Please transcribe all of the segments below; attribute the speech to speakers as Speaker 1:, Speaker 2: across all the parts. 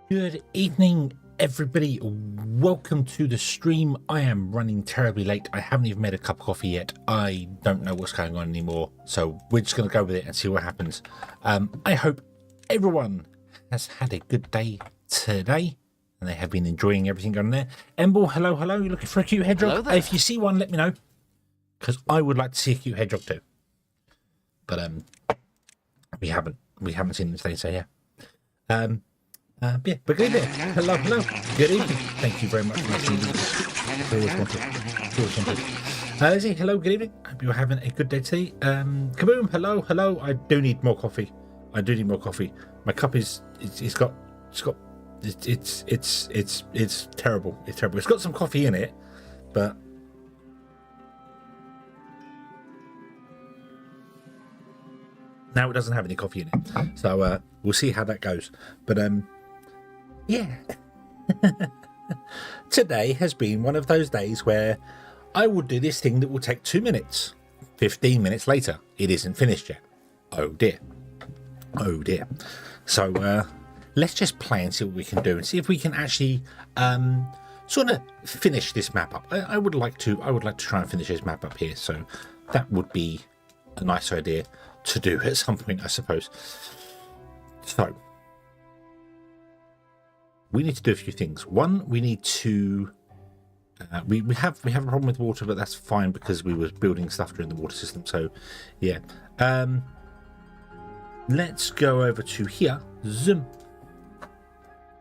Speaker 1: Good evening, everybody. Welcome to the stream. I am running terribly late. I haven't even made a cup of coffee yet. I don't know what's going on anymore, so we're just going to go with it and see what happens. I hope everyone has had a good day today and they have been enjoying everything going on there. Embel, hello. You're looking for a cute hedgehog? If you see one, let me know, because I would like to see a cute hedgehog too. But we haven't seen them today, so yeah. Yeah, but good evening. Hello. Good evening. Thank you very much for listening. Always wanted. Lizzie, hello, good evening. Hope you're having a good day today. Kaboom, hello. I do need more coffee. My cup it's terrible. It's terrible. It's got some coffee in it, but now it doesn't have any coffee in it. So we'll see how that goes. But yeah. Today has been one of those days where I will do this thing that will take 2 minutes. 15 minutes later, it isn't finished yet. Oh dear. So let's just play and see what we can do and see if we can actually sort of finish this map up. I would like to try and finish this map up here. So that would be a nice idea to do at some point, I suppose. So we need to do a few things. One, we need to we have a problem with water, but that's fine because we were building stuff during the water system. So yeah, let's go over to here. Zoom.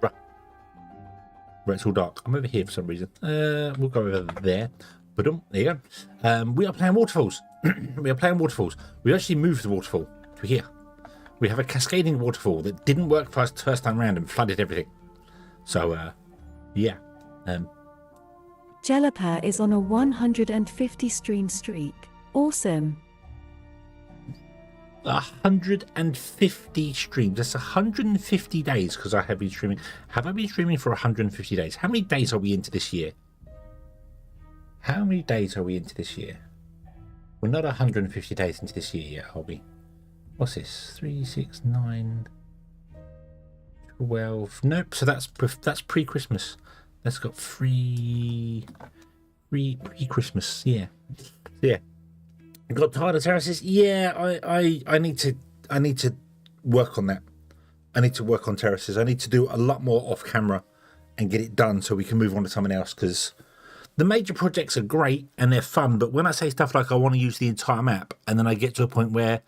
Speaker 1: Right, it's all dark. I'm over here for some reason. We'll go over there. But there you go. We are playing waterfalls. We actually moved the waterfall to here. We have a cascading waterfall that didn't work for us the first time round and flooded everything. So, yeah.
Speaker 2: Jelliper is on a 150 stream streak. Awesome.
Speaker 1: 150 streams. That's 150 days because I have been streaming. Have I been streaming for 150 days? How many days are we into this year? We're not 150 days into this year yet, are we? What's this? 3, 6, 9, 12. Nope. So that's pre-Christmas. That's got pre-Christmas. Yeah. I got tired of terraces. Yeah. I need to work on that. I need to work on terraces. I need to do a lot more off camera and get it done so we can move on to something else, because the major projects are great and they're fun, but when I say stuff like I want to use the entire map and then I get to a point where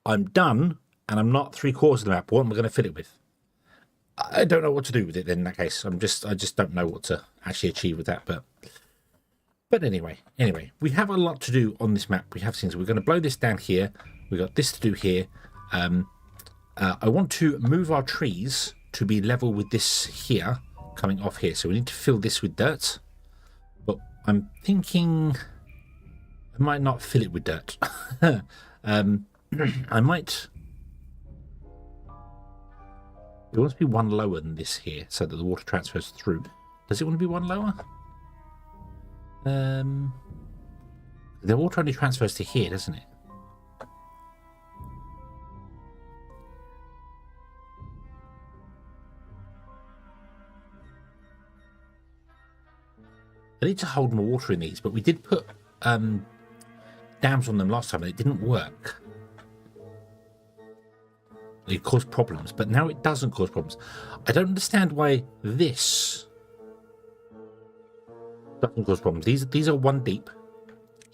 Speaker 1: I'm done and I'm not 3/4 of the map, what am I going to fill it with? I don't know what to do with it then in that case. I just don't know what to actually achieve with that. But anyway, we have a lot to do on this map. We have things. We're going to blow this down here. We got this to do here. I want to move our trees to be level with this here coming off here. So we need to fill this with dirt. But I'm thinking I might not fill it with dirt. I might. It wants to be one lower than this here so that the water transfers through. Does it want to be one lower? The water only transfers to here, doesn't it? I need to hold more water in these, but we did put dams on them last time and it didn't work. It caused problems, but now it doesn't cause problems. I don't understand why this doesn't cause problems. These are one deep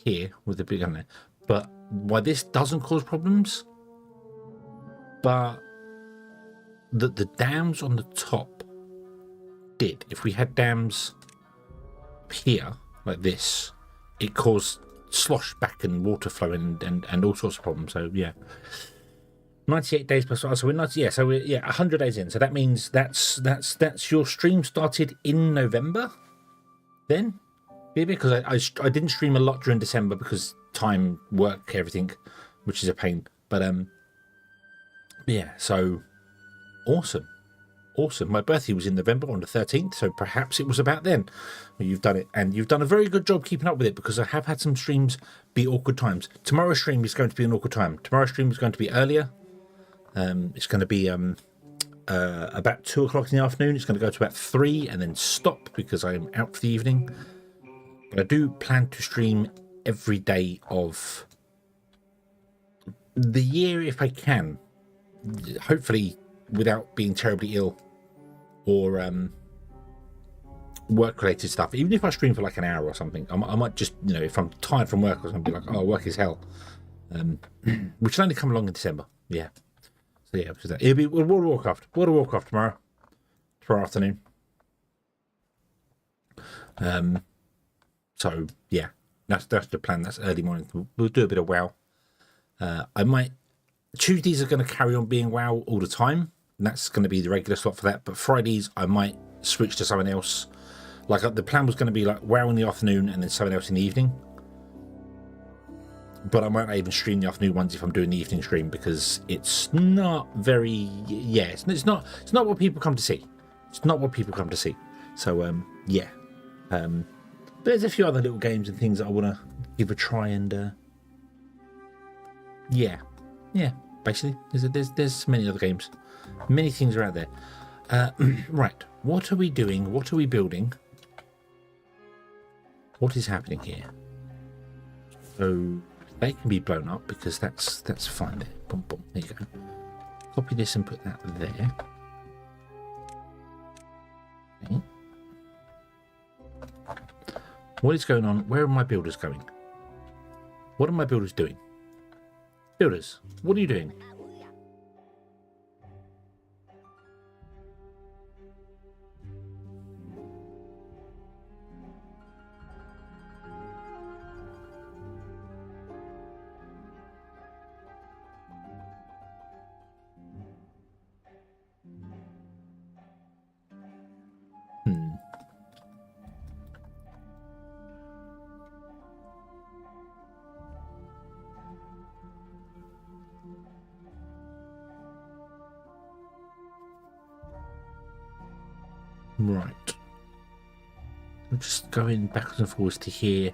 Speaker 1: here with the big on there, but why this doesn't cause problems? But the dams on the top did. If we had dams here like this, it caused slosh back and water flow and all sorts of problems. So yeah. 98 days plus. So we're not. Yeah. So we're 100 days in. So that means that's your stream started in November. Then, yeah, because I didn't stream a lot during December because time, work, everything, which is a pain. But yeah. So awesome. My birthday was in November on the 13th. So perhaps it was about then. Well, you've done it, and you've done a very good job keeping up with it, because I have had some streams be awkward times. Tomorrow's stream is going to be an awkward time. Tomorrow's stream is going to be earlier. It's going to be about 2 o'clock in the afternoon. It's going to go to about 3 and then stop because I'm out for the evening. But I do plan to stream every day of the year if I can. Hopefully without being terribly ill or work-related stuff. Even if I stream for like an hour or something, I might just, you know, if I'm tired from work or something, be like, oh, work is hell. Which will only come along in December. Yeah. So yeah, it'll be World of Warcraft tomorrow afternoon. So yeah, that's the plan. That's early morning. We'll do a bit of WoW. I might Tuesdays are going to carry on being WoW all the time. And that's going to be the regular slot for that. But Fridays I might switch to something else. Like the plan was going to be like WoW in the afternoon and then something else in the evening. But I might not even stream the afternoon ones if I'm doing the evening stream because it's not very, yeah, it's not what people come to see. It's not what people come to see. So yeah, but there's a few other little games and things that I want to give a try and yeah, basically there's many other games, many things are out there. Right, what are we doing? What are we building? What is happening here? So they can be blown up because that's fine there. Boom, boom. There you go. Copy this and put that there. Okay. What is going on? Where are my builders going? What are my builders doing? Builders, what are you doing? Right. I'm just going backwards and forwards to here.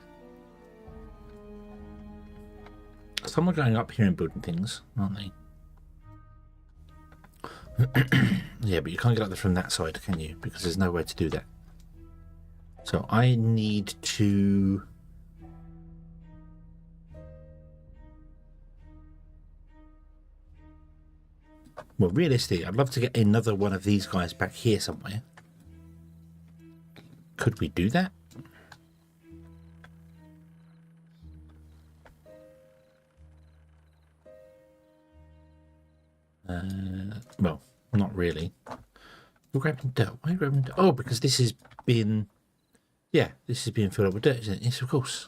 Speaker 1: Some are going up here and building things, aren't they? Yeah, but you can't get up there from that side, can you? Because there's no way to do that. So I need to... Well, realistically, I'd love to get another one of these guys back here somewhere. Could we do that? Well, not really. You're grabbing dirt. Why are you grabbing dirt? Oh, because this is being... Yeah, this is being filled up with dirt, isn't it? Yes, of course.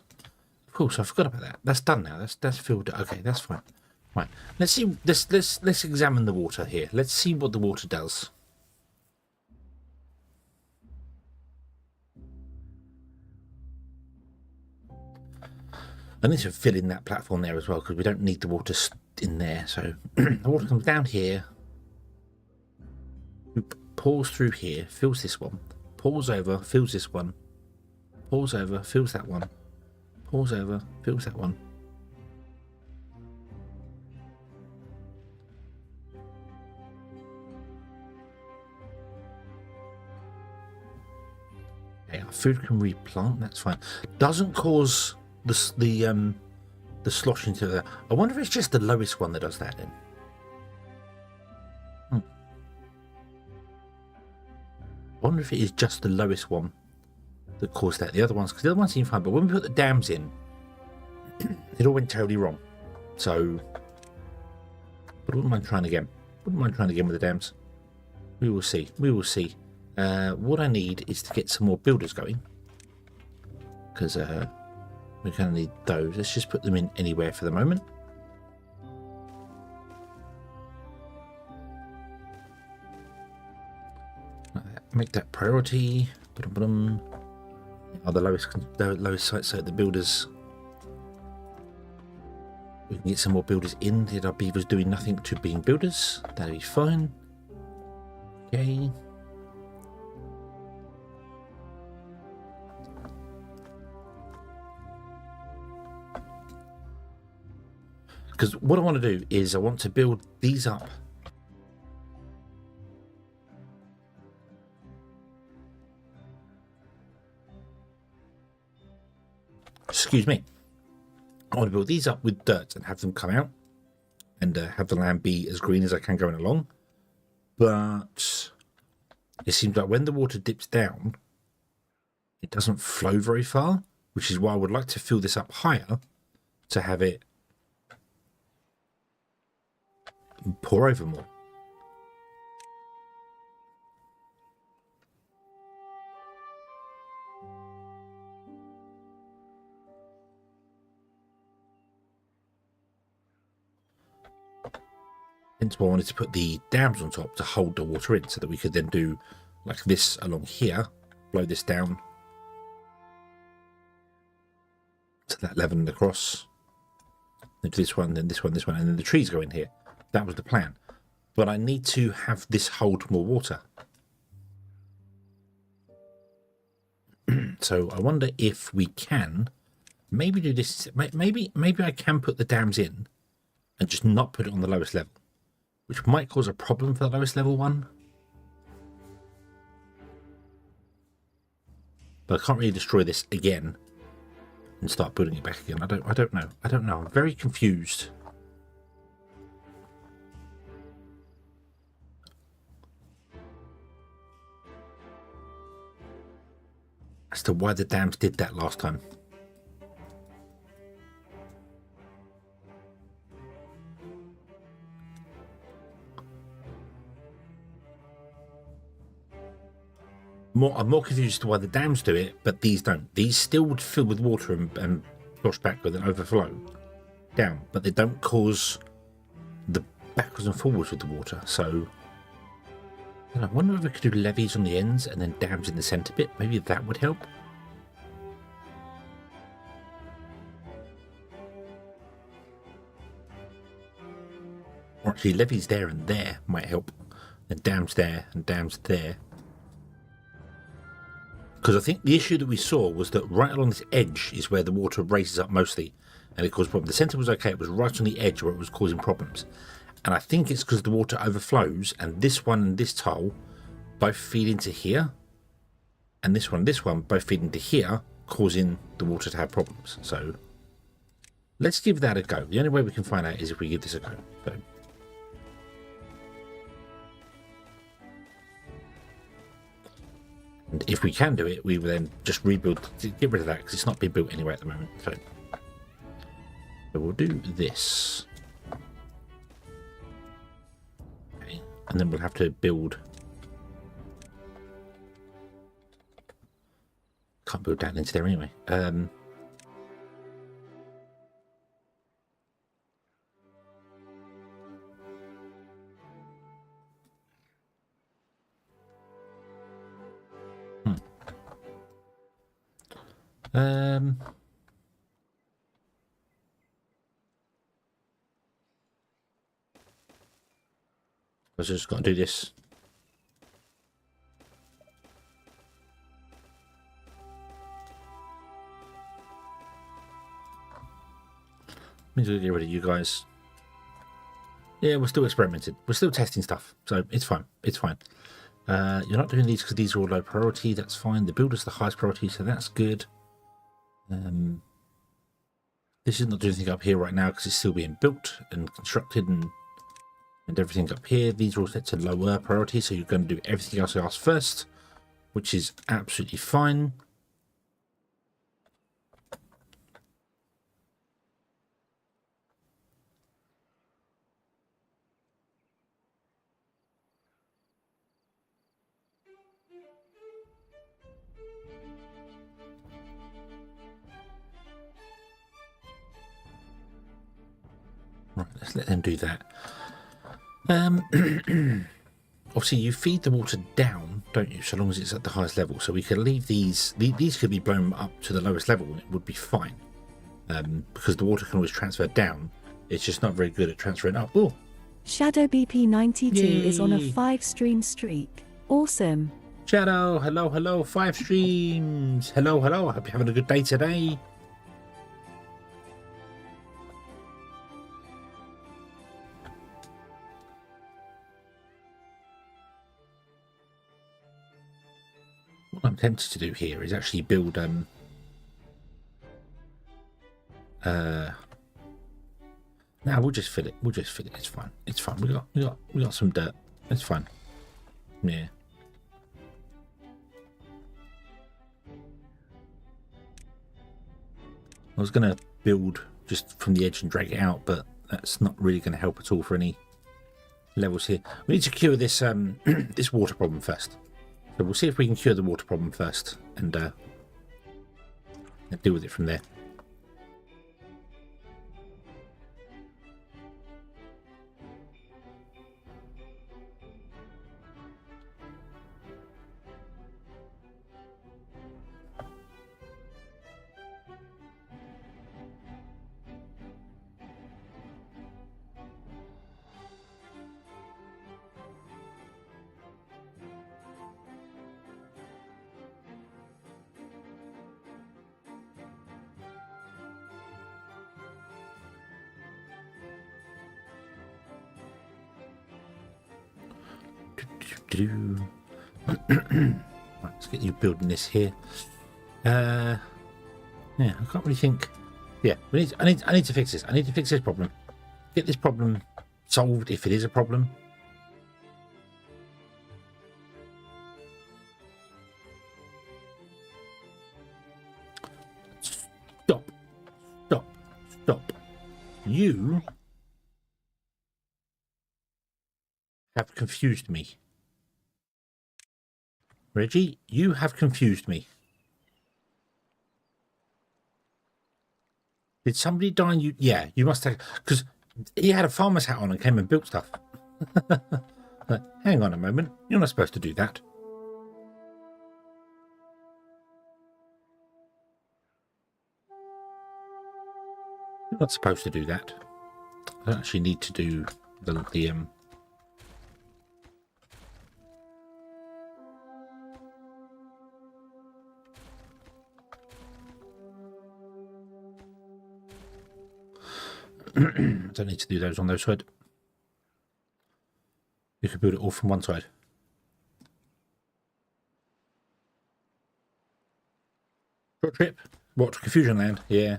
Speaker 1: Of course, I forgot about that. That's done now. That's filled up. Okay, that's fine. Right. Let's see. Let's examine the water here. Let's see what the water does. I need to fill in that platform there as well because we don't need the water in there. So the water comes down here, pours through here, fills this one, pours over, fills this one, pours over, fills that one, pours over, fills that one. Okay, our food can replant. That's fine. Doesn't cause the slosh into there. I wonder if it's just the lowest one that does that then. I wonder if it is just the lowest one that caused that. The other ones, because the other ones seem fine, but when we put the dams in, it all went terribly wrong. So, but wouldn't mind trying again. Wouldn't mind trying again with the dams. We will see. We will see. What I need is to get some more builders going, because we're going to need those. Let's just put them in anywhere for the moment. Make that priority. Are the lowest sites so the builders. We can get some more builders in. Did our beavers doing nothing to being builders? That'll be fine. Okay. Because what I want to do is I want to build these up excuse me, I want to build these up with dirt and have them come out and have the land be as green as I can going along. But it seems like when the water dips down, it doesn't flow very far, which is why I would like to fill this up higher to have it pour over more. Hence why I wanted to put the dams on top to hold the water in, so that we could then do like this along here, blow this down to that level and across, then do this one, then this one, this one, and then the trees go in here. That was the plan. But I need to have this hold more water. So I wonder if we can maybe do this. Maybe I can put the dams in and just not put it on the lowest level, which might cause a problem for the lowest level one. But I can't really destroy this again and start building it back again. I don't know. I'm very confused. As to why the dams did that last time. I'm more confused as to why the dams do it, but these don't. These still would fill with water and flush backward and overflow down, but they don't cause the backwards and forwards with the water. So I wonder if we could do levees on the ends and then dams in the centre bit. Maybe that would help. Or actually levees there and there might help. And dams there and dams there. Because I think the issue that we saw was that right along this edge is where the water raises up mostly, and it caused problems. The centre was okay, it was right on the edge where it was causing problems. And I think it's because the water overflows, and this one and this tile both feed into here, and this one both feed into here, causing the water to have problems. So let's give that a go. The only way we can find out is if we give this a go. So, and if we can do it, we will then just rebuild, get rid of that because it's not being built anyway at the moment. So we'll do this. Okay. And then we'll have to build. Can't build down into there anyway. I just got to do this. Means we'll get rid of you guys. Yeah, we're still experimenting. We're still testing stuff, so it's fine. It's fine. You're not doing these because these are all low priority. That's fine. The builder's the highest priority, so that's good. This is not doing anything up here right now because it's still being built and constructed and everything up here. These are all set to lower priority, so you're going to do everything else I asked first, which is absolutely fine. Right, let's let them do that. Obviously you feed the water down, don't you, so long as it's at the highest level. So we can leave these could be blown up to the lowest level and it would be fine, because the water can always transfer down. It's just not very good at transferring up. Oh,
Speaker 2: Shadow BP92
Speaker 1: Yay.
Speaker 2: is on a 5-stream streak. Awesome.
Speaker 1: Shadow, hello, 5 streams. Hello, I hope you're having a good day today. What I'm tempted to do here is actually build Now we'll just fill it. We'll just fill it. It's fine. It's fine. We got some dirt. It's fine. Yeah. I was gonna build just from the edge and drag it out, but that's not really going to help at all for any levels here. We need to cure this this water problem first. So we'll see if we can cure the water problem first and deal with it from there. Right, let's get you building this here. Yeah, I can't really think. Yeah, I need to fix this. I need to fix this problem. Get this problem solved if it is a problem. Stop. Stop. Stop. You have confused me. Reggie, you have confused me. Did somebody die and you... Yeah, you must have... Because he had a farmer's hat on and came and built stuff. Like, hang on a moment. You're not supposed to do that. You're not supposed to do that. I don't actually need to do the don't need to do those on those side. You could build it all from one side. Short trip. What? Confusion land? Yeah.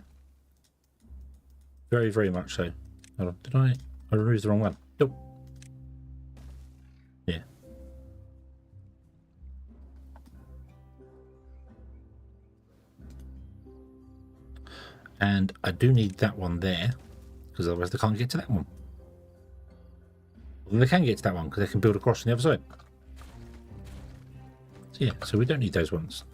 Speaker 1: Very, very much so. Hold on. Did I removed the wrong one? Nope. Yeah. And I do need that one there, because otherwise they can't get to that one. Well, they can get to that one because they can build across on the other side. So yeah, so we don't need those ones.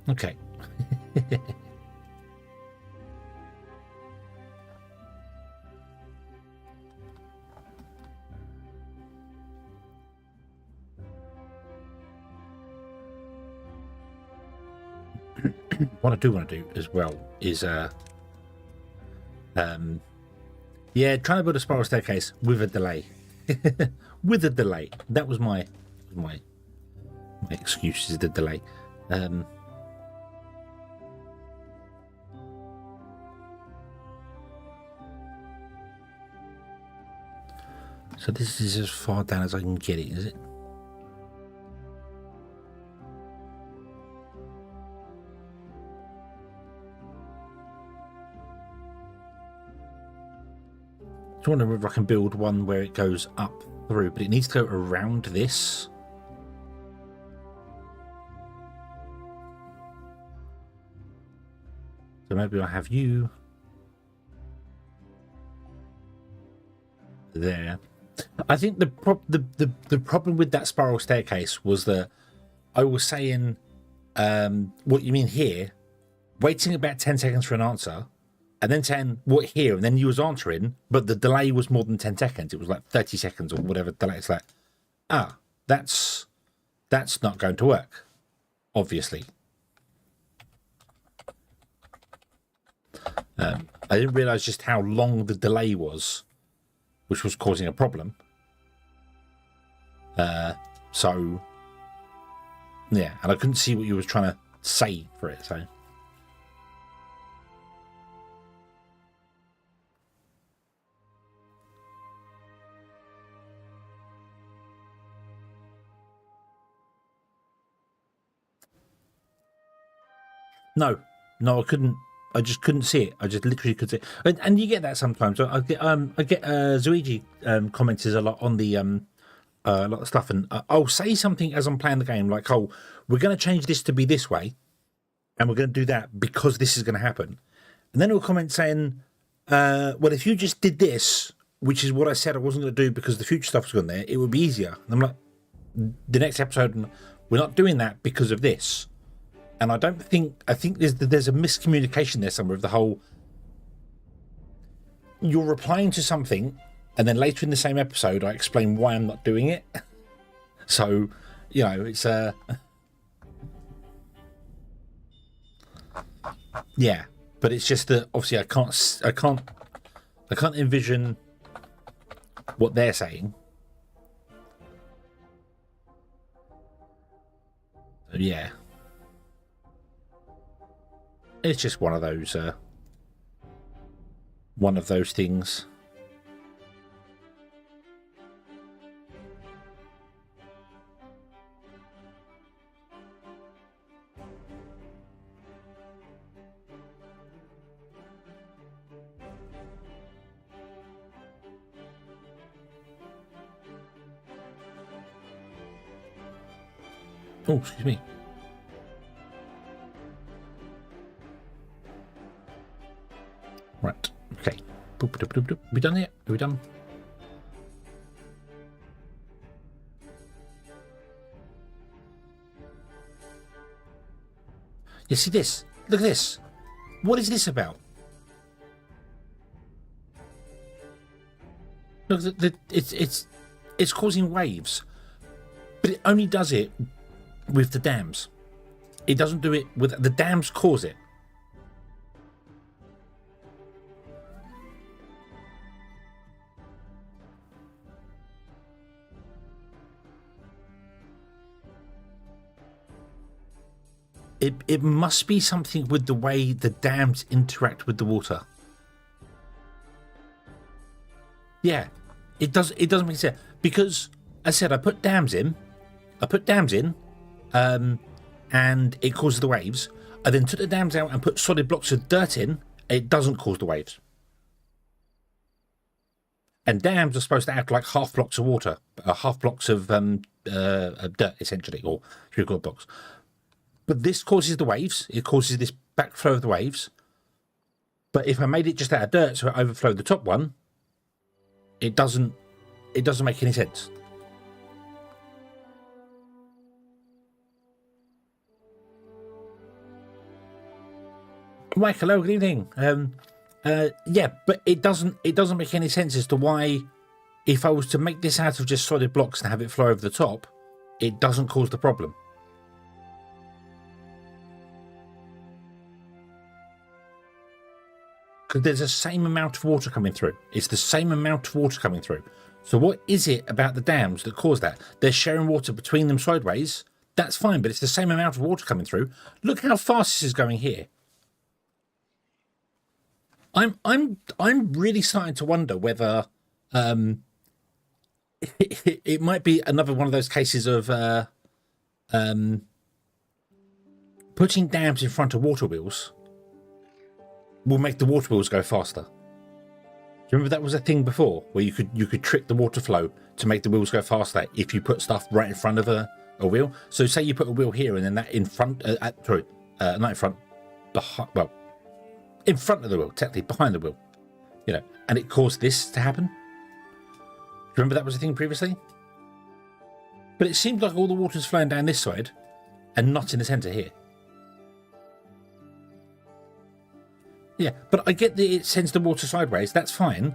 Speaker 1: Okay. What I do want to do as well is yeah, trying to build a spiral staircase with a delay. With a delay. That was my excuse, is the delay. So this is as far down as I can get it, is it? I wonder if I can build one where it goes up through, but it needs to go around this. So maybe I have you there. I think the problem with that spiral staircase was that I was saying, what you mean here, waiting about 10 seconds for an answer, and then saying what here, and then you was answering, but the delay was more than 10 seconds. It was like 30 seconds or whatever delay. It's like, that's not going to work, obviously. I didn't realize just how long the delay was, which was causing a problem. So yeah, and I couldn't see what you was trying to say for it, so. No, I couldn't. I just couldn't see it. I just literally could see it. And you get that sometimes. I get Zuigi comments a lot on the a lot of stuff, and I'll say something as I'm playing the game, like, "Oh, we're going to change this to be this way, and we're going to do that because this is going to happen." And then he'll comment saying, "Well, if you just did this, which is what I said I wasn't going to do because the future stuff was gone there, it would be easier." And I'm like, "The next episode, we're not doing that because of this." And I think there's a miscommunication there somewhere of the whole, you're replying to something, and then later in the same episode, I explain why I'm not doing it. So, you know, it's yeah, but it's just that obviously I can't envision what they're saying. So, yeah. It's just one of those things. Oh, excuse me. Right. Okay. Boop, boop, boop, boop. Are we done yet? Are we done? You see this? Look at this. What is this about? Look, it's causing waves, but it only does it with the dams. It doesn't do it with the dams. Cause it. It must be something with the way the dams interact with the water. Yeah, it doesn't make sense because I said I put dams in, and it causes the waves. I then took the dams out and put solid blocks of dirt in. It doesn't cause the waves. And dams are supposed to act like half blocks of water, half blocks of dirt essentially, or 3/4 blocks. But this causes the waves. It causes this backflow of the waves. But if I made it just out of dirt, so it overflowed the top one, it doesn't make any sense. Mike, hello, good evening. Yeah, but it doesn't make any sense as to why, if I was to make this out of just solid blocks and have it flow over the top, it doesn't cause the problem. Because there's the same amount of water coming through. It's the same amount of water coming through. So what is it about the dams that cause that? They're sharing water between them sideways. That's fine, but it's the same amount of water coming through. Look how fast this is going here. I'm really starting to wonder whether it might be another one of those cases of putting dams in front of water wheels will make the water wheels go faster. Do you remember that was a thing before, where you could trick the water flow to make the wheels go faster if you put stuff right in front of a wheel? So say you put a wheel here and then that in front, not in front, behind, well, in front of the wheel, technically behind the wheel, you know, and it caused this to happen. Do you remember that was a thing previously? But it seemed like all the water's flowing down this side and not in the centre here. Yeah, but I get that it sends the water sideways, that's fine.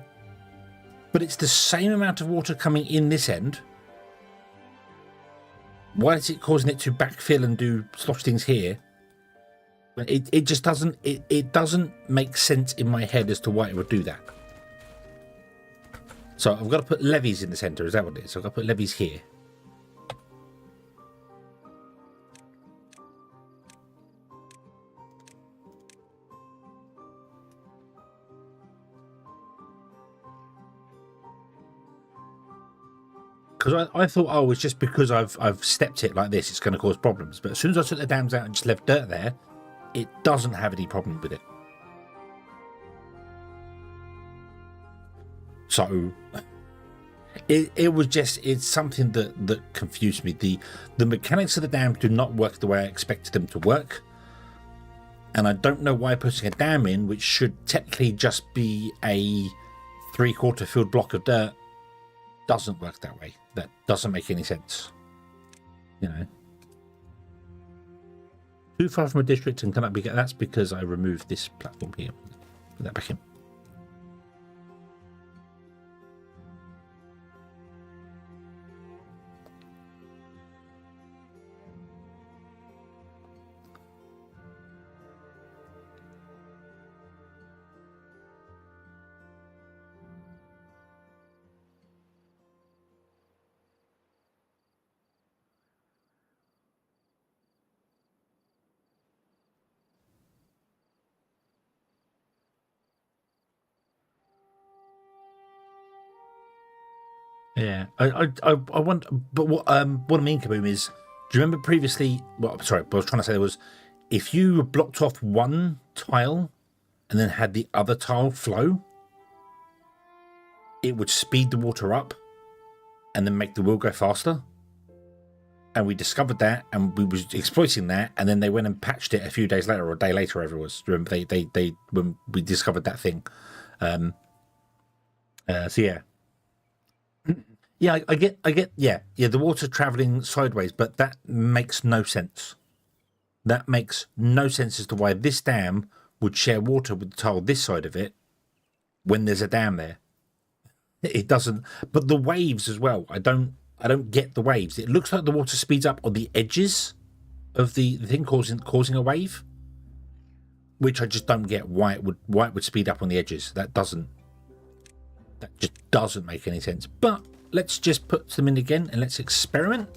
Speaker 1: But it's the same amount of water coming in this end. Why is it causing it to backfill and do slosh things here? It just doesn't, it doesn't make sense in my head as to why it would do that. So I've got to put levees in the centre, is that what it is? So I've got to put levees here. Because I thought, oh, it's just because I've stepped it like this, it's going to cause problems. But as soon as I took the dams out and just left dirt there, it doesn't have any problem with it. So it's something that confused me. The mechanics of the dam do not work the way I expected them to work. And I don't know why putting a dam in, which should technically just be a 3/4 filled block of dirt, doesn't work that way. That doesn't make any sense. You know. Too far from a district and cannot be get. That's because I removed this platform here. Put that back in. Yeah, I want, but what I mean, Kaboom, is, do you remember previously? Well, sorry, what I was trying to say was, if you blocked off one tile and then had the other tile flow, it would speed the water up and then make the wheel go faster. And we discovered that, and we was exploiting that, and then they went and patched it a few days later, or a day later, whatever it was. Remember, they when we discovered that thing. So yeah. Yeah, I get, yeah, the water traveling sideways, but that makes no sense. That makes no sense as to why this dam would share water with the tile this side of it when there's a dam there. It doesn't. But the waves as well, I don't get the waves. It looks like the water speeds up on the edges of the thing, causing a wave, which I just don't get why it would speed up on the edges. That just doesn't make any sense. But let's just put them in again and let's experiment.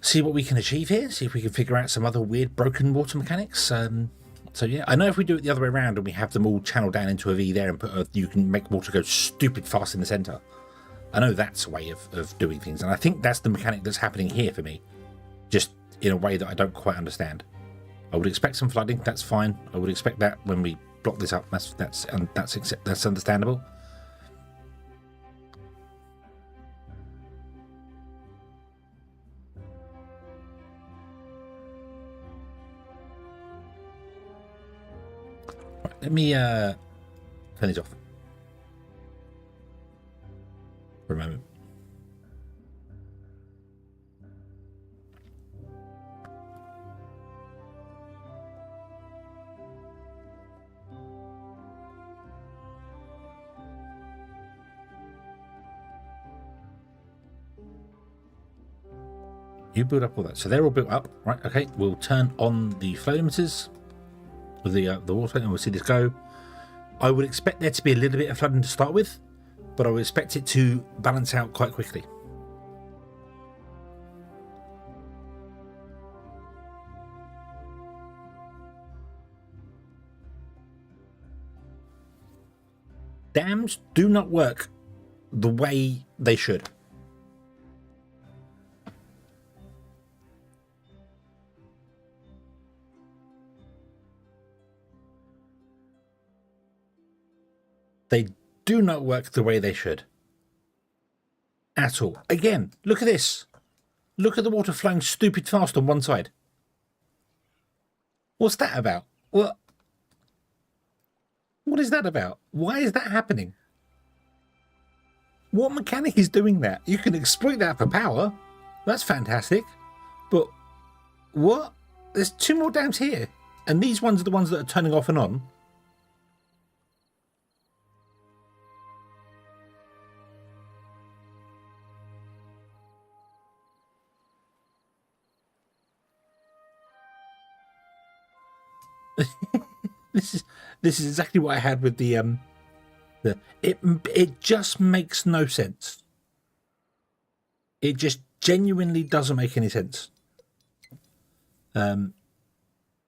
Speaker 1: See what we can achieve here. See if we can figure out some other weird broken water mechanics. So yeah, I know if we do it the other way around and we have them all channeled down into a V there and you can make water go stupid fast in the center. I know that's a way of doing things. And I think that's the mechanic that's happening here for me. Just in a way that I don't quite understand. I would expect some flooding. That's fine. I would expect that when we block this up. That's understandable. Let me turn these off for a moment. You build up all that. So they're all built up, right? Okay, we'll turn on the flow limiters of the water and we'll see this go. I would expect there to be a little bit of flooding to start with, but I would expect it to balance out quite quickly. Dams do not work the way they should. They do not work the way they should. At all. Again, look at this. Look at the water flowing stupid fast on one side. What's that about? What is that about? Why is that happening? What mechanic is doing that? You can exploit that for power. That's fantastic. But what? There's two more dams here. And these ones are the ones that are turning off and on. This is exactly what I had with the it just makes no sense. It just genuinely doesn't make any sense.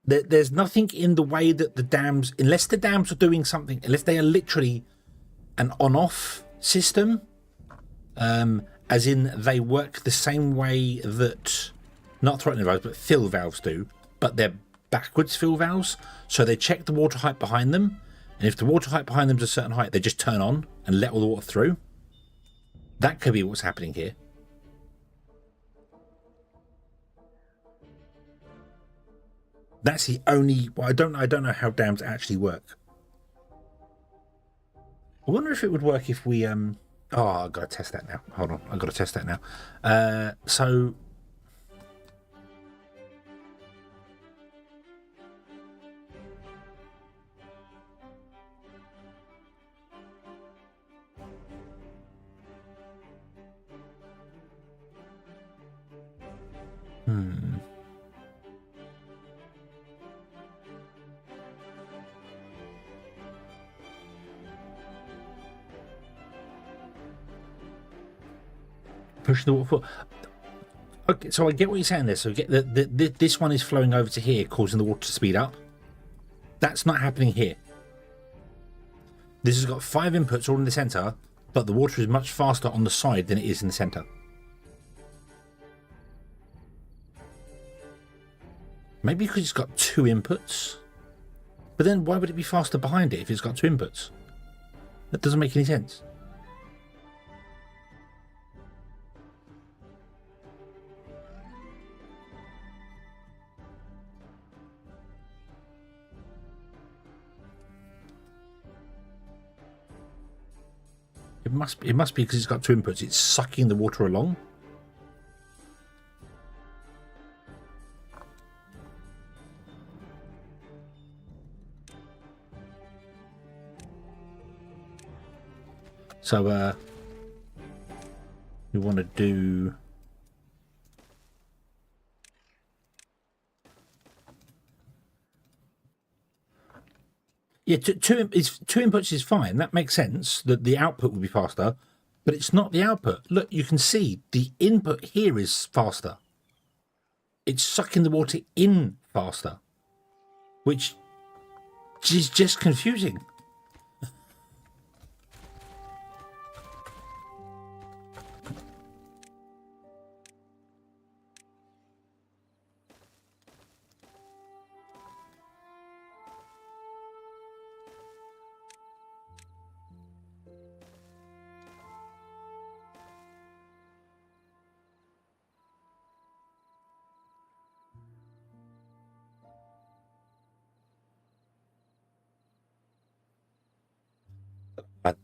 Speaker 1: There's nothing in the way that the dams, unless the dams are doing something, unless they are literally an on-off system, as in they work the same way that not throttling valves but fill valves do, but they're backwards fill valves. So they check the water height behind them, and if the water height behind them is a certain height, they just turn on and let all the water through. That could be what's happening here. That's the only. Well, I don't know how dams actually work. I wonder if it would work if we Oh, I've got to test that now. Hold on, I've got to test that now. So push the water. Okay, so I get what you're saying there. So get this one is flowing over to here, causing the water to speed up. That's not happening here. This has got 5 inputs all in the center, but the water is much faster on the side than it is in the center. Maybe because it's got 2 inputs. But then why would it be faster behind it if it's got 2 inputs? That doesn't make any sense. It must be because it's got 2 inputs. It's sucking the water along. So we want to do yeah, two inputs is fine. That makes sense that the output would be faster, but it's not the output. Look, you can see the input here is faster. It's sucking the water in faster, which is just confusing.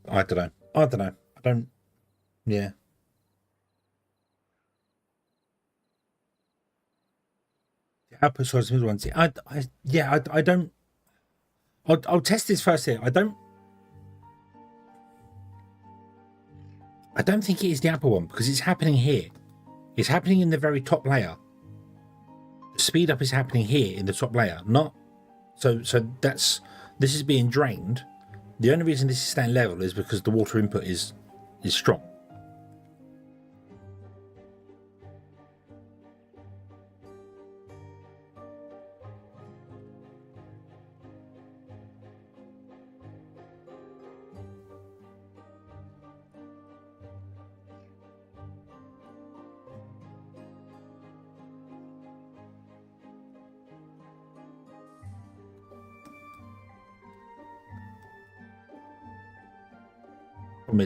Speaker 1: I don't know. I don't know. I don't. Yeah. The output size of the ones. I don't. I'll test this first here. I don't think it is the upper one because it's happening here. It's happening in the very top layer. The speed up is happening here in the top layer, not so this is being drained. The only reason this is staying level is because the water input is strong.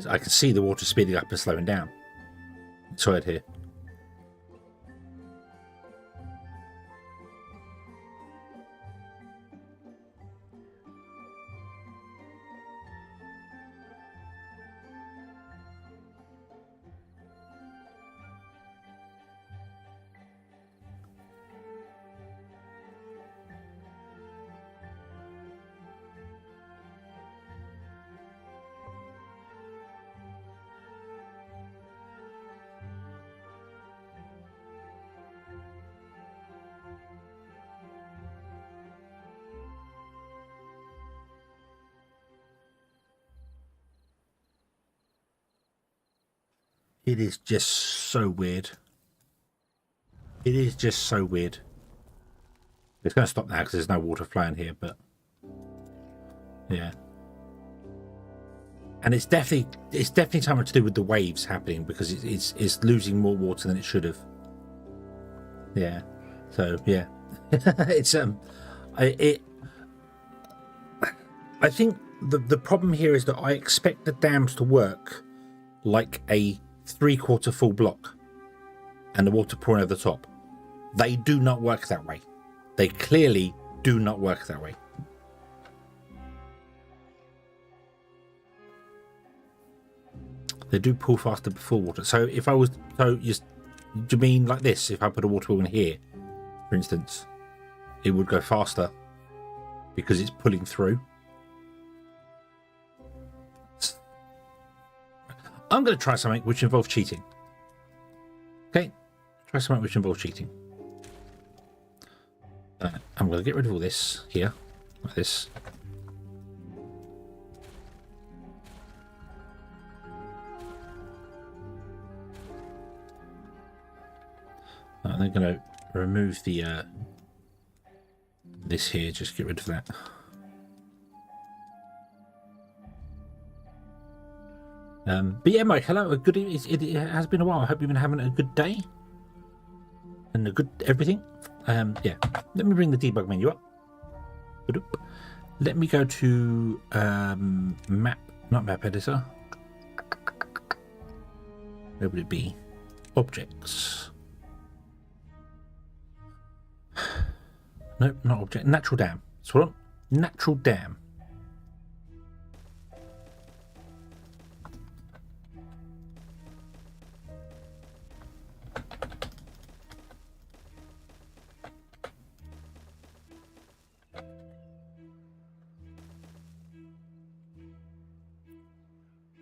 Speaker 1: I can see the water speeding up and slowing down. It's right here. It is just so weird. It is just so weird. It's going to stop now because there's no water flowing here, but yeah. And it's definitely something to do with the waves happening because it's losing more water than it should have. Yeah. So yeah, it's I think the problem here is that I expect the dams to work like a 3/4 full block and the water pouring over the top. They do not work that way. They clearly do not work that way. They do pull faster before water. So if I was, do you mean like this? If I put a water wheel in here, for instance, it would go faster because it's pulling through. I'm going to try something which involves cheating. Okay, try something which involves cheating. I'm going to get rid of all this here, like this. I'm going to remove the this here, just get rid of that. But yeah, Mike, hello. A good. It has been a while. I hope you've been having a good day and a good everything. Yeah. Let me bring the debug menu up. Let me go to map, not map editor. Where would it be? Objects. Nope, not object. Natural dam. That's what I'm. Natural dam.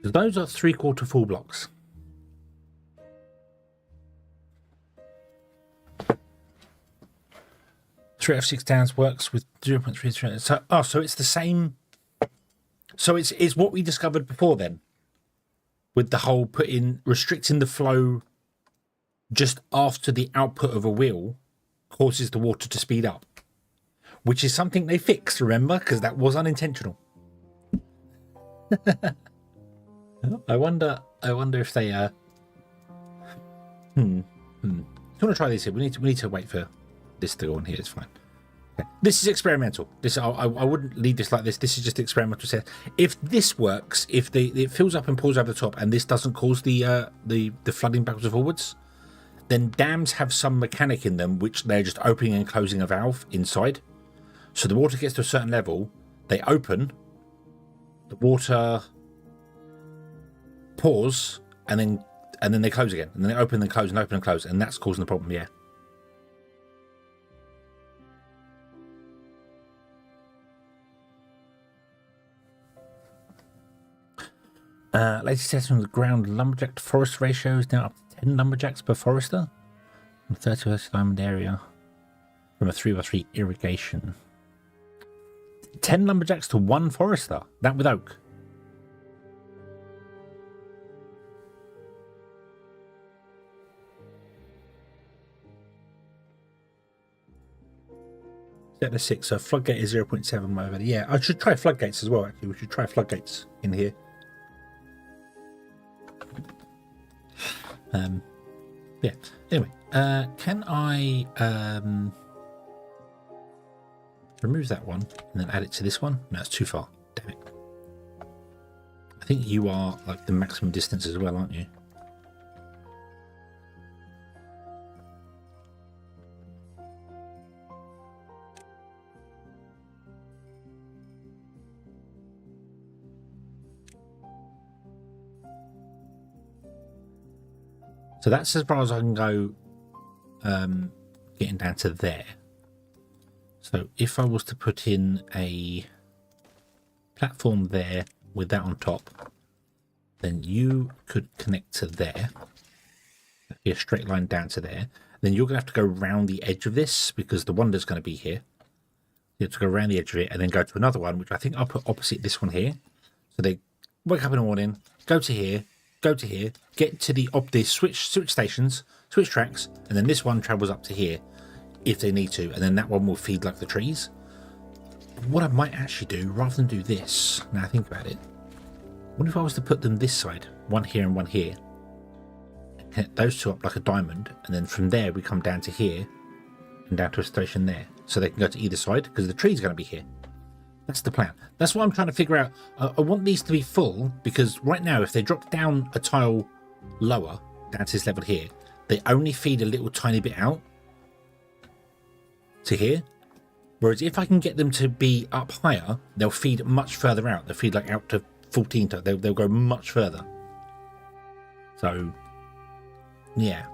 Speaker 1: Those are 3/4 full blocks. Three F6 downs works with 0.33. So it's the same. So it's what we discovered before then, with the whole restricting the flow just after the output of a wheel causes the water to speed up, which is something they fixed. Remember, because that was unintentional. I wonder if they Do you want to try this here? We need to wait for this to go on here. It's fine. Okay. This is experimental. This I wouldn't leave this like this. This is just experimental. If this works, if it fills up and pulls over the top, and this doesn't cause the flooding backwards and forwards, then dams have some mechanic in them which they're just opening and closing a valve inside. So the water gets to a certain level, they open, the water pause, and then they close again, and then they open and close and open and close, and that's causing the problem. Yeah. Latest testing on the ground lumberjack to forest ratio is now up to 10 lumberjacks per forester on 30 diamond area from a 3x3 irrigation. 10 lumberjacks to 1 forester, that with oak. Set to 6, so floodgate is 0.7 over there. Yeah, I should try floodgates as well, actually. We should try floodgates in here. Yeah. Anyway, can I remove that one and then add it to this one? No, it's too far. Damn it. I think you are like the maximum distance as well, aren't you? So that's as far as I can go, getting down to there. So if I was to put in a platform there with that on top, then you could connect to there. Be a straight line down to there. Then you're going to have to go around the edge of this because the Wonder's going to be here. You have to go around the edge of it and then go to another one, which I think I'll put opposite this one here. So they wake up in the morning, go to here, get to the switch stations, switch tracks, and then this one travels up to here if they need to, and then that one will feed like the trees. What I might actually do, rather than do this, now I think about it, what if I was to put them this side, one here and one here, and connect those two up like a diamond, and then from there we come down to here, and down to a station there, so they can go to either side because the tree's going to be here. That's the plan. That's what I'm trying to figure out. I want these to be full because right now, if they drop down a tile lower, down to this level here, they only feed a little tiny bit out to here. Whereas if I can get them to be up higher, they'll feed much further out. They'll feed like out to 14. They'll go much further. So, yeah.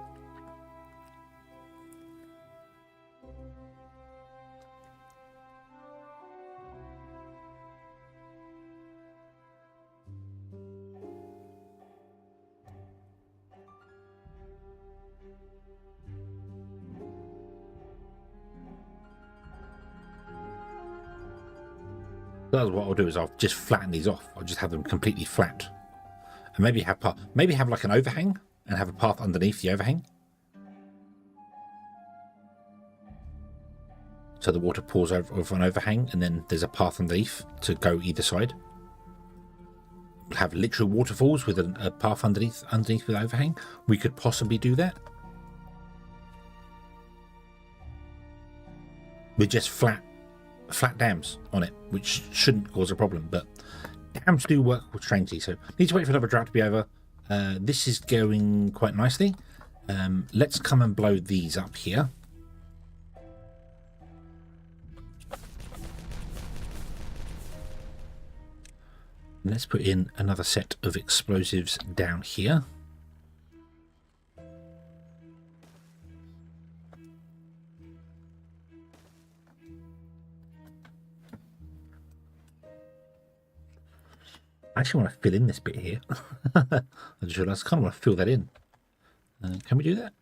Speaker 1: That's what I'll do is I'll just flatten these off. I'll just have them completely flat, and maybe have like an overhang and have a path underneath the overhang, so the water pours over an overhang, and then there's a path underneath to go either side. We'll have literal waterfalls with a path underneath with overhang. We could possibly do that. With just flat dams on it, which shouldn't cause a problem, but dams do work strangely, so need to wait for another drought to be over. This is going quite nicely. Let's come and blow these up here. Let's put in another set of explosives down here. I actually want to fill in this bit here. I just realised I kind of want to fill that in. Can we do that?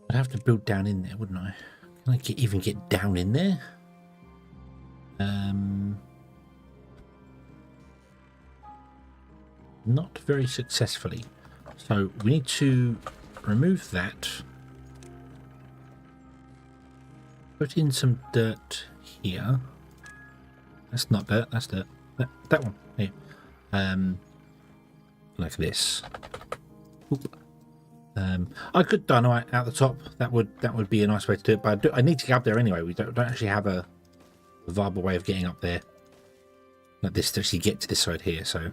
Speaker 1: I'd have to build down in there, wouldn't I? Can I even get down in there? Not very successfully. So we need to remove that. Put in some dirt here. That's not dirt, that's dirt. That one here. Like this. Oop. I could dynamite out the top. That would be a nice way to do it, but I need to get up there anyway. We don't actually have a viable way of getting up there like this to actually get to this side here. So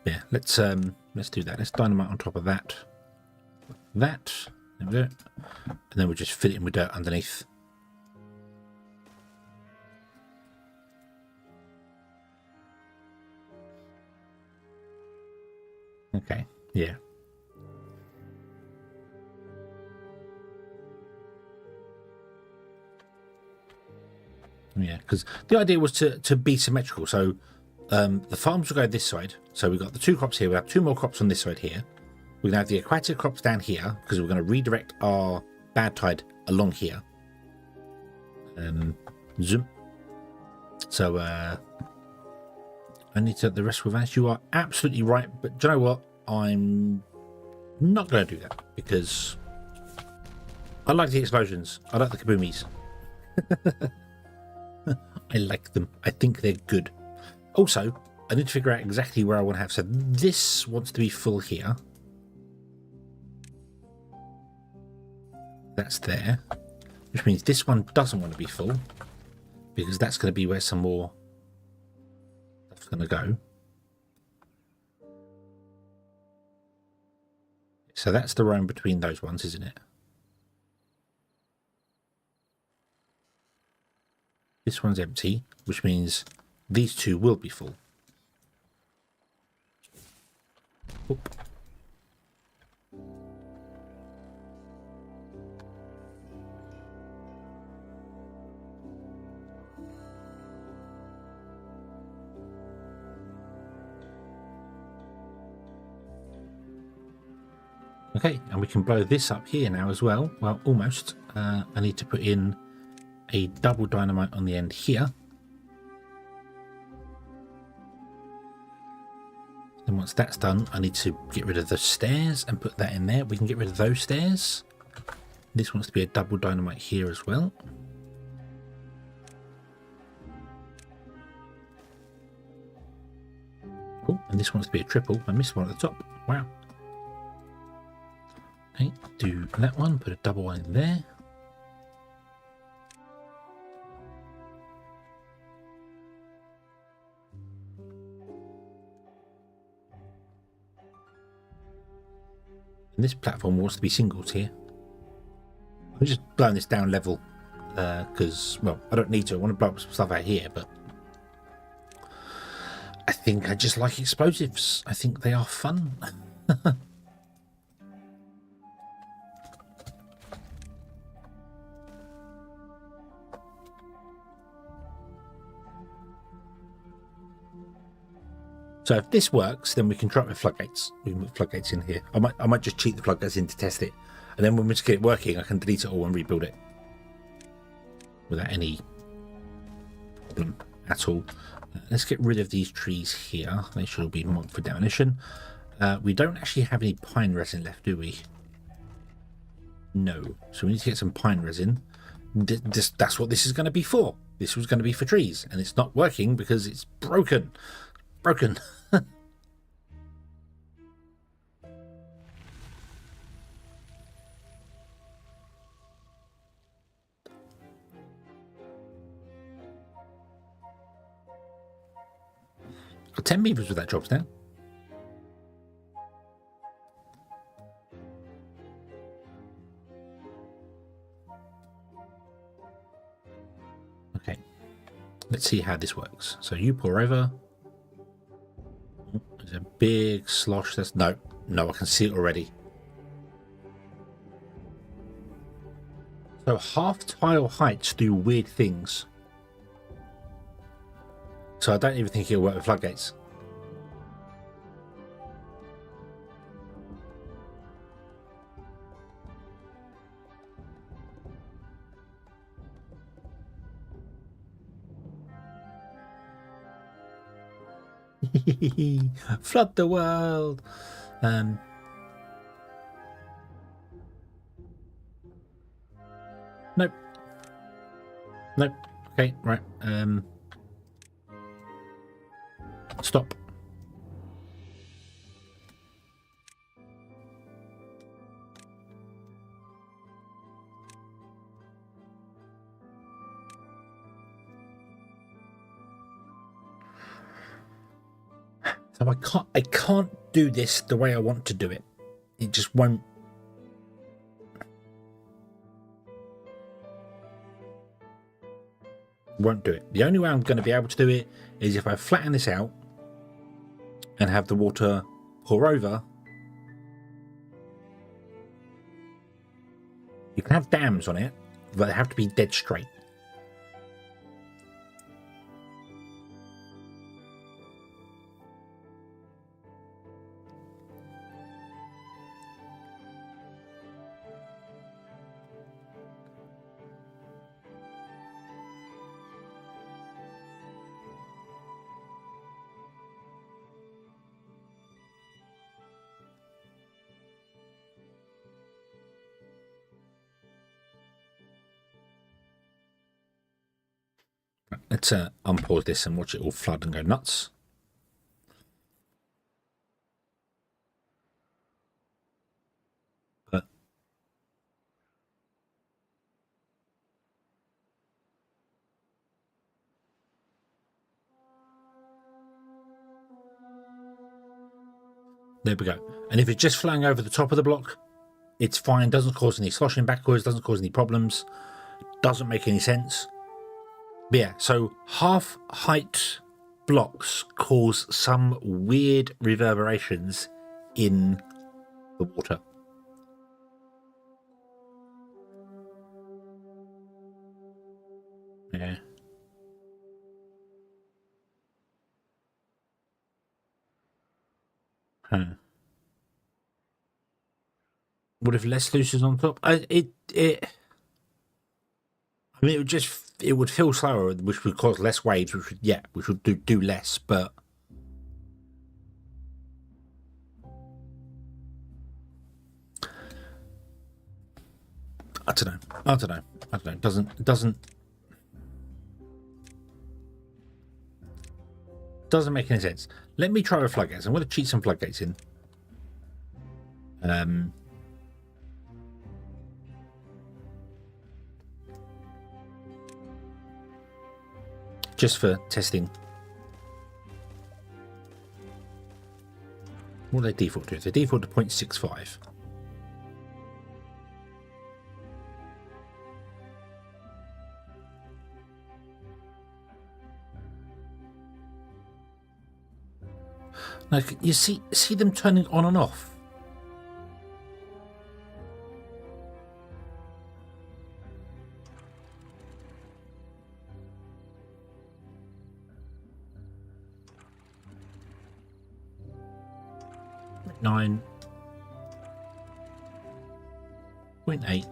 Speaker 1: yeah, let's do that. Let's dynamite on top of that. There we go. And then we'll just fill it in with dirt underneath. Okay, yeah. Yeah, because the idea was to be symmetrical. So the farms will go this side. So we've got the two crops here. We have two more crops on this side here. We're going to have the aquatic crops down here because we're going to redirect our bad tide along here. Zoom. So I need to the rest will vanish. You are absolutely right. But do you know what? I'm not going to do that because I like the explosions. I like the kaboomies. I like them. I think they're good. Also, I need to figure out exactly where I want to have. So this wants to be full here. That's there. Which means this one doesn't want to be full. Because that's going to be where some more stuff's going to go. So that's the roam between those ones, isn't it? This one's empty, which means these two will be full. Oop. Okay, and we can blow this up here now as well. Well, almost. I need to put in a double dynamite on the end here. Then Then once that's done, I need to get rid of the stairs and put that in there. We can get rid of those stairs. This wants to be a double dynamite here as well. Oh, and this wants to be a triple. I missed one at the top. Wow. Okay, do that one. Put a double one in there. And this platform wants to be singles here. I'm just blowing this down level because, well, I don't need to. I want to blow up some stuff out here, but I think I just like explosives. I think they are fun. So if this works, then we can try it with floodgates. We can put floodgates in here. I might just cheat the floodgates in to test it. And then when we just get it working, I can delete it all and rebuild it. Without any problem at all. Let's get rid of these trees here. They should all be marked for demolition. We don't actually have any pine resin left, do we? No. So we need to get some pine resin. That's what this is going to be for. This was going to be for trees. And it's not working because it's broken. Broken. Got 10 beavers with that jobs now. Okay. Let's see how this works. So you pour over. There's a big slosh. That's no, I can see it already. So half tile heights do weird things. So I don't even think it'll work with floodgates. Flood the world. Nope. Nope. Okay, right. Stop. So I can't do this the way I want to do it. It just won't. Won't do it. The only way I'm going to be able to do it is if I flatten this out and have the water pour over. You can have dams on it, but they have to be dead straight. Let's unpause this and watch it all flood and go nuts. But there we go. And if it's just flowing over the top of the block, it's fine. Doesn't cause any sloshing backwards. Doesn't cause any problems. Doesn't make any sense. But yeah, so half height blocks cause some weird reverberations in the water. Yeah. Huh. What if less loose is on top? I mean, it would feel slower, which would cause less waves, which would do less. But I don't know. I don't know. I don't know. Doesn't make any sense. Let me try with floodgates. I'm going to cheat some floodgates in. Just for testing. What do they default to? They default to 0.65. Like, you see them turning on and off. Nine. 0.8.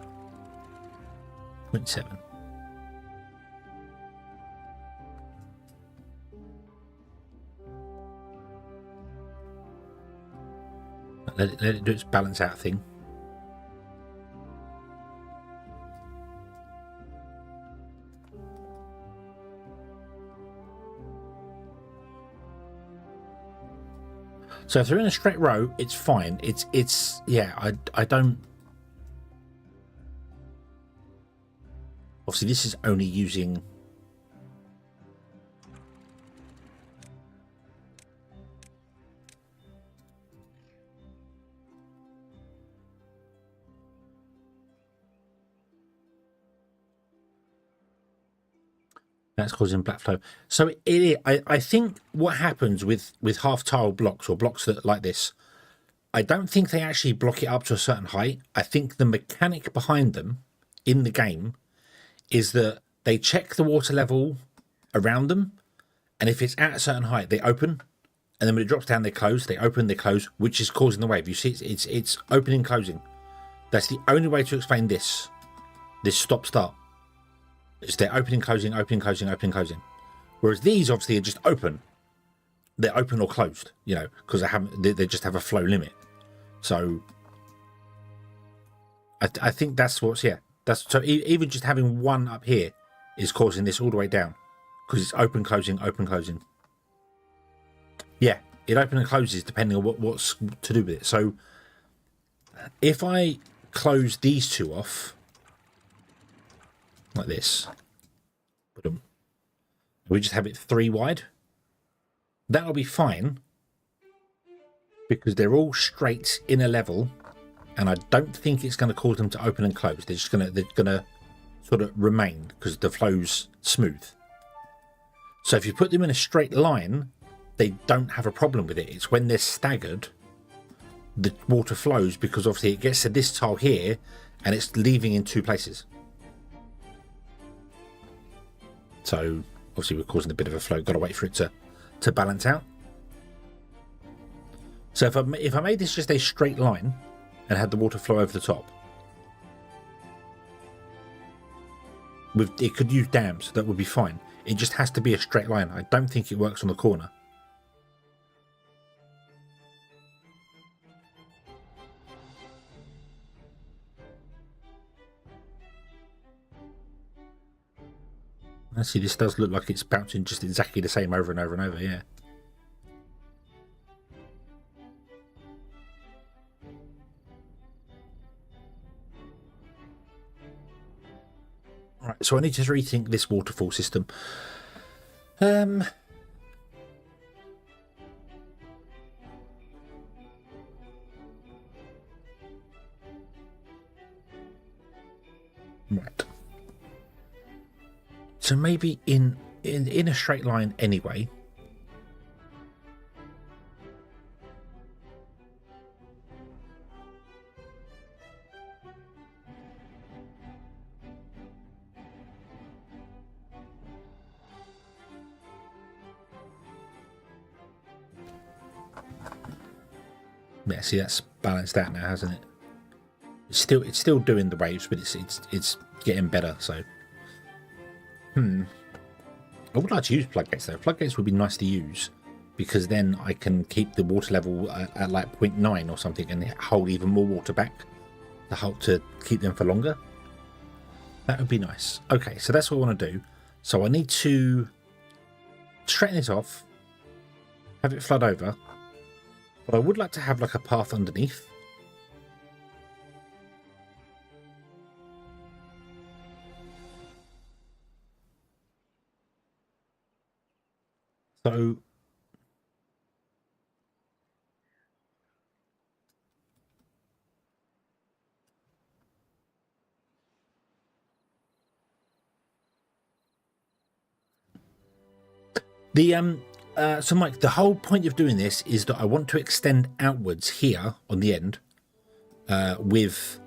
Speaker 1: 0.7. Let it do its balance out thing. So if they're in a straight row, it's fine. It's yeah, I don't. Obviously, this is only using. That's causing black flow. So I think what happens with half tile blocks or blocks that like this, I don't think they actually block it up to a certain height. I think the mechanic behind them in the game is that they check the water level around them, and if it's at a certain height, they open, and then when it drops down, they close. They open, they close, which is causing the wave. You see, it's opening, closing. That's the only way to explain this stop-start. It's they're opening, closing, opening, closing, opening, closing. Whereas these obviously are just open. They're open or closed, you know, because they just have a flow limit. So I think that's what's that's so even just having one up here is causing this all the way down because it's open, closing, open, closing. Yeah, it opens and closes depending on what's to do with it. So if I close these two off. Like this. We just have it 3 wide. That'll be fine because they're all straight in a level, and I don't think it's going to cause them to open and close. They're gonna sort of remain because the flow's smooth. So if you put them in a straight line, they don't have a problem with it. It's when they're staggered, the water flows because obviously it gets to this tile here and it's leaving in 2 places. So obviously we're causing a bit of a flow. Got to wait for it to balance out. So if I made this just a straight line and had the water flow over the top, it could use dams. That would be fine. It just has to be a straight line. I don't think it works on the corner. Actually, this does look like it's bouncing just exactly the same over and over and over, yeah. Right, so I need to rethink this waterfall system. Right. So maybe in a straight line anyway. Yeah, see that's balanced out now, hasn't it? It's still doing the waves, but it's getting better. So, I would like to use floodgates though. Floodgates would be nice to use because then I can keep the water level at like 0.9 or something and hold even more water back to keep them for longer. That would be nice. Okay, so that's what I want to do. So I need to straighten this off, have it flood over, but I would like to have like a path underneath. So so Mike, the whole point of doing this is that I want to extend outwards here on the end with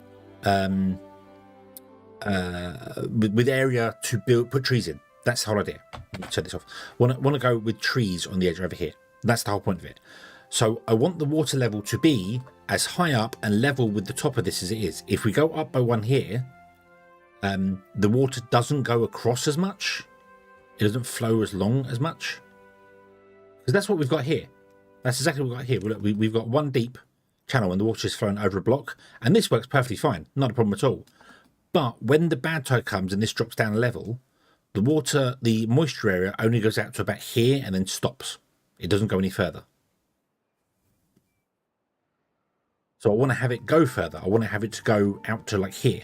Speaker 1: area to put trees in. That's the whole idea. Let me turn this off. Want to go with trees on the edge over here. That's the whole point of it. So I want the water level to be as high up and level with the top of this as it is. If we go up by one here, the water doesn't go across as much. It doesn't flow as long as much. Because that's what we've got here. That's exactly what we've got here. We've got one deep channel and the water is flowing over a block. And this works perfectly fine. Not a problem at all. But when the bad tide comes and this drops down a level, the moisture area only goes out to about here and then stops. It doesn't go any further. So I want to have it go further. I want to have it to go out to like here.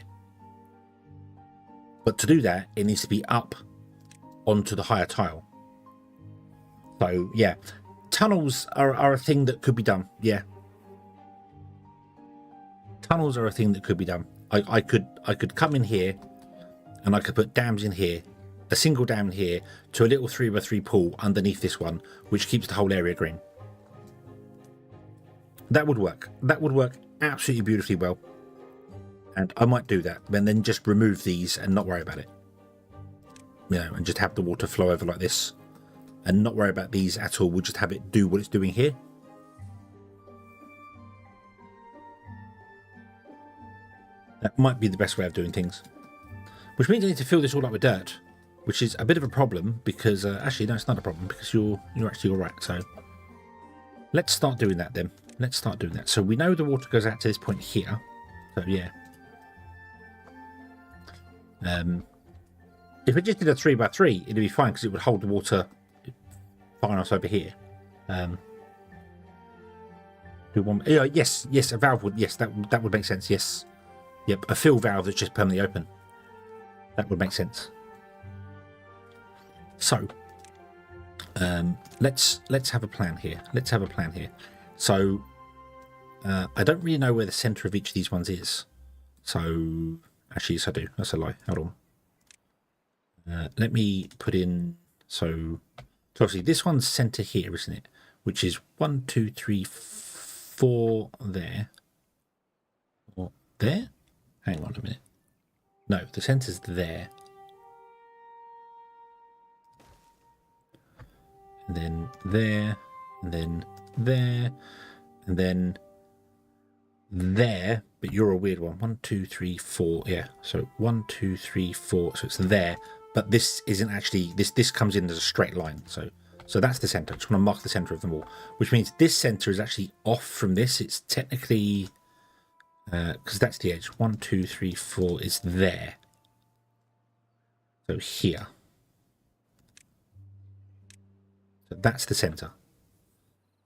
Speaker 1: But to do that, it needs to be up onto the higher tile. So yeah, tunnels are a thing that could be done. Yeah, tunnels are a thing that could be done. I could come in here and I could put dams in here, a single dam in here to a little 3x3 pool underneath this one, which keeps the whole area green. That would work. That would work absolutely beautifully well. And I might do that, and then just remove these and not worry about it. You know, and just have the water flow over like this and not worry about these at all. We'll just have it do what it's doing here. That might be the best way of doing things. Which means I need to fill this all up with dirt, which is a bit of a problem because, actually, no, it's not a problem because you're actually all right. So let's start doing that then. Let's start doing that. So we know the water goes out to this point here. So yeah. If it just did a 3x3, it'd be fine because it would hold the water far enough over here. Do one. Yes, a valve would. Yes, that would make sense. Yes, yep, a fill valve that's just permanently open. That would make sense. So, let's have a plan here. Let's have a plan here. So, I don't really know where the center of each of these ones is. So, actually, yes, I do. That's a lie. Hold on. Let me put in. So obviously this one's center here, isn't it? Which is 1, 2, 3, 4 there. Or there? Hang on a minute. No, the center's there. And then there, and then there, and then there. But you're a weird one. 1, 2, 3, 4. Yeah. So 1, 2, 3, 4. So it's there. But this isn't actually, this comes in as a straight line. So that's the center. I just want to mark the center of them all, which means this center is actually off from this. It's technically, because that's the edge. 1, 2, 3, 4 is there. So here. So that's the center.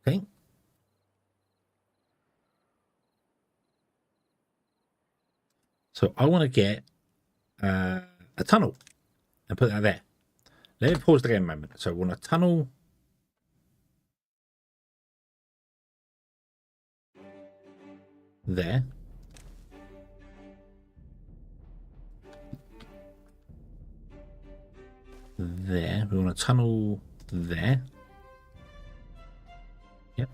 Speaker 1: Okay. So I want to get a tunnel and put that there. Let me pause the game a moment. So I want a tunnel. There. There. We want a tunnel there. Yep.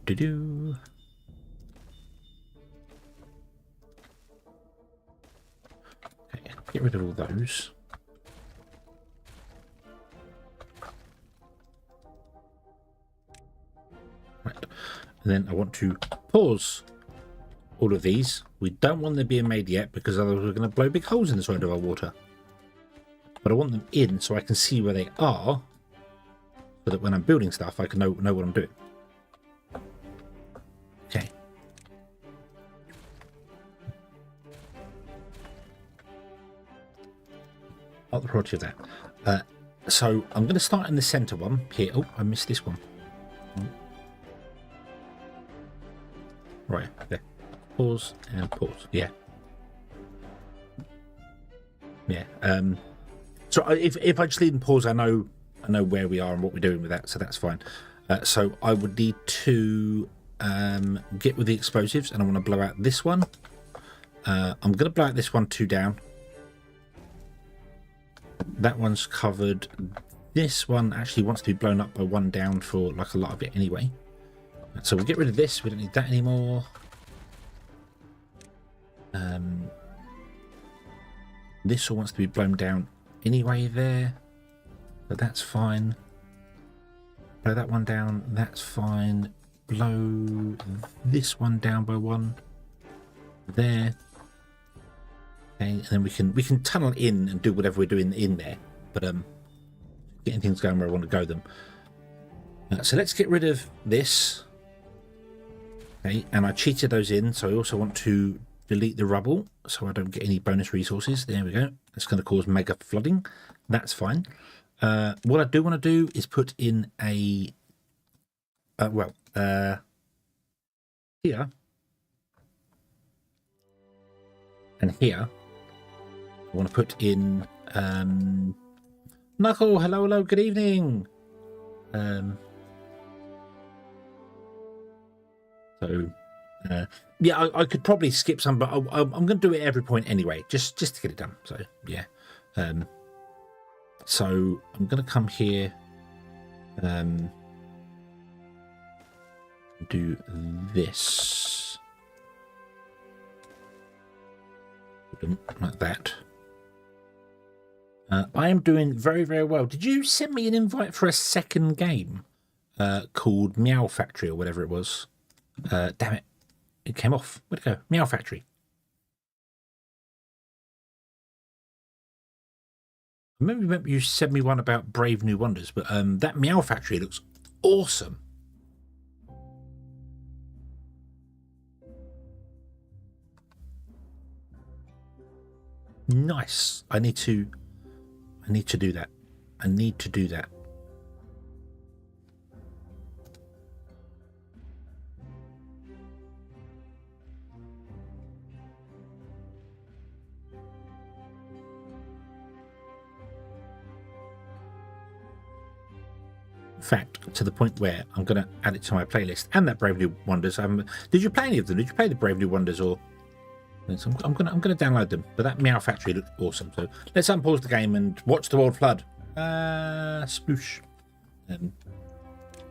Speaker 1: Do. Okay, get rid of all those. Right. And then I want to pause all of these. We don't want them being made yet because otherwise we're going to blow big holes in the side of our water. But I want them in so I can see where they are, so that when I'm building stuff I can know what I'm doing. Up the priority of that. So I'm going to start in the center one here. Oh, I missed this one. Right there. Pause and pause. Yeah. Yeah. So if I just leave and pause, I know where we are and what we're doing with that, so that's fine. So I would need to get with the explosives, and I want to blow out this one. I'm going to blow out this one 2 down. That one's covered. This one actually wants to be blown up by 1 down for like a lot of it anyway. So we'll get rid of this. We don't need that anymore. This all wants to be blown down anyway there. But that's fine. Blow that one down. That's fine. Blow this one down by 1. There. Okay, and then we can tunnel in and do whatever we're doing in there. But getting things going where I want to go them. So let's get rid of this. Okay, and I cheated those in, so I also want to delete the rubble so I don't get any bonus resources. There we go. That's going to cause mega flooding. That's fine. What I do want to do is put in a here and here. I want to put in Knuckle. Hello, good evening. Yeah, I could probably skip some, but I'm going to do it at every point anyway, just to get it done. So yeah, so I'm going to come here, do this like that. I am doing very, very well. Did you send me an invite for a second game called Meow Factory or whatever it was? Damn it. It came off. Where'd it go? Meow Factory. I remember you sent me one about Brave New Wonders, but that Meow Factory looks awesome. Nice. I need to do that. I need to do that. In fact, to the point where I'm going to add it to my playlist and that Brave New Wonders. Did you play any of them? Did you play the Brave New Wonders or? So I'm going to download them. But that Meow Factory looked awesome. So let's unpause the game and watch the world flood. Sploosh. But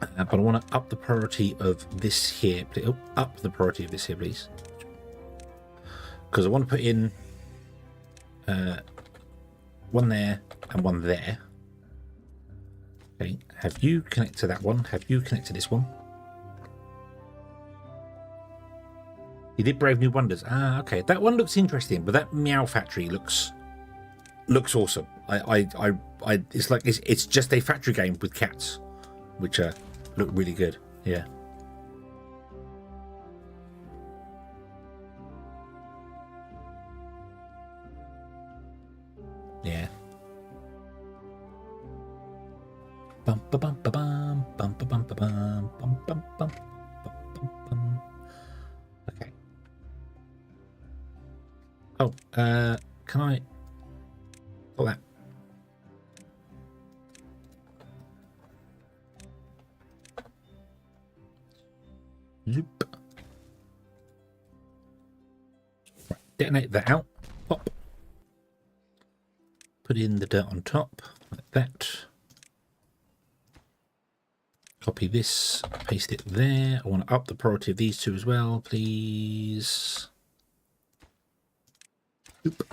Speaker 1: I want to up the priority of this here. Up the priority of this here, please. Because I want to put in one there and one there. Okay, have you connect to that one? Have you connect to this one? You did Brave New Wonders. Ah, okay. That one looks interesting, but that Meow Factory looks awesome. It's like it's just a factory game with cats, which look really good. Yeah. Yeah. Bum ba bum ba bum bum ba bum ba bum bum bum bum bum bum. Okay. Oh, can I pull that? Zoop. Right, detonate that out. Pop. Put in the dirt on top, like that. Copy this, paste it there. I want to up the priority of these two as well, please. Oop.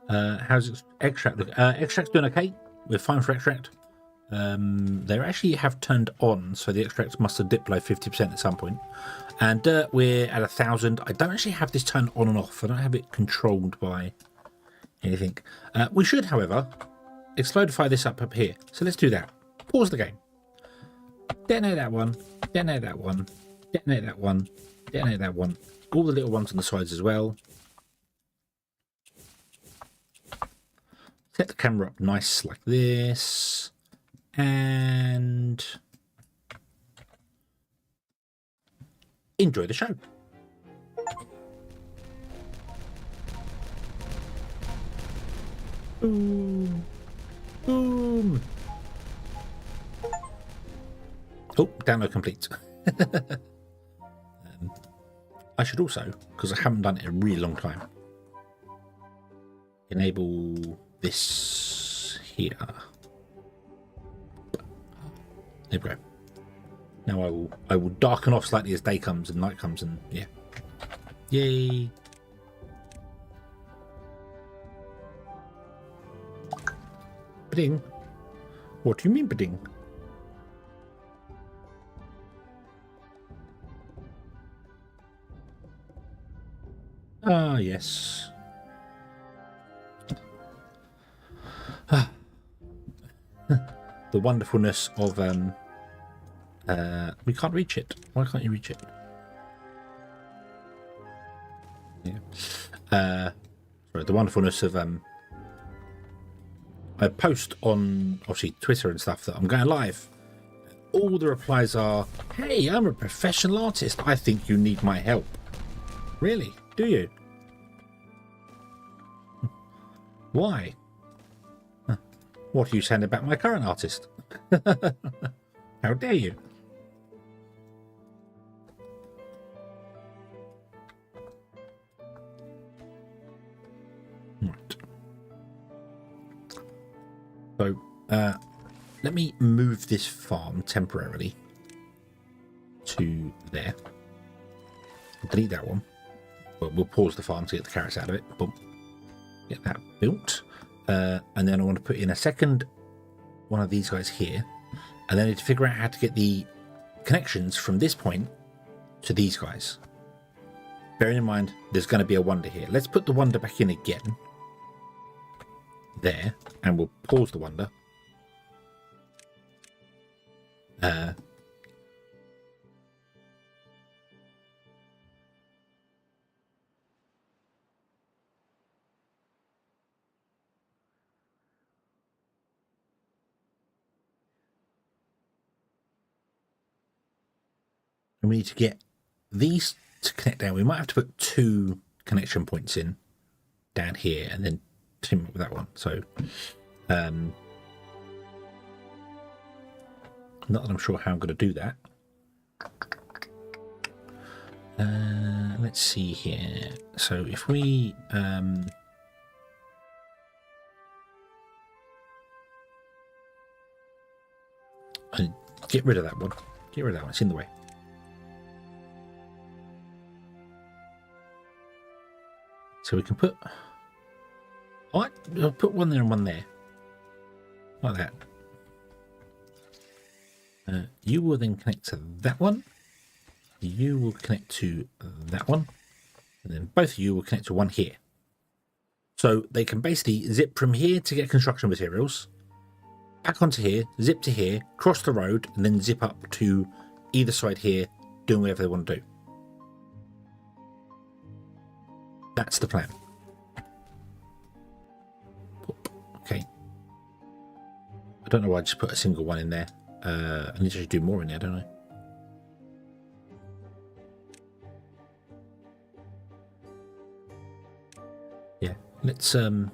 Speaker 1: How's extract look? Extract's doing okay. We're fine for extract. They actually have turned on, so the extract must have dipped below 50% at some point. And dirt, we're at 1,000. I don't actually have this turned on and off. I don't have it controlled by anything. We should, however, explodify this up here. So let's do that. Pause the game. Detonate that one. Detonate that one. Detonate that one. Detonate that one. All the little ones on the sides as well. set the camera up nice like this, and enjoy the show. Boom. Boom. Oh, download complete. I should also, because I haven't done it in a really long time, enable this here. There we go. Now I will darken off slightly as day comes and night comes, and yeah. Yay. Ba-ding. What do you mean, ba-ding? Ah, yes. The wonderfulness of we can't reach it. Why can't you reach it? Yeah. Sorry, the wonderfulness of I post on obviously Twitter and stuff that I'm going live. All the replies are, "Hey, I'm a professional artist. I think you need my help." Really? Do you? Why? What are you saying about my current artist? How dare you? Right. So, let me move this farm temporarily to there. Delete that one. But we'll pause the farm to get the carrots out of it. Boom. Get that built. And then I want to put in a second one of these guys here. And then I need to figure out how to get the connections from this point to these guys. Bearing in mind, there's going to be a wonder here. Let's put the wonder back in again. There. And we'll pause the wonder. And we need to get these to connect down. We might have to put 2 connection points in down here and then team up with that one. So, not that I'm sure how I'm going to do that. Let's see here. So if we get rid of that one. Get rid of that one. It's in the way. So we can put, I'll put one there and one there, like that. You will then connect to that one. You will connect to that one, and then both of you will connect to one here. So they can basically zip from here to get construction materials, back onto here, zip to here, cross the road, and then zip up to either side here, doing whatever they want to do. That's the plan. Okay. I don't know why I just put a single one in there. I need to do more in there, don't I? Yeah. Let's do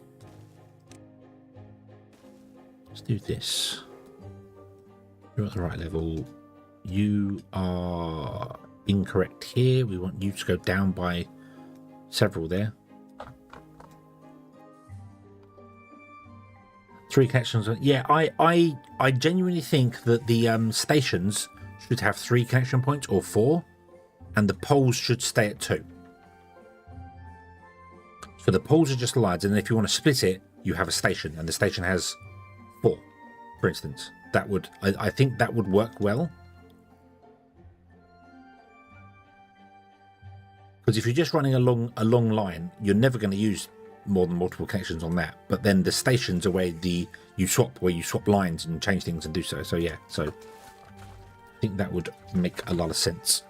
Speaker 1: this. You're at the right level. You are incorrect here. We want you to go down by several there. 3 connections. Yeah, I genuinely think that the stations should have 3 connection points or 4, and the poles should stay at 2. So the poles are just lines, and if you want to split it, you have a station, and the station has 4, for instance. That would, I think that would work well. Because if you're just running a long line, you're never going to use more than multiple connections on that. But then the stations are where you swap lines and change things and do so. So yeah, so I think that would make a lot of sense,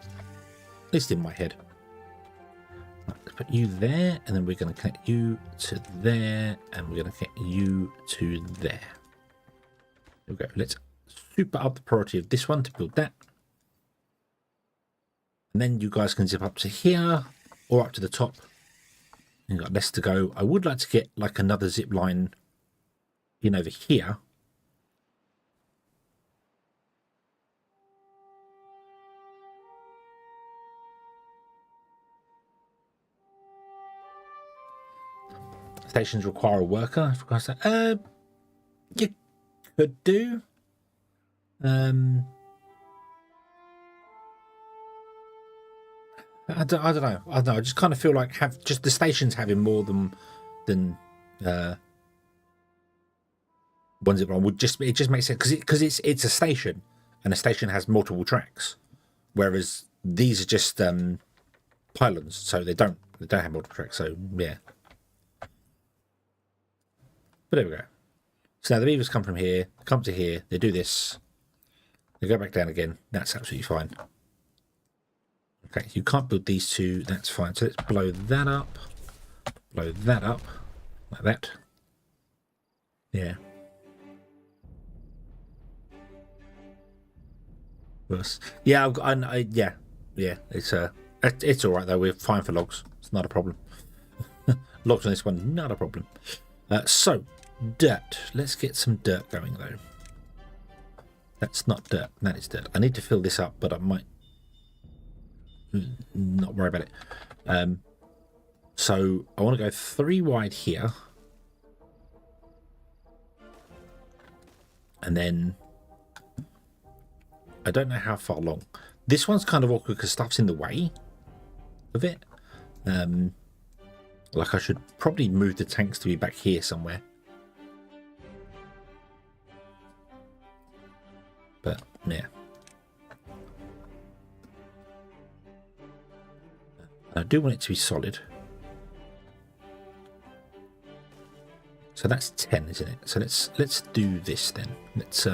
Speaker 1: at least in my head. Let's put you there, and then we're going to connect you to there, and we're going to connect you to there. There we go. Let's super up the priority of this one to build that. And then you guys can zip up to here or up to the top. You've got less to go. I would like to get like another zip line in over here. Stations require a worker. You could do. I don't know. I just kind of feel like just the stations having more than one zip line would just make sense because it's a station and a station has multiple tracks, whereas these are just pylons, so they don't have multiple tracks. So yeah. But there we go. So now the beavers come from here, come to here, they do this, they go back down again. That's absolutely fine. Okay, you can't build these two, that's fine. So let's blow that up, like that. Yeah. Yeah, yeah. It's all right though. We're fine for logs. It's not a problem. Logs on this one, not a problem. So dirt. Let's get some dirt going though. That's not dirt. That is dirt. I need to fill this up, but I might not worry about it. So I want to go 3 wide here, and then I don't know how far along. This one's kind of awkward because stuff's in the way of it. Like I should probably move the tanks to be back here somewhere. But yeah. I do want it to be solid. So that's 10, isn't it? So let's do this then. Let's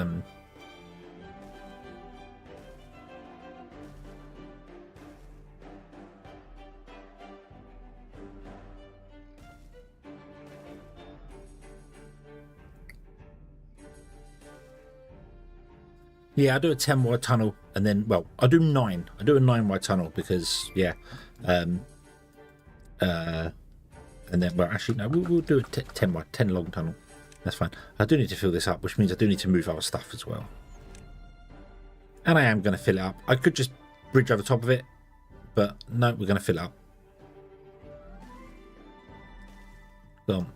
Speaker 1: yeah, I do a 10 wide tunnel, and then, well, I do 9. I do a 9 wide tunnel because, yeah. And then, well, actually, no, we'll do a 10 wide, 10 long tunnel. That's fine. I do need to fill this up, which means I do need to move other stuff as well. And I am going to fill it up. I could just bridge over top of it, but no, we're going to fill it up. Boom.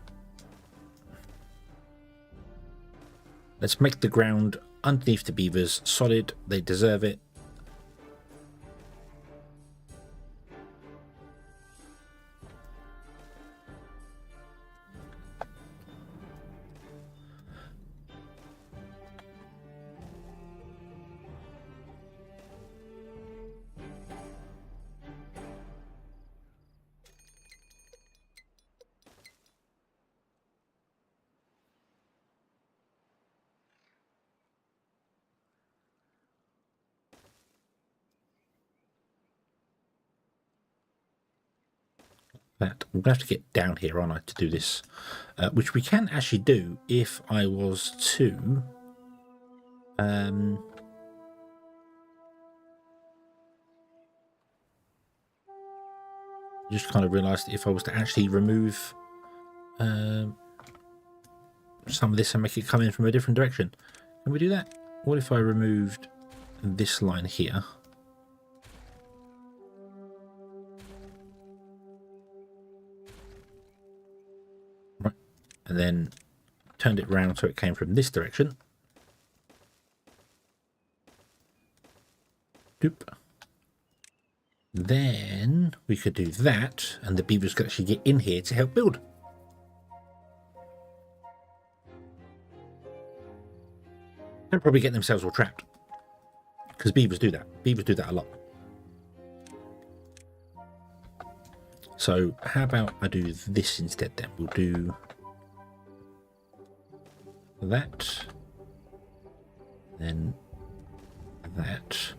Speaker 1: Let's make the ground underneath the beavers solid. They deserve it. That I'm going to have to get down here, aren't I, to do this, which we can actually do if I was to just kind of realised if I was to actually remove some of this and make it come in from a different direction. Can we do that? What if I removed this line here? Right. And then turned it round so it came from this direction. Doop. Then we could do that, and the beavers could actually get in here to help build. And probably get themselves all trapped. Because beavers do that. Beavers do that a lot. So how about I do this instead then? We'll do that. Then that.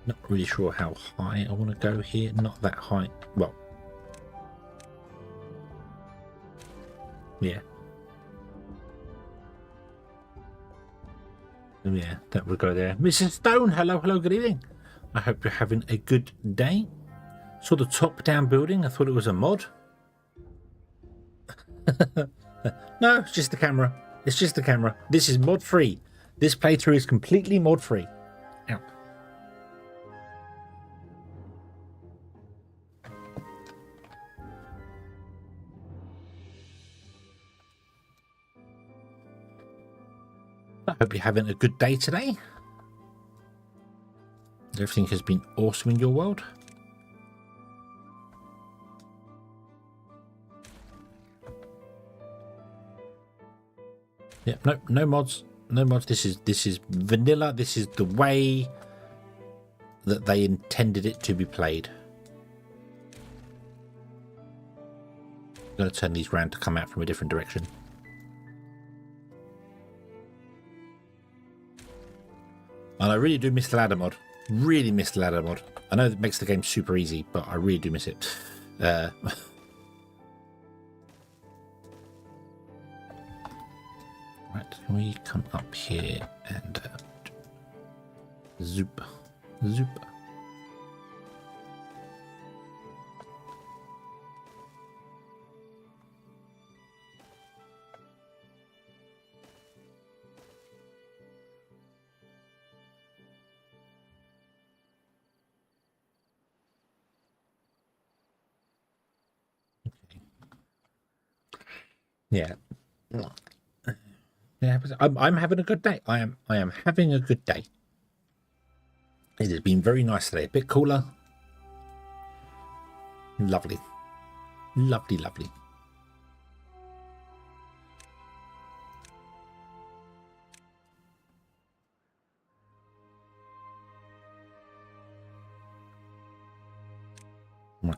Speaker 1: Not really sure how high I want to go here. Not that high. Well, yeah. Yeah, that would go there. Mrs. Stone, hello, good evening. I hope you're having a good day. Saw the top-down building. I thought it was a mod. No, it's just the camera. It's just the camera. This is mod-free. This playthrough is completely mod-free. Ow. I hope you're having a good day today. Everything has been awesome in your world. Yeah, no mods. No mods. This is vanilla. This is the way that they intended it to be played. I'm going to turn these round to come out from a different direction. And I really do miss the ladder mod. Really miss the ladder mod. I know that makes the game super easy, but I really do miss it. Right, can we come up here and zoop. Yeah. Yeah, I'm having a good day. I am having a good day. It has been very nice today. A bit cooler. Lovely. Lovely. Right.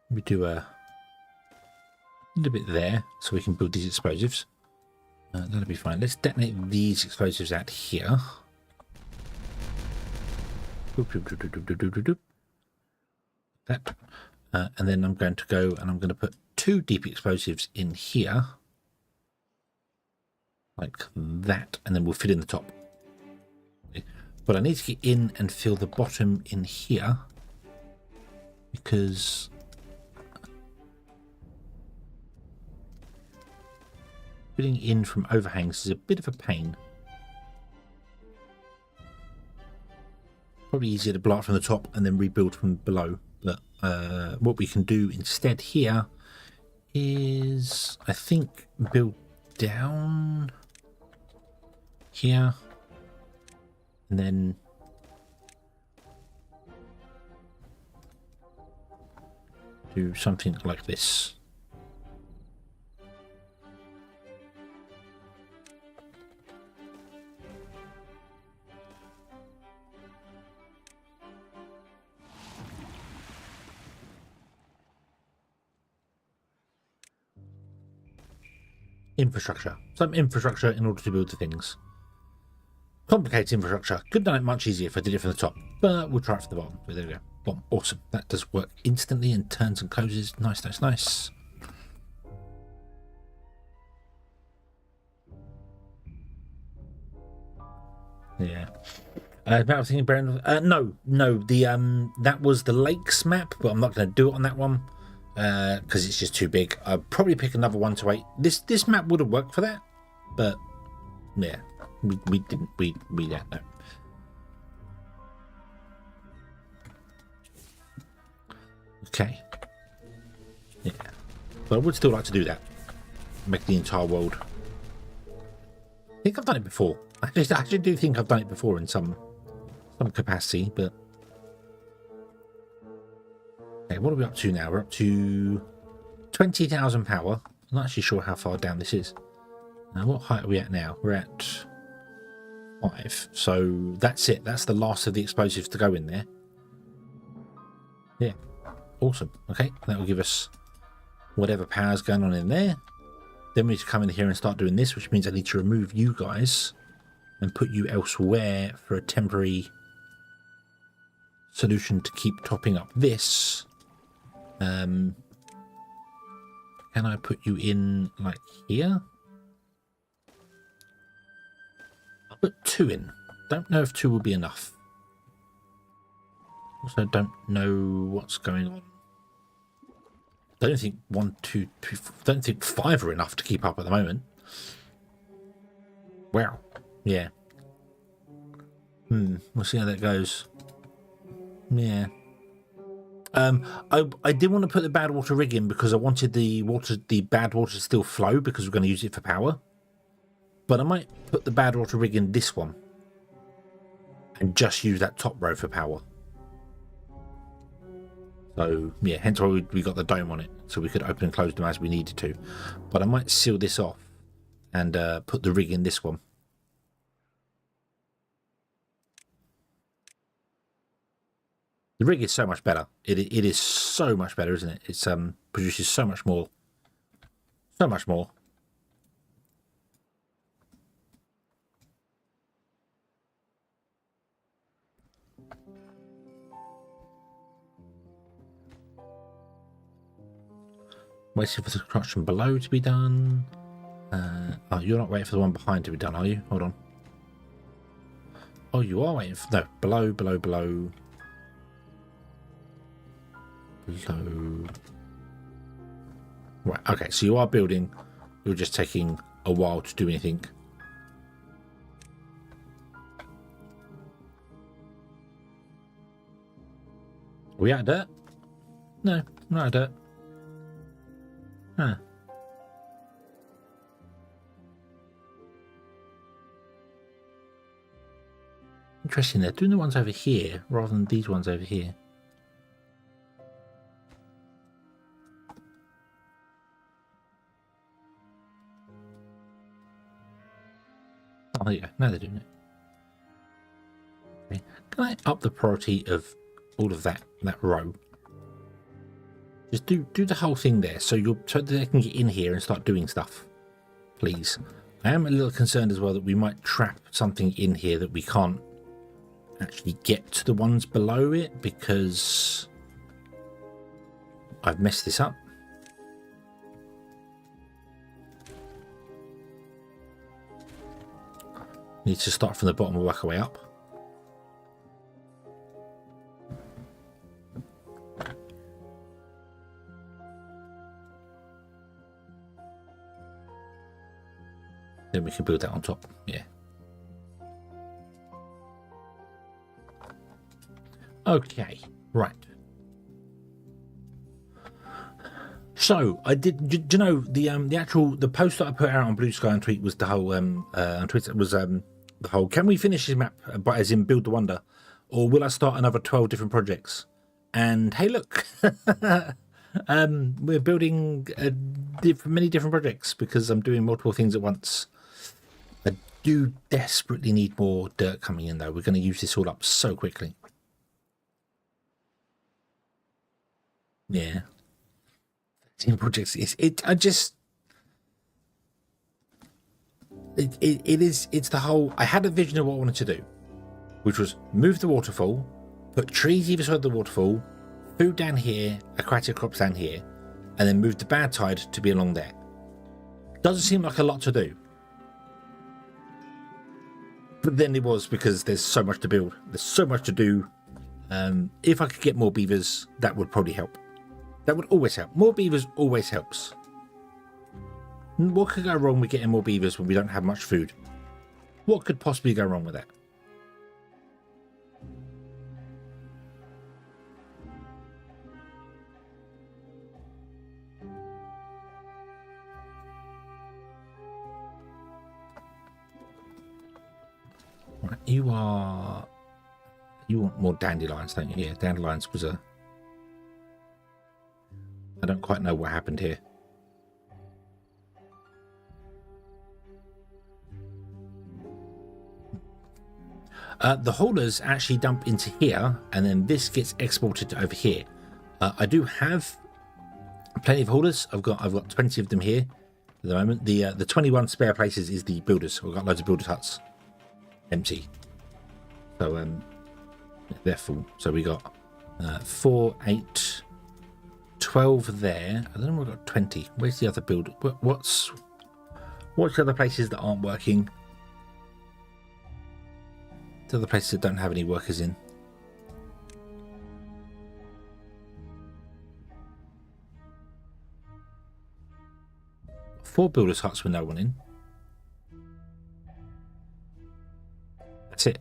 Speaker 1: We do a little bit there so we can build these explosives. That'll be fine. Let's detonate these explosives out here. That. And then I'm going to go and I'm going to put 2 deep explosives in here. Like that. And then we'll fill in the top. But I need to get in and fill the bottom in here. Because filling in from overhangs is a bit of a pain. Probably easier to blow it from the top and then rebuild from below. But what we can do instead here is, I think, build down here and then do something like this. Infrastructure. Some infrastructure in order to build the things. Complicated infrastructure. Could have done it much easier if I did it from the top, but we'll try it from the bottom. But there we go. Boom. Awesome. That does work instantly and turns and closes. Nice. Yeah. About thinking no. The that was the lakes map, but I'm not going to do it on that one. Because it's just too big. I'll probably pick another 1 to 8. This map would have worked for that, but yeah, we don't know. Okay. Yeah, but I would still like to do that. Make the entire world. I think I've done it before. I actually do think I've done it before in some capacity, but. Okay, what are we up to now? We're up to 20,000 power. I'm not actually sure how far down this is. Now, what height are we at now? We're at 5. So that's it. That's the last of the explosives to go in there. Yeah. Awesome. Okay, that will give us whatever power's going on in there. Then we need to come in here and start doing this, which means I need to remove you guys and put you elsewhere for a temporary solution to keep topping up this. Can I put you in like here? I'll put 2 in. Don't know if 2 will be enough. Also don't know what's going on. I don't think 1, 2, 3, 4, don't think 5 are enough to keep up at the moment. Wow. Yeah. We'll see how that goes. Yeah. I did want to put the bad water rig in because I wanted the bad water to still flow because we're going to use it for power. But I might put the bad water rig in this one and just use that top row for power. So yeah, hence why we got the dome on it, so we could open and close them as we needed to. But I might seal this off and put the rig in this one. The rig is so much better. It is so much better, isn't it? It's produces so much more. So much more. Waiting for the construction below to be done. Oh, you're not waiting for the one behind to be done, are you? Hold on. Oh, you are waiting for... No, below. Below. Right, okay, so you are building. You're just taking a while to do anything. Are we out of dirt? No, not out of dirt. Huh. Interesting, they're doing the ones over here rather than these ones over here. Oh, there you go. Now they're doing it. Okay. Can I up the priority of all of that row? Just do the whole thing there, so that they can get in here and start doing stuff, please. I am a little concerned as well that we might trap something in here that we can't actually get to the ones below it because I've messed this up. Need to start from the bottom and work our way up. Then we can build that on top. Yeah. Okay. Right. So I did. Do you know the post that I put out on Blue Sky and Tweet was the whole on Twitter was the whole. Can we finish this map? But as in build the wonder, or will I start another 12 different projects? And hey, look. We're building many different projects because I'm doing multiple things at once. I do desperately need more dirt coming in, though. We're going to use this all up so quickly. Yeah. 13 projects. It's the whole... I had a vision of what I wanted to do, which was move the waterfall, put trees either side of the waterfall, food down here, aquatic crops down here, and then move the bad tide to be along there. Doesn't seem like a lot to do. But then it was because there's so much to build. There's so much to do. If I could get more beavers, that would probably help. That would always help. More beavers always helps. What could go wrong with getting more beavers when we don't have much food? What could possibly go wrong with that? Right, you want more dandelions, don't you? Yeah, dandelions was a... I don't quite know what happened here. The haulers actually dump into here, and then this gets exported to over here. I do have plenty of haulers. I've got 20 of them here at the moment. The 21 spare places is the builders. We've got loads of builders huts. empty. So they're full. So we got 4, 8, 12 there. I don't know, we've got 20. Where's the other build? What's the other places that aren't working? The other places that don't have any workers in. Four builders' huts with no one in. That's it.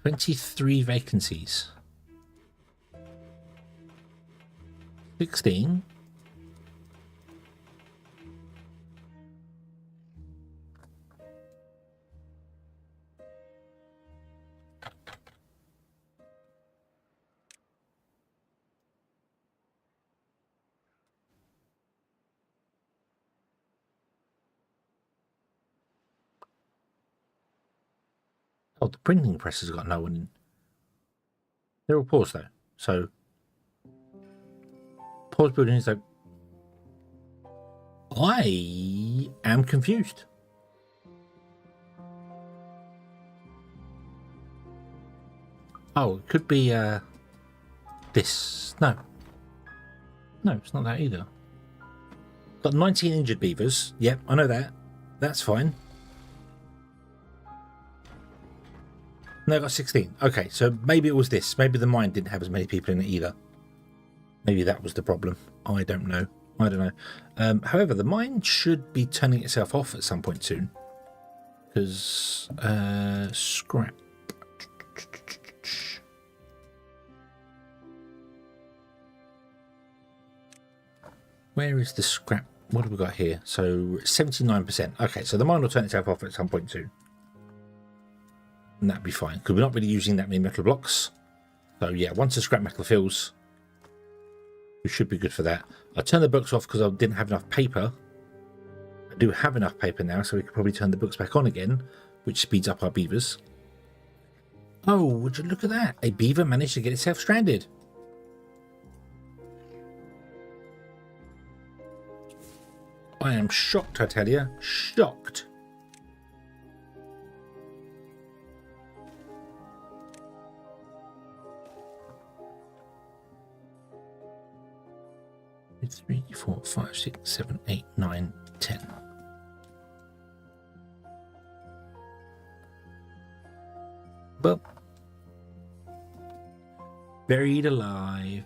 Speaker 1: "23 vacancies. 16. Oh, the printing press has got no one in. They're all paused though. So pause building is like, I am confused. Oh, it could be this. No, it's not that either. Got 19 injured beavers. Yep, I know that. That's fine. No, I got 16. Okay, so maybe it was this. Maybe the mine didn't have as many people in it either. Maybe that was the problem. I don't know. However, the mine should be turning itself off at some point soon. Because, scrap. Where is the scrap? What have we got here? So, 79%. Okay, so the mine will turn itself off at some point soon. And that'd be fine, because we're not really using that many metal blocks. So yeah, once the scrap metal fills, we should be good for that. I turned the books off because I didn't have enough paper. I do have enough paper now, so we could probably turn the books back on again, which speeds up our beavers. Oh, would you look at that? A beaver managed to get itself stranded. I am shocked, I tell you. Shocked. Three, 4, 5, 6, 7, 8, 9, 10. Well, buried alive.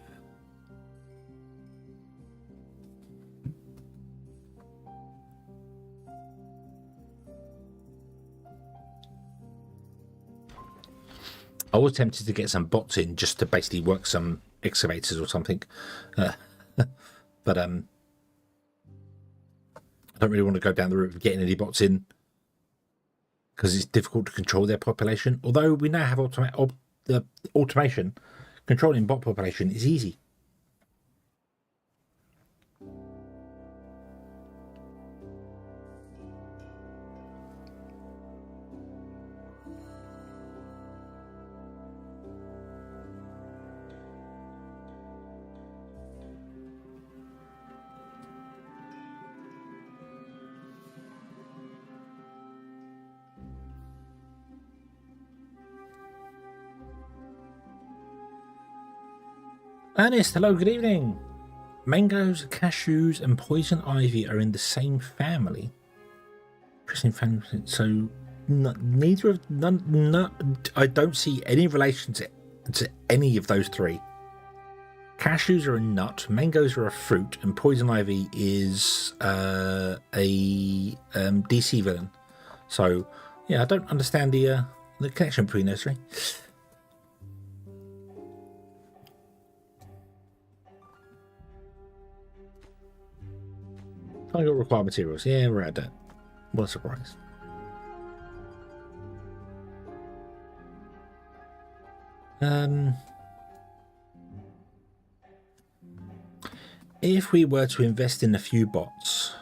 Speaker 1: I was tempted to get some bots in just to basically work some excavators or something. But I don't really want to go down the route of getting any bots in because it's difficult to control their population. Although we now have automation, controlling bot population is easy. Ernest, hello, good evening. Mangoes, cashews, and poison ivy are in the same family. Interesting family. So neither of none. I don't see any relation to any of those three. Cashews are a nut, mangoes are a fruit, and poison ivy is a DC villain. So yeah, I don't understand the connection between those three. I got required materials. Yeah, we're at that. What a surprise. If we were to invest in a few bots,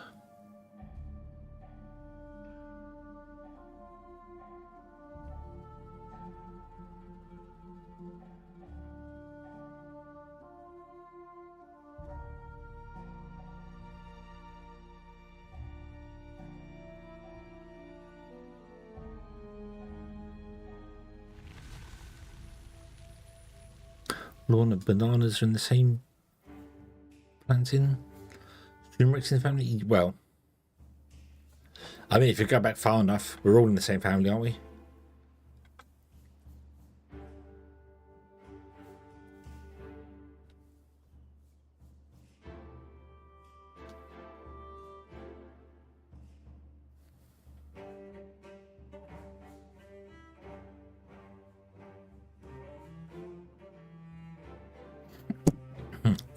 Speaker 1: Lawn and bananas are in the same planting. Turmeric's in the family. Well, I mean, if you go back far enough, we're all in the same family, aren't we?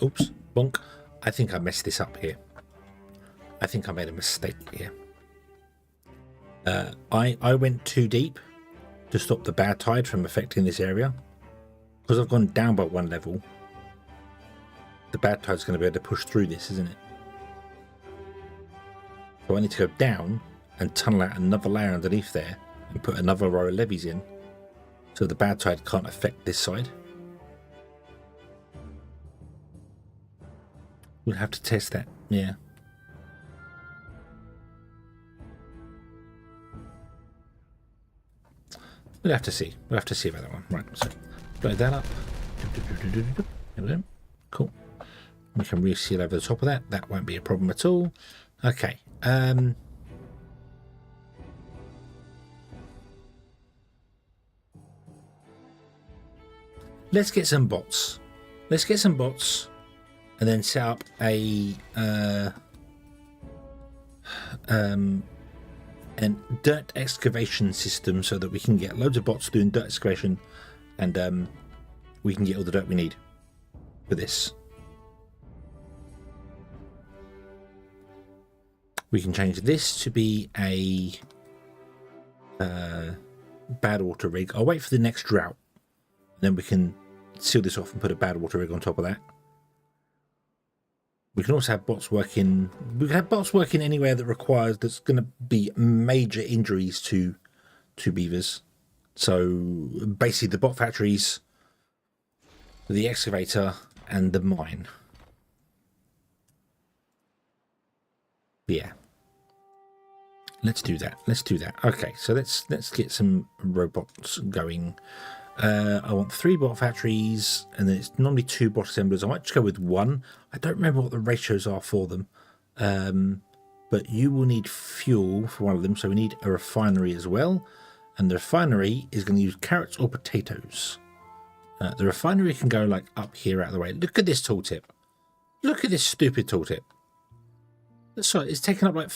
Speaker 1: Oops, bonk. I think I messed this up here. I think I made a mistake here. I went too deep to stop the bad tide from affecting this area. Because I've gone down by one level, the bad tide's going to be able to push through this, isn't it? So I need to go down and tunnel out another layer underneath there and put another row of levees in so the bad tide can't affect this side. We'll have to test that, yeah. We'll have to see. We'll have to see about that one. Right, so blow that up. There we go. Cool. We can reseal over the top of that. That won't be a problem at all. Okay. Let's get some bots. Let's get some bots and then set up a dirt excavation system so that we can get loads of bots doing dirt excavation and we can get all the dirt we need for this. We can change this to be a bad water rig. I'll wait for the next drought. Then we can seal this off and put a bad water rig on top of that. We can also have bots working. We can have bots working anywhere that requires that's going to be major injuries to beavers. So basically, the bot factories, the excavator, and the mine. Yeah, let's do that. Let's do that. Okay, so let's get some robots going. I want 3 bot factories, and then it's normally 2 bot assemblers. I might just go with 1. I don't remember what the ratios are for them. But you will need fuel for one of them, so we need a refinery as well. And the refinery is going to use carrots or potatoes. The refinery can go like up here out of the way. Look at this tooltip. Look at this stupid tooltip. So it's taken up like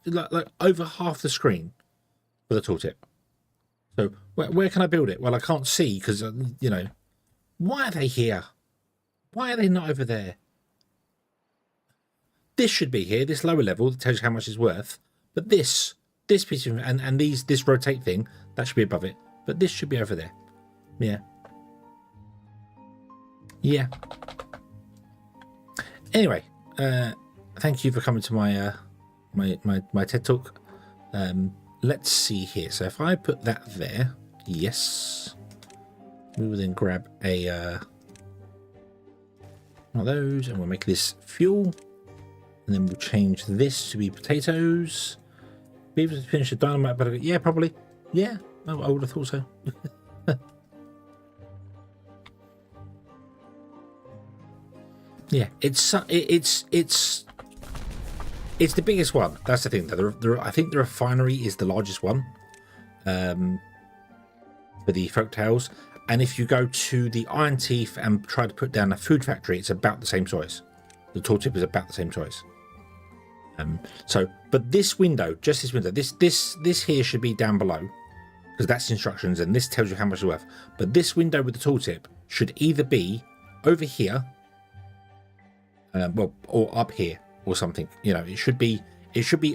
Speaker 1: like over half the screen for the tooltip. So where can I build it? Well, I can't see because, you know, why are they here? Why are they not over there? This should be here, this lower level that tells you how much it's worth. But this piece of, and this rotate thing, that should be above it. But this should be over there. Yeah. Yeah. Anyway, thank you for coming to my my TED Talk. Let's see here. So if I put that there, yes, we will then grab a one of those, and we'll make this fuel, and then we'll change this to be potatoes. Beavers finish the dynamite, but yeah, probably, yeah. I would have thought so. Yeah, it's the biggest one. That's the thing. I think the refinery is the largest one for the folktales. And if you go to the Iron Teeth and try to put down a food factory, it's about the same size. The tooltip is about the same size. But this window, just this window, this here should be down below because that's instructions and this tells you how much it's worth. But this window with the tooltip should either be over here, or up here. Or something, you know, it should be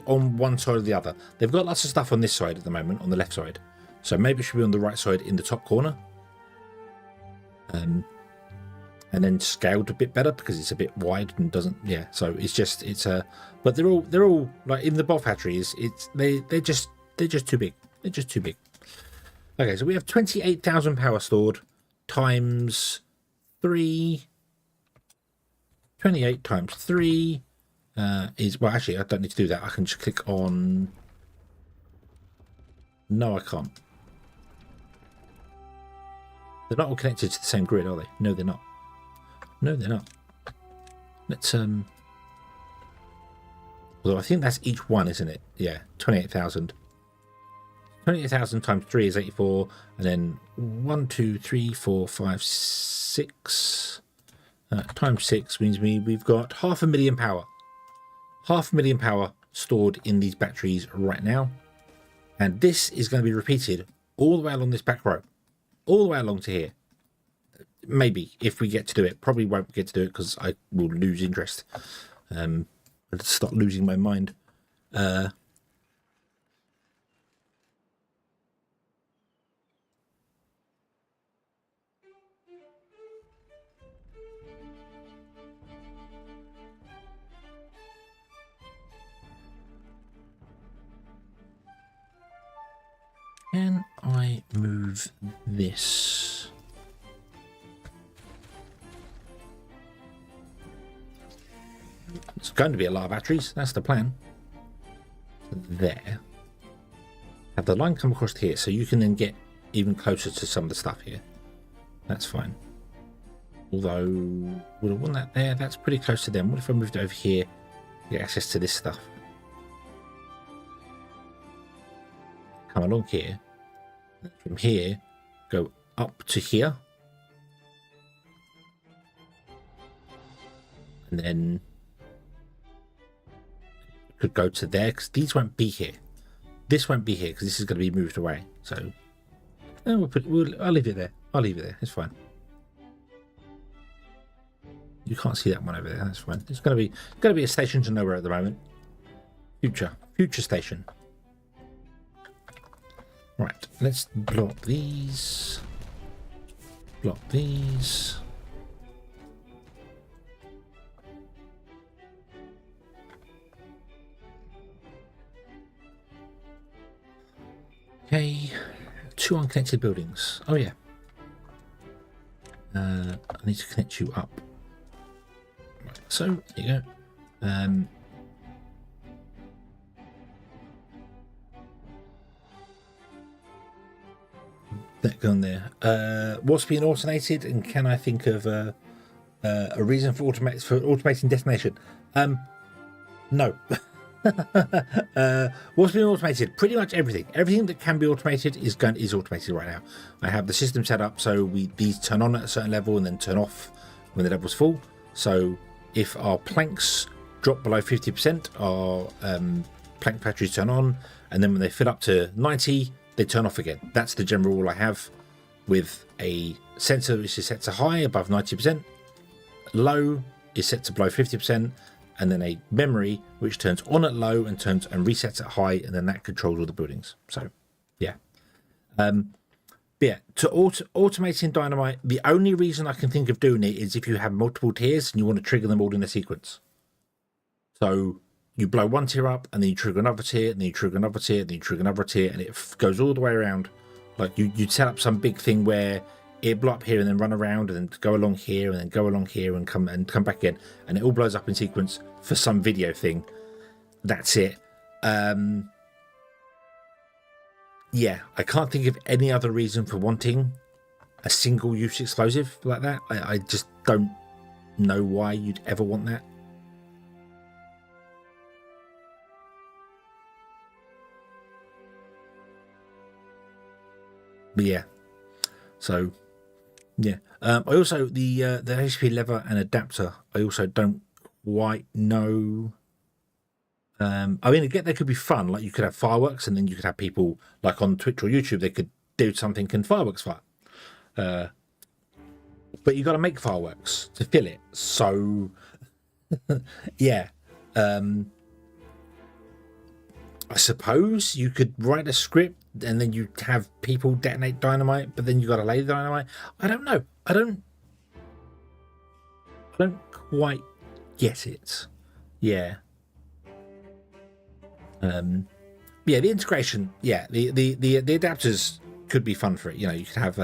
Speaker 1: on one side or the other. They've got lots of stuff on this side at the moment, on the left side, so maybe it should be on the right side in the top corner, and then scaled a bit better because it's a bit wide and doesn't. Yeah, so it's but they're all like in the bot factories. They're just too big. They're just too big. Okay, so we have 28,000 power stored times 3. 28 times 3. Well, actually, I don't need to do that. I can just click on. No, I can't. They're not all connected to the same grid, are they? No, they're not. no, they're not. Let's although I think that's each one, isn't it? Yeah, 28,000. 28,000 times 3 is 84, and then 1, 2, 3, 4, 5, 6 times 6 means we've got 500,000 power. 500,000 power stored in these batteries right now, and this is going to be repeated all the way along this back row, all the way along to here. Maybe if we get to do it. Probably won't get to do it because I will lose interest. I'll start losing my mind. Can I move this? It's going to be a lot of batteries. That's the plan. There. Have the line come across here so you can then get even closer to some of the stuff here. That's fine. Although, would I want that there? That's pretty close to them. What if I moved over here to get access to this stuff? Come along here. From here, go up to here. And then could go to there because these won't be here. This won't be here because this is going to be moved away. So I'll leave it there. I'll leave it there. It's fine. You can't see that one over there. That's fine. It's going to be a station to nowhere at the moment. Future station. Right. Let's block these. Block these. Okay, 2 unconnected buildings. Oh yeah. I need to connect you up. Right, so there you go. That gone there. What's being automated, and can I think of a reason for automating destination? No. What's been automated? Pretty much everything. Everything that can be automated is automated right now. I have the system set up so these turn on at a certain level and then turn off when the level's full. So if our planks drop below 50%, our plank batteries turn on, and then when they fill up to 90, they turn off again. That's the general rule I have, with a sensor which is set to high above 90%, low is set to below 50%, and then a memory which turns on at low and resets at high, and then that controls all the buildings. So yeah. Yeah, to automating dynamite, the only reason I can think of doing it is if you have multiple tiers and you want to trigger them all in a sequence. So you blow one tier up, and then you trigger another tier, and then you trigger another tier, and then you trigger another tier, and it goes all the way around. Like you'd set up some big thing where it blow up here and then run around and then go along here and then go along here and come back again, and it all blows up in sequence for some video thing. That's it. Yeah, I can't think of any other reason for wanting a single use explosive like that. I just don't know why you'd ever want that. But yeah, so yeah. I also the HP lever and adapter, I also don't quite know. I mean, again, they could be fun. Like you could have fireworks, and then you could have people like on Twitch or YouTube. They could do something in fireworks fire. But you got to make fireworks to fill it. So yeah. I suppose you could write a script and then you have people detonate dynamite, but then you got to lay the dynamite. I don't know. I don't quite get it. Yeah. Yeah, the integration. Yeah, the adapters could be fun for it. You know, you could have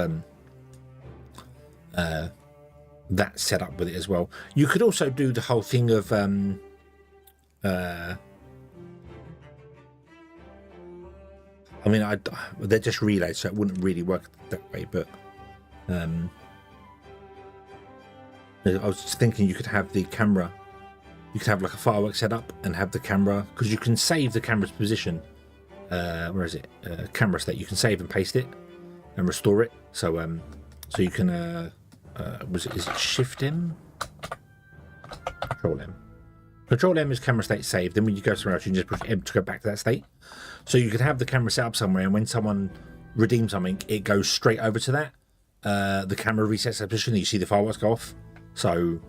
Speaker 1: that set up with it as well. You could also do the whole thing of I mean, they're just relays, so it wouldn't really work that way. But I was just thinking you could have the camera, you could have like a fireworks setup and have the camera, because you can save the camera's position. Where is it? Camera state. You can save and paste it and restore it. So so you can is it Shift M? Control M. Control M is camera state saved. Then when you go somewhere else, you can just push M to go back to that state. So you could have the camera set up somewhere, and when someone redeems something, it goes straight over to that. The camera resets that position, and you see the fireworks go off. So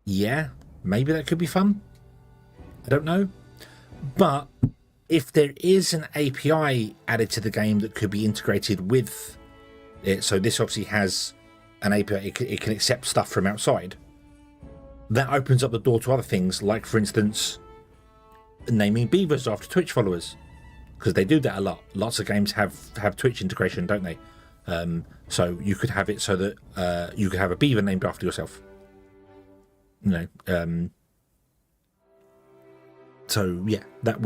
Speaker 1: yeah, maybe that could be fun. I don't know. But if there is an API added to the game that could be integrated with it, so this obviously has an API, it can accept stuff from outside. That opens up the door to other things, like, for instance, naming beavers after Twitch followers, because they do that a lot. Lots of games have Twitch integration, don't they? So you could have it so that you could have a beaver named after yourself. You know, so yeah, that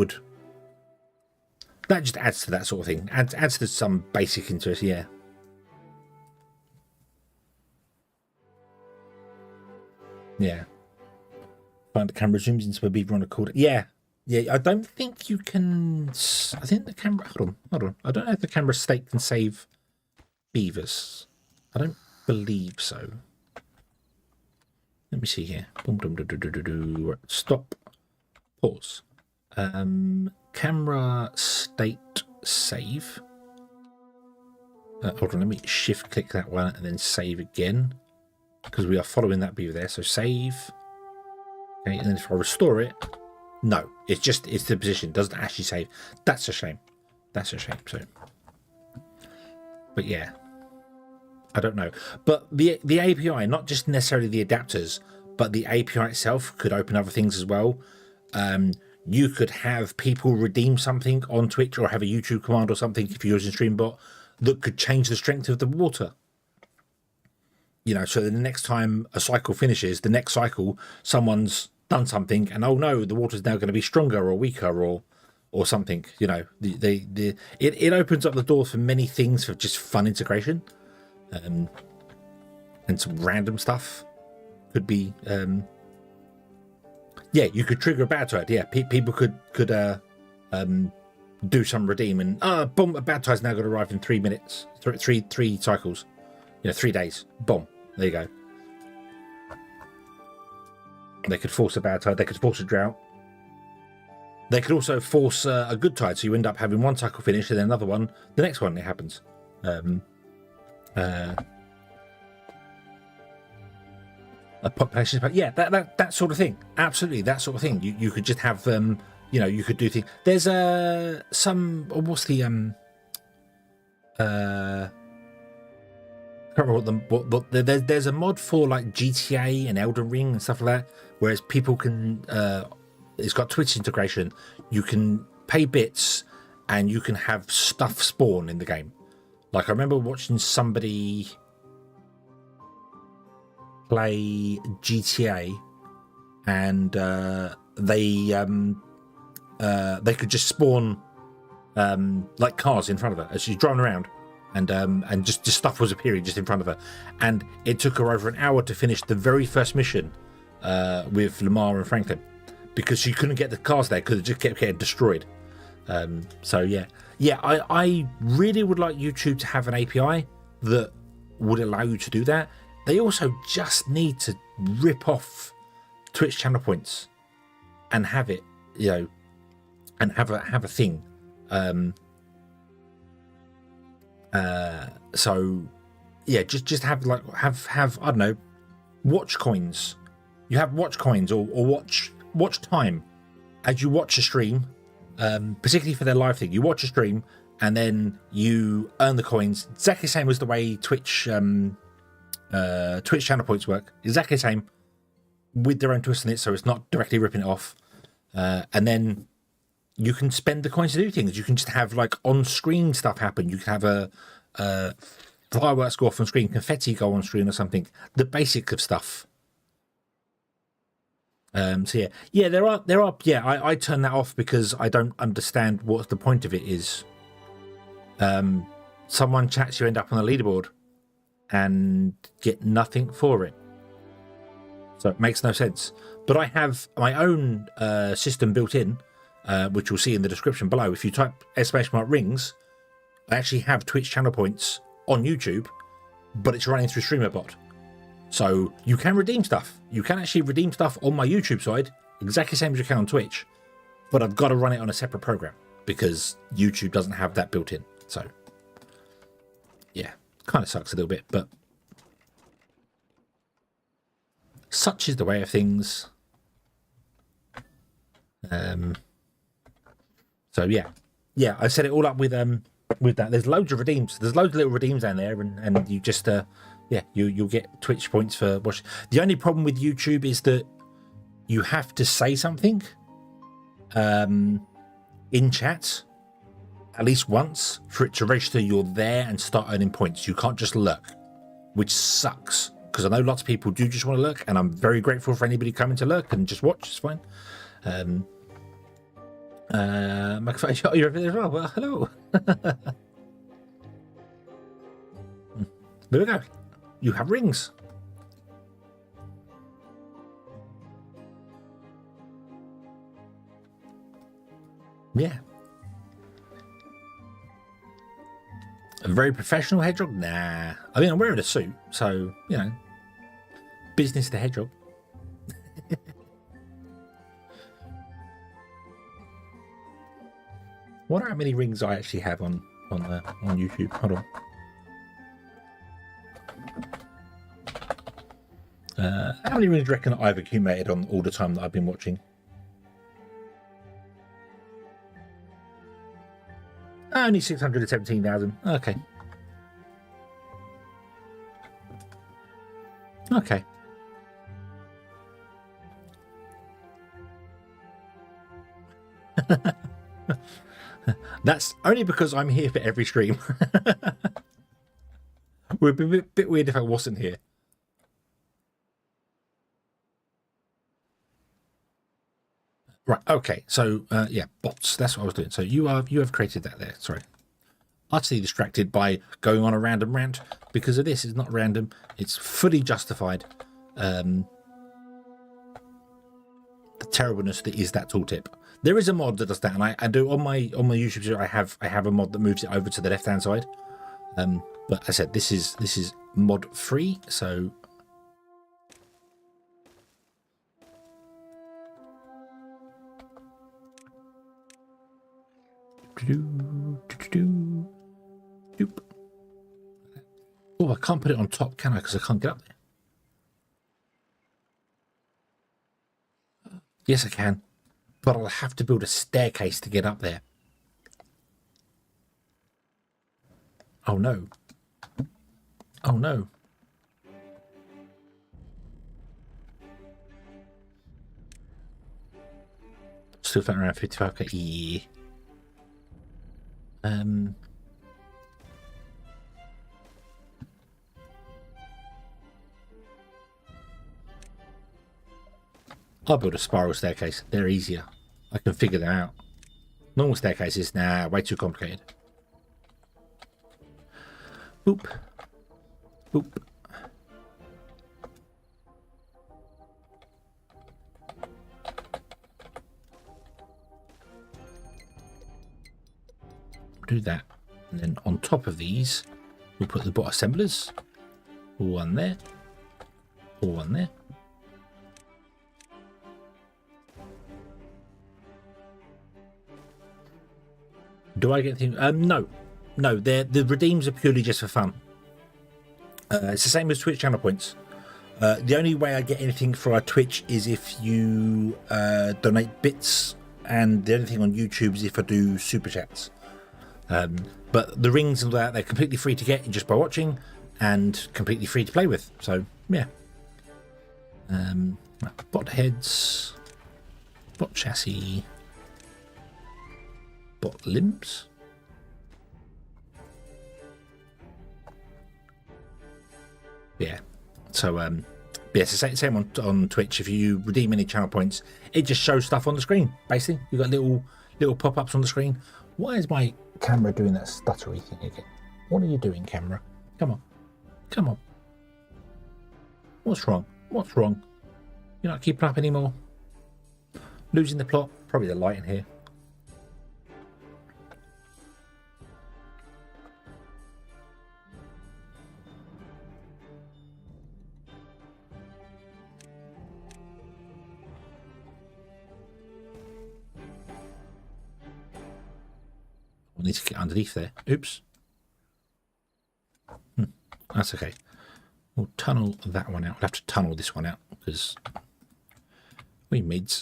Speaker 1: just adds to that sort of thing. Adds to some basic interest, yeah. Yeah. Find the camera zooms into a beaver on a cord. Yeah. Yeah, I don't think you can... I think the camera... Hold on. I don't know if the camera state can save beavers. I don't believe so. Let me see here. Stop. Pause. Camera state save. Hold on, let me shift click that one and then save again, because we are following that beaver there. So save. Okay, and then if I restore it, no, it's the position. It doesn't actually save. That's a shame. That's a shame. So, but yeah, I don't know. But the API, not just necessarily the adapters, but the API itself could open other things as well. You could have people redeem something on Twitch, or have a YouTube command or something if you're using Streambot that could change the strength of the water. You know, so the next time a cycle finishes, the next cycle someone's done something, and oh no, the water's now going to be stronger or weaker or something. You know, it opens up the door for many things for just fun integration, and some random stuff could be. Yeah, you could trigger a bad tide. Yeah, people could do some redeem, and boom, a bad tide's now going to arrive in 3 minutes, three cycles. 3 days. Boom. There you go. They could force a bad tide. They could force a drought. They could also force a good tide, so you end up having one cycle finish and then another one. The next one, it happens. A population, yeah, that sort of thing. Absolutely, that sort of thing. You could just have you could do things. There's what's the I can't remember there's a mod for like GTA and Elden Ring and stuff like that, whereas people can it's got Twitch integration. You can pay bits and you can have stuff spawn in the game. Like, I remember watching somebody play GTA, and they could just spawn like cars in front of her as she's driving around, and just stuff was appearing just in front of her, and it took her over an hour to finish the very first mission with Lamar and Franklin, because she couldn't get the cars there because it just kept getting destroyed. So yeah, I really would like YouTube to have an API that would allow you to do that. They also just need to rip off Twitch channel points and have it, and have a thing. So yeah, just have have I don't know, watch coins. You have watch coins or watch time as you watch a stream, particularly for their live thing. You watch a stream and then you earn the coins, exactly the same as the way Twitch channel points work. Exactly the same, with their own twist in it, so it's not directly ripping it off. And then you can spend the coins to do things. You can just have like on-screen stuff happen. You can have a fireworks go off on screen, confetti go on screen or something. The basic of stuff. So yeah, there are. Yeah, I turn that off because I don't understand what the point of it is. Someone chats, you end up on the leaderboard and get nothing for it. So it makes no sense. But I have my own system built in, which you'll see in the description below. If you type !rings, I actually have Twitch channel points on YouTube, but it's running through StreamerBot. So you can redeem stuff. You can actually redeem stuff on my YouTube side, exactly the same as you can on Twitch, but I've got to run it on a separate program because YouTube doesn't have that built in. So yeah, kind of sucks a little bit, but such is the way of things. So yeah, I set it all up with that. There's loads of redeems. There's loads of little redeems down there, and you just you'll get Twitch points for watching. The only problem with YouTube is that you have to say something in chat at least once for it to register you're there and start earning points. You can't just lurk, which sucks because I know lots of people do just want to lurk, and I'm very grateful for anybody coming to lurk and just watch. It's fine. Microphone, you're over there as well. Well, hello. There we go. You have rings. Yeah. A very professional hedgehog? Nah. I mean, I'm wearing a suit, so, you know, business the hedgehog. Wonder how many rings I actually have on YouTube. Hold on. How many rings do you reckon I've accumulated on all the time that I've been watching? Only 617,000. Okay. Okay. That's only because I'm here for every stream. It would be a bit weird if I wasn't here. Right, okay, so yeah, bots, that's what I was doing. So you have created that there, sorry. Utterly distracted by going on a random rant because of this. It's not random, it's fully justified. The terribleness that is that tooltip. There is a mod that does that, and I do on my YouTube channel. I have a mod that moves it over to the left hand side. But I said this is mod free, so oh, I can't put it on top, can I? Because I can't get up there. Yes, I can. But I'll have to build a staircase to get up there. Oh no. Oh no. Still found around 55k. Yeah. I'll build a spiral staircase. They're easier. I can figure them out. Normal staircases, nah, way too complicated. Boop. Boop. Do that. And then on top of these, we'll put the bot assemblers. One there. One there. Do I get things? No. No, the redeems are purely just for fun. It's the same as Twitch channel points. The only way I get anything for our Twitch is if you donate bits, and the only thing on YouTube is if I do super chats. But the rings and that, they're completely free to get just by watching, and completely free to play with. So yeah. Bot heads, bot chassis, bot limbs. Yeah. So yeah, it's the same on Twitch. If you redeem any channel points, it just shows stuff on the screen. Basically, you've got little pop-ups on the screen. Why is my camera doing that stuttery thing again? What are you doing, camera? Come on. Come on. What's wrong? What's wrong? You're not keeping up anymore. Losing the plot. Probably the light in here. I need to get underneath there. Oops. That's okay. We'll tunnel that one out. We'll have to tunnel this one out because we made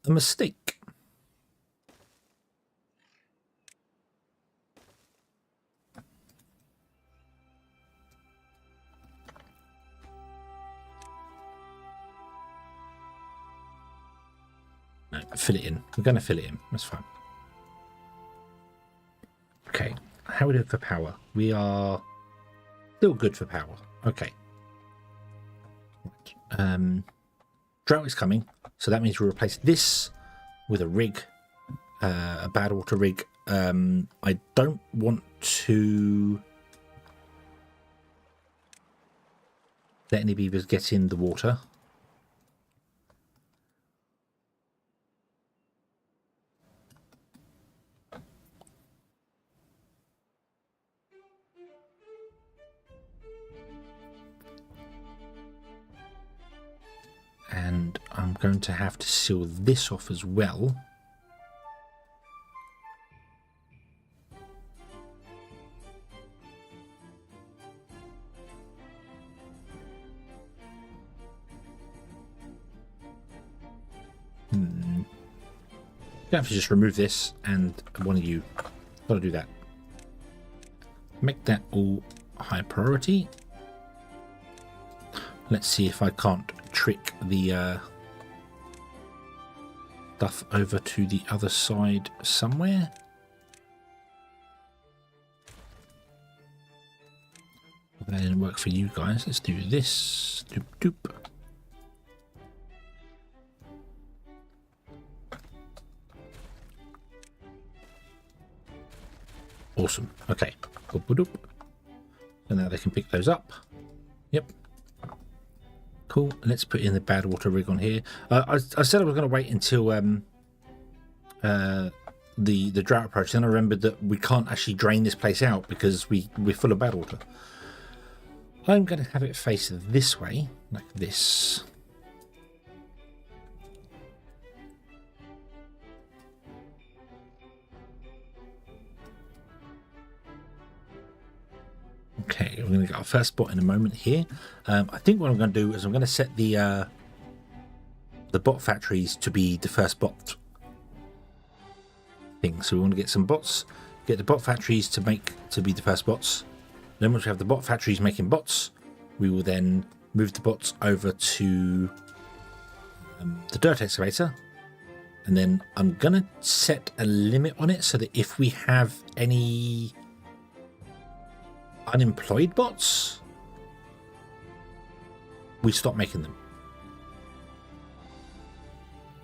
Speaker 1: a mistake. No, fill it in. We're going to fill it in. That's fine. Okay. How are we doing for power? We are still good for power. Okay. Drought is coming, so that means we'll replace this with a rig, a bad water rig. I don't want to let any beavers get in the water. And I'm going to have to seal this off as well. You have to just remove this, and one of you got to do that. Make that all high priority. Let's see if I can't trick the stuff over to the other side somewhere. That didn't work for you guys. Let's do this. Doop doop. Awesome. Okay. Boop, boop, boop. So now they can pick those up. Yep. Cool. Let's put in the bad water rig on here. I said I was going to wait until the drought approach. Then I remembered that we can't actually drain this place out because we're full of bad water. I'm going to have it face this way, like this. Okay, we're going to get our first spot in a moment here. I think what I'm going to do is I'm going to set the bot factories to be the first bot thing. So we want to get some bots, get the bot factories to be the first bots. Then once we have the bot factories making bots, we will then move the bots over to the dirt excavator. And then I'm going to set a limit on it so that if we have any unemployed bots, we stop making them.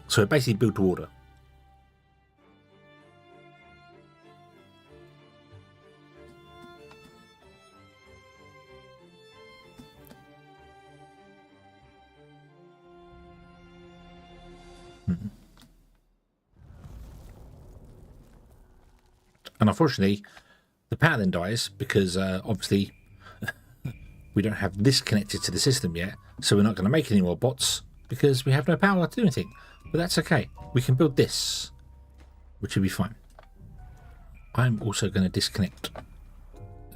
Speaker 1: So it basically build to order. And unfortunately, the power then dies because obviously we don't have this connected to the system yet, so we're not going to make any more bots because we have no power to do anything. But that's okay. We can build this, which will be fine. I'm also going to disconnect.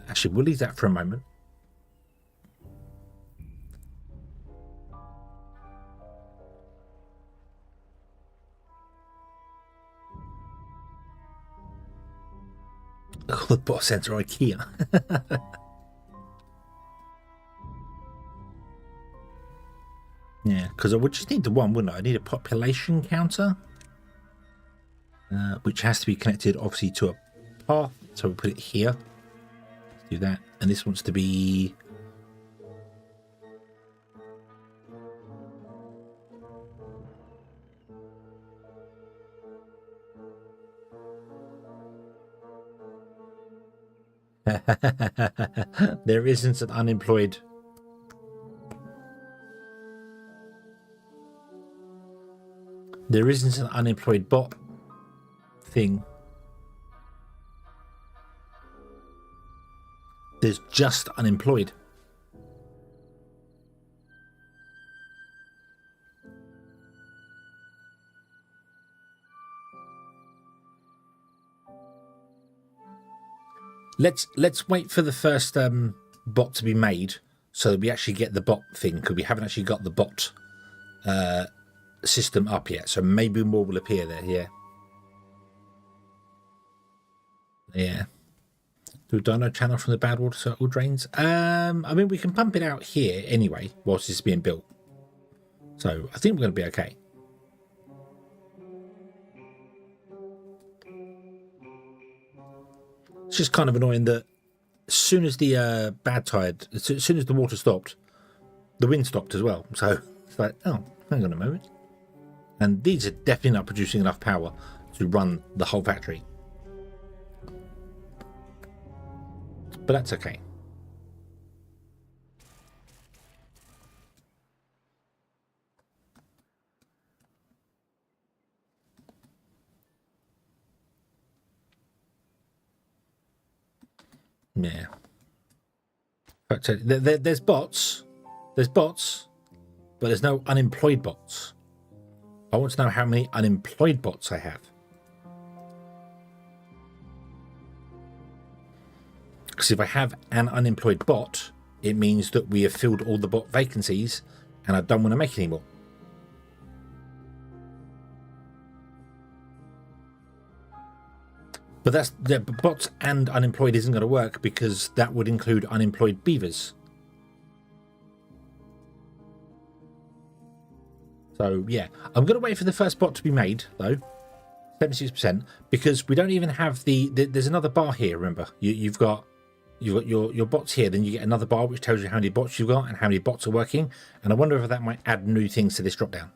Speaker 1: Actually, we'll leave that for a moment. Oh, the bot center IKEA. Yeah, because I would just need the one, wouldn't I? I need a population counter, which has to be connected, obviously, to a path. So we'll put it here. Let's do that. And this wants to be... There isn't an unemployed. There isn't an unemployed bot thing. There's just unemployed. Let's wait for the first bot to be made so that we actually get the bot thing, because we haven't actually got the bot system up yet. So maybe more will appear there. Yeah. Do a dino channel from the bad water circle drains. I mean, we can pump it out here anyway whilst it's being built. So I think we're going to be okay. It's just kind of annoying that as soon as the bad tide, as soon as the water stopped, the wind stopped as well. So it's like, oh, hang on a moment. And these are definitely not producing enough power to run the whole factory. But that's okay. Yeah. But there's bots. There's bots, but there's no unemployed bots. I want to know how many unemployed bots I have. Because if I have an unemployed bot, it means that we have filled all the bot vacancies and I don't want to make any more. But that's the bots and unemployed isn't going to work because that would include unemployed beavers. So yeah, I'm going to wait for the first bot to be made though, 76%, because we don't even have there's another bar here. Remember, you've got your bots here, then you get another bar which tells you how many bots you've got and how many bots are working. And I wonder if that might add new things to this drop down.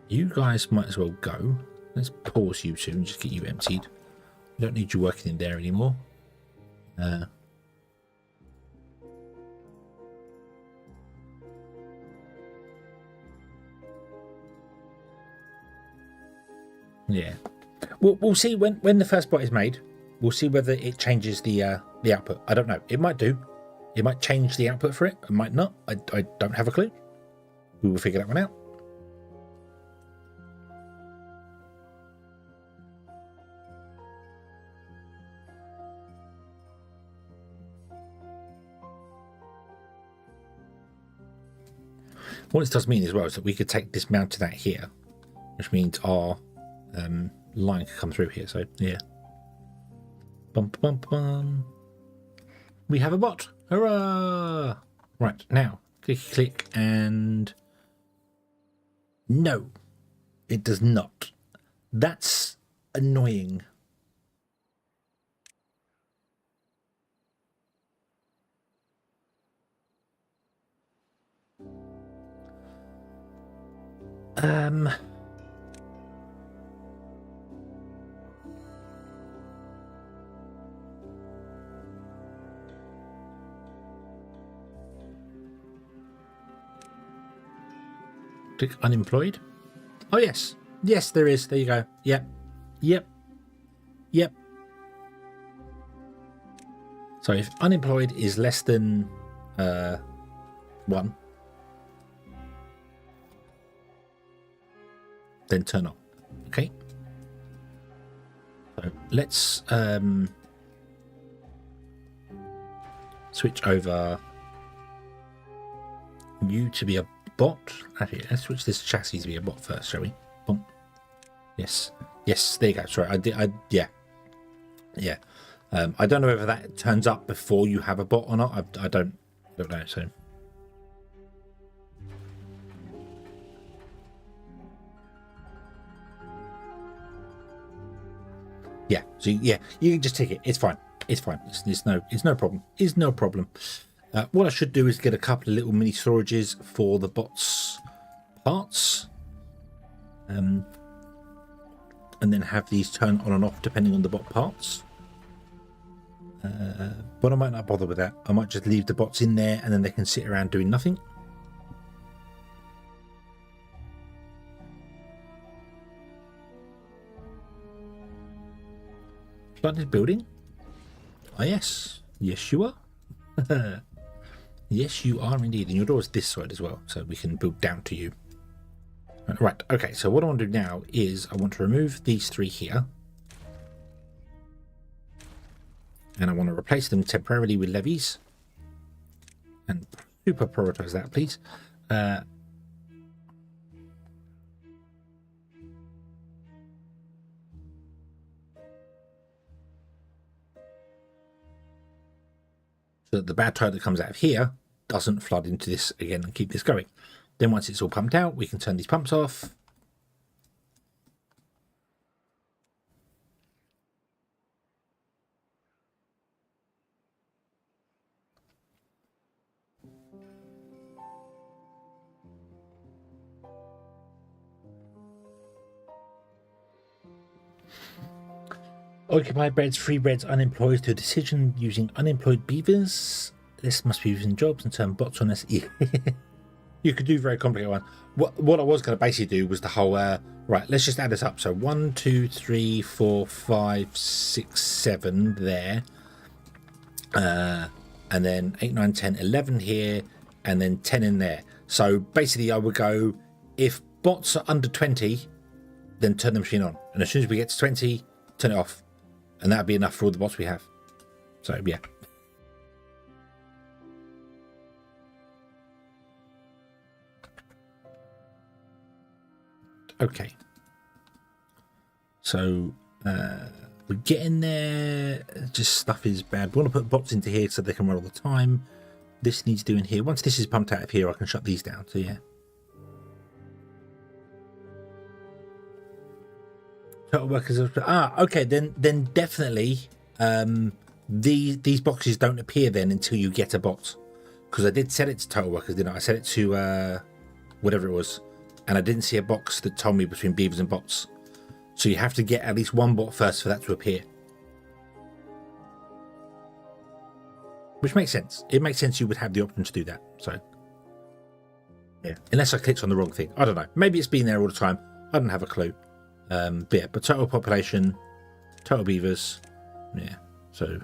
Speaker 1: You guys might as well go. Let's pause you two and just get you emptied. We don't need you working in there anymore. Yeah. We'll see when the first bot is made. We'll see whether it changes the output. I don't know. It might do. It might change the output for it. It might not. I don't have a clue. We will figure that one out. What this does mean as well is that we could take this mounted out here, which means our line can come through here. So yeah, bump bump bum. We have a bot. Hurrah! Right now, click and no, it does not. That's annoying. Click unemployed. Oh yes, yes there is. There you go. Yep. So if unemployed is less than 1, then turn on. Okay. So let's switch over you to be a bot. Actually, let's switch this chassis to be a bot first, shall we? Boom. Yes. There you go. Sorry, yeah. I don't know whether that turns up before you have a bot or not. I don't know. So. Yeah, so yeah, you can just tick it. It's fine. It's no problem. What I should do is get a couple of little mini storages for the bots parts. and then have these turn on and off depending on the bot parts. But I might not bother with that. I might just leave the bots in there and then they can sit around doing nothing. Flooded building? Ah, yes. Yes, you are. Yes, you are indeed. And your door is this side as well, so we can build down to you. Right, okay, so what I want to do now is I want to remove these three here. And I want to replace them temporarily with levees. And super prioritize that, please. So that the bad tide that comes out of here doesn't flood into this again and keep this going. Then once it's all pumped out, we can turn these pumps off. Occupied beds, free beds, unemployed to a decision using unemployed beavers. This must be using jobs and turn bots on us. You could do very complicated one. What I was going to basically do was the whole, right, let's just add this up. So 1, 2, 3, 4, 5, 6, 7 there. And then 8, 9, 10, 11 here. And then 10 in there. So basically I would go, if bots are under 20, then turn the machine on. And as soon as we get to 20, turn it off. And that'd be enough for all the bots we have. So, yeah. Okay. So, we're getting there. Just stuff is bad. We want to put bots into here so they can run all the time. This needs doing here. Once this is pumped out of here, I can shut these down. So, yeah. Total workers. Okay. Then definitely, these boxes don't appear then until you get a bot, because I did set it to total workers, didn't I? I set it to whatever it was, and I didn't see a box that told me between beavers and bots. So you have to get at least one bot first for that to appear, which makes sense. It makes sense you would have the option to do that. So yeah, unless I clicked on the wrong thing, I don't know. Maybe it's been there all the time. I don't have a clue. But yeah, but total population, total beavers, yeah. So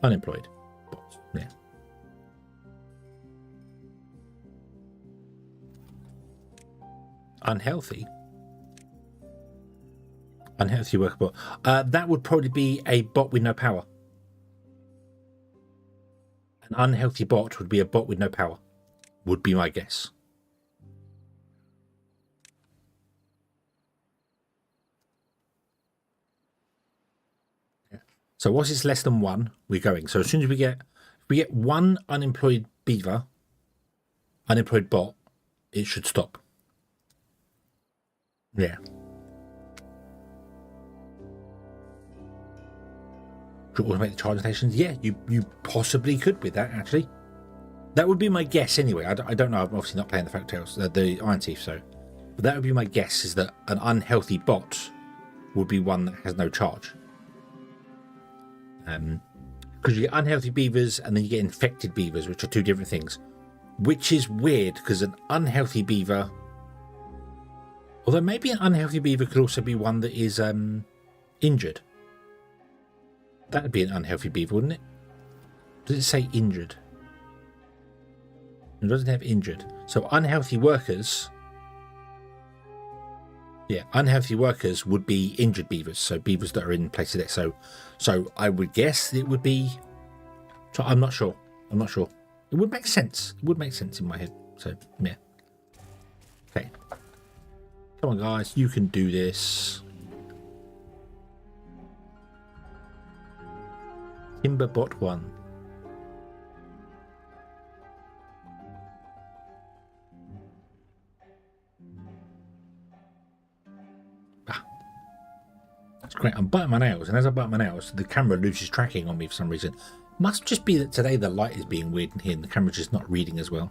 Speaker 1: unemployed bots, yeah. Unhealthy worker bot. That would probably be a bot with no power. An unhealthy bot would be a bot with no power, would be my guess. So once it's less than 1, we're going. So as soon as we get one unemployed beaver, unemployed bot, it should stop. Yeah. Should automate the charging stations? Yeah, you possibly could with that, actually. That would be my guess anyway. I don't know. I'm obviously not playing the Folktales, the Iron Thief, so. But that would be my guess, is that an unhealthy bot would be one that has no charge. Because you get unhealthy beavers and then you get infected beavers, which are two different things, which is weird because an unhealthy beaver, although maybe an unhealthy beaver could also be one that is injured. That would be an unhealthy beaver, wouldn't it? Does it say injured? It doesn't have injured. So unhealthy workers, yeah, unhealthy workers would be injured beavers, so beavers that are in places there. So I would guess it would be. So I'm not sure. It would make sense. It would make sense in my head. So yeah. Okay. Come on, guys, you can do this. Timberbot 1. That's great. I'm biting my nails, and as I bite my nails, the camera loses tracking on me for some reason. Must just be that today the light is being weird in here and the camera's just not reading as well.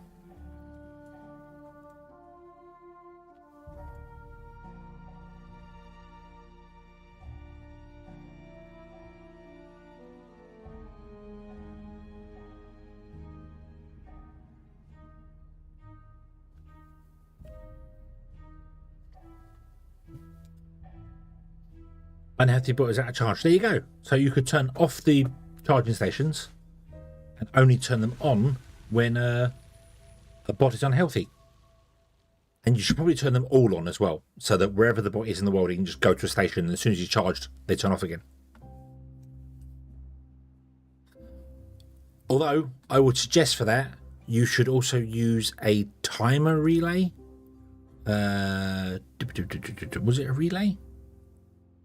Speaker 1: unhealthy bot is out of charge. There you go. So you could turn off the charging stations and only turn them on when a bot is unhealthy. And you should probably turn them all on as well, so that wherever the bot is in the world, you can just go to a station, and as soon as you're charged, they turn off again. Although, I would suggest for that, you should also use a timer relay. Was it a relay?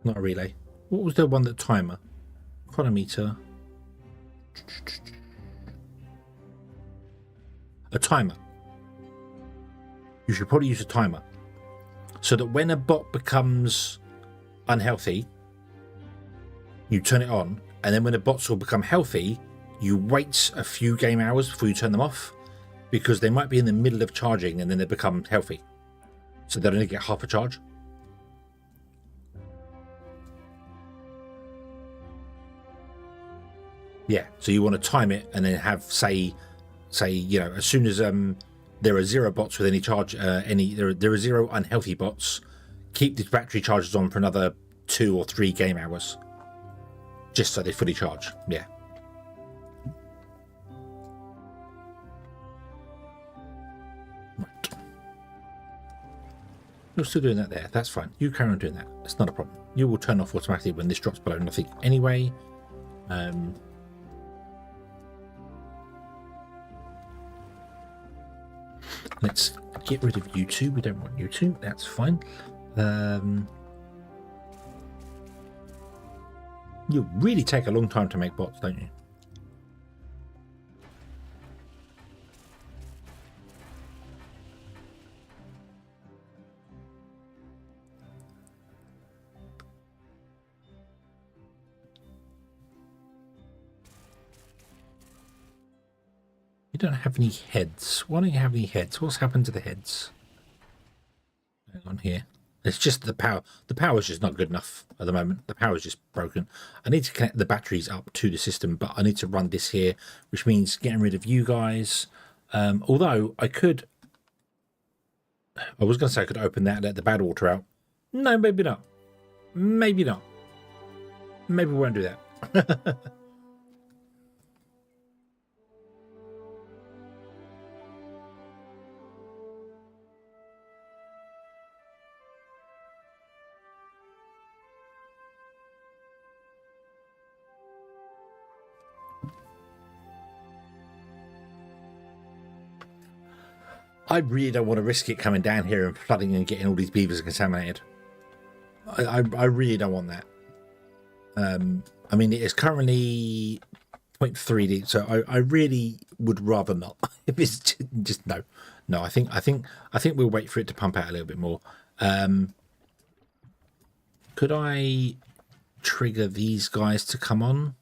Speaker 1: Not a relay. What was the one that timer? Chronometer. A timer. You should probably use a timer, so that when a bot becomes unhealthy, you turn it on, and then when the bots will become healthy, you wait a few game hours before you turn them off, because they might be in the middle of charging and then they become healthy, so they'll only get half a charge. Yeah, so you want to time it and then have say you know, as soon as there are 0 bots with any charge, there are 0 unhealthy bots, keep the battery charges on for another 2 or 3 game hours, just so they fully charge. Yeah. Right. You're still doing that there. That's fine. You carry on doing that. It's not a problem. You will turn off automatically when this drops below nothing anyway. Let's get rid of you two. We don't want you two. That's fine. You really take a long time to make bots, don't you? You don't have any heads. Why don't you have any heads? What's happened to the heads? Hang on here. It's just the power. The power is just not good enough at the moment. The power is just broken. I need to connect the batteries up to the system, but I need to run this here, which means getting rid of you guys. Although I could... I was going to say I could open that and let the bad water out. No, maybe not. Maybe not. Maybe we won't do that. I really don't want to risk it coming down here and flooding and getting all these beavers contaminated. I really don't want that. I mean, it is currently 0.3 deep, so I really would rather not. If it's just no. I think we'll wait for it to pump out a little bit more. Could I trigger these guys to come on?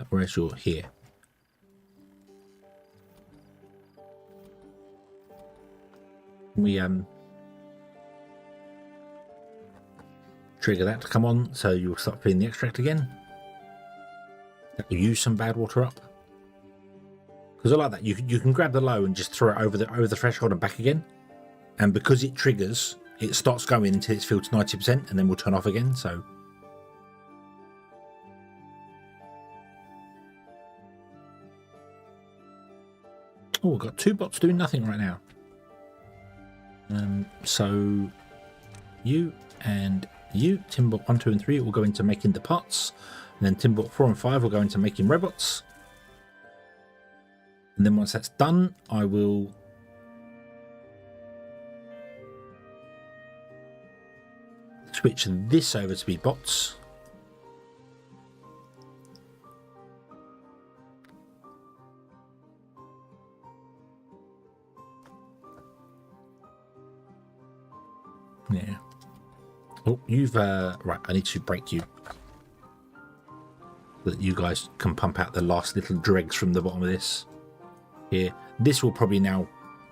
Speaker 1: Where's your here? We trigger that to come on, so you'll start feeding the extract again. That will use some bad water up, because I like that. You can grab the low and just throw it over the threshold and back again, and because it triggers, it starts going until it's filled to 90%, and then we'll turn off again. So oh, we've got 2 bots doing nothing right now. So you and you, Timbot 1, 2 and 3 will go into making the parts, and then Timbot 4 and 5 will go into making robots, and then once that's done, I will switch this over to be bots. Yeah. Oh, you've right. I need to break you so that you guys can pump out the last little dregs from the bottom of this. Here, this will probably now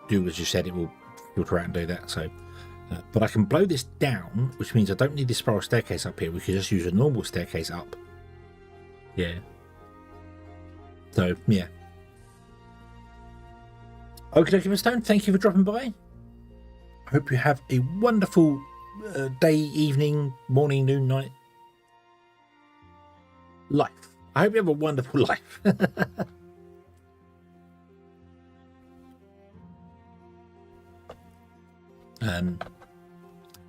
Speaker 1: do as you said. It will filter out and do that. So, but I can blow this down, which means I don't need this spiral staircase up here. We can just use a normal staircase up. Yeah. So yeah. Okay, Mr. Stone. Thank you for dropping by. I hope you have a wonderful day, evening, morning, noon, night. Life. I hope you have a wonderful life.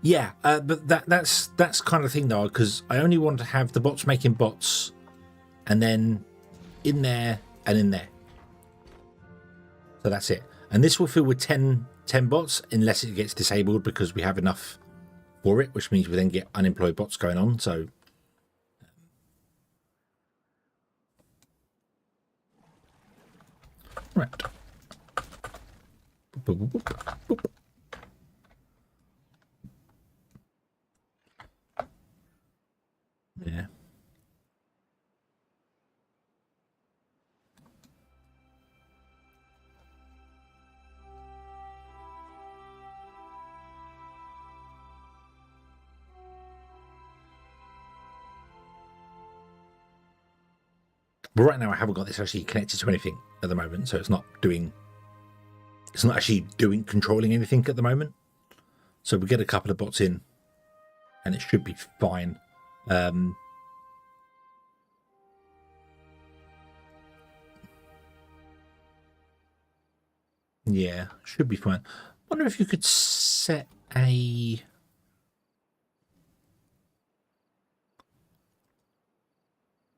Speaker 1: Yeah, but that's kind of thing though, because I only want to have the bots making bots, and then in there and in there. So that's it. And this will fill with 10 bots unless it gets disabled, because we have enough for it, which means we then get unemployed bots going on. So right. Boop, boop, boop, boop. Yeah. But right now I haven't got this actually connected to anything at the moment, so it's not actually controlling anything at the moment. So we get a couple of bots in and it should be fine. Yeah, should be fine. Wonder if you could set a...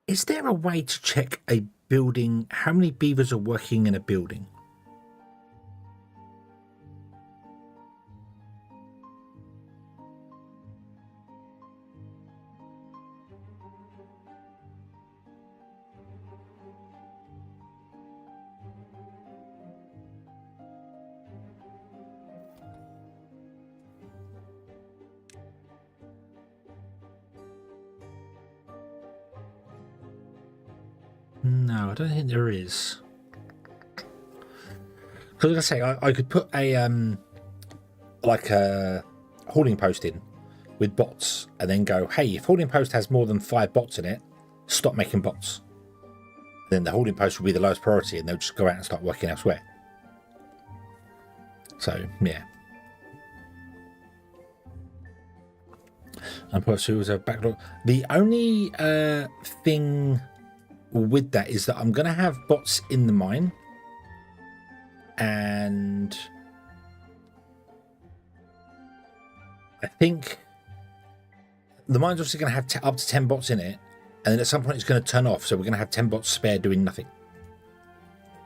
Speaker 1: Is there a way to check a building, how many beavers are working in a building? No, I don't think there is. Because like I say, I could put a like a holding post in with bots, and then go, hey, if holding post has more than 5 bots in it, stop making bots. Then the holding post will be the lowest priority, and they'll just go out and start working elsewhere. So yeah. And plus, it was a backlog. The only thing with that is that I'm going to have bots in the mine, and I think the mine's obviously going to have up to 10 bots in it, and then at some point it's going to turn off, so we're going to have 10 bots spare doing nothing.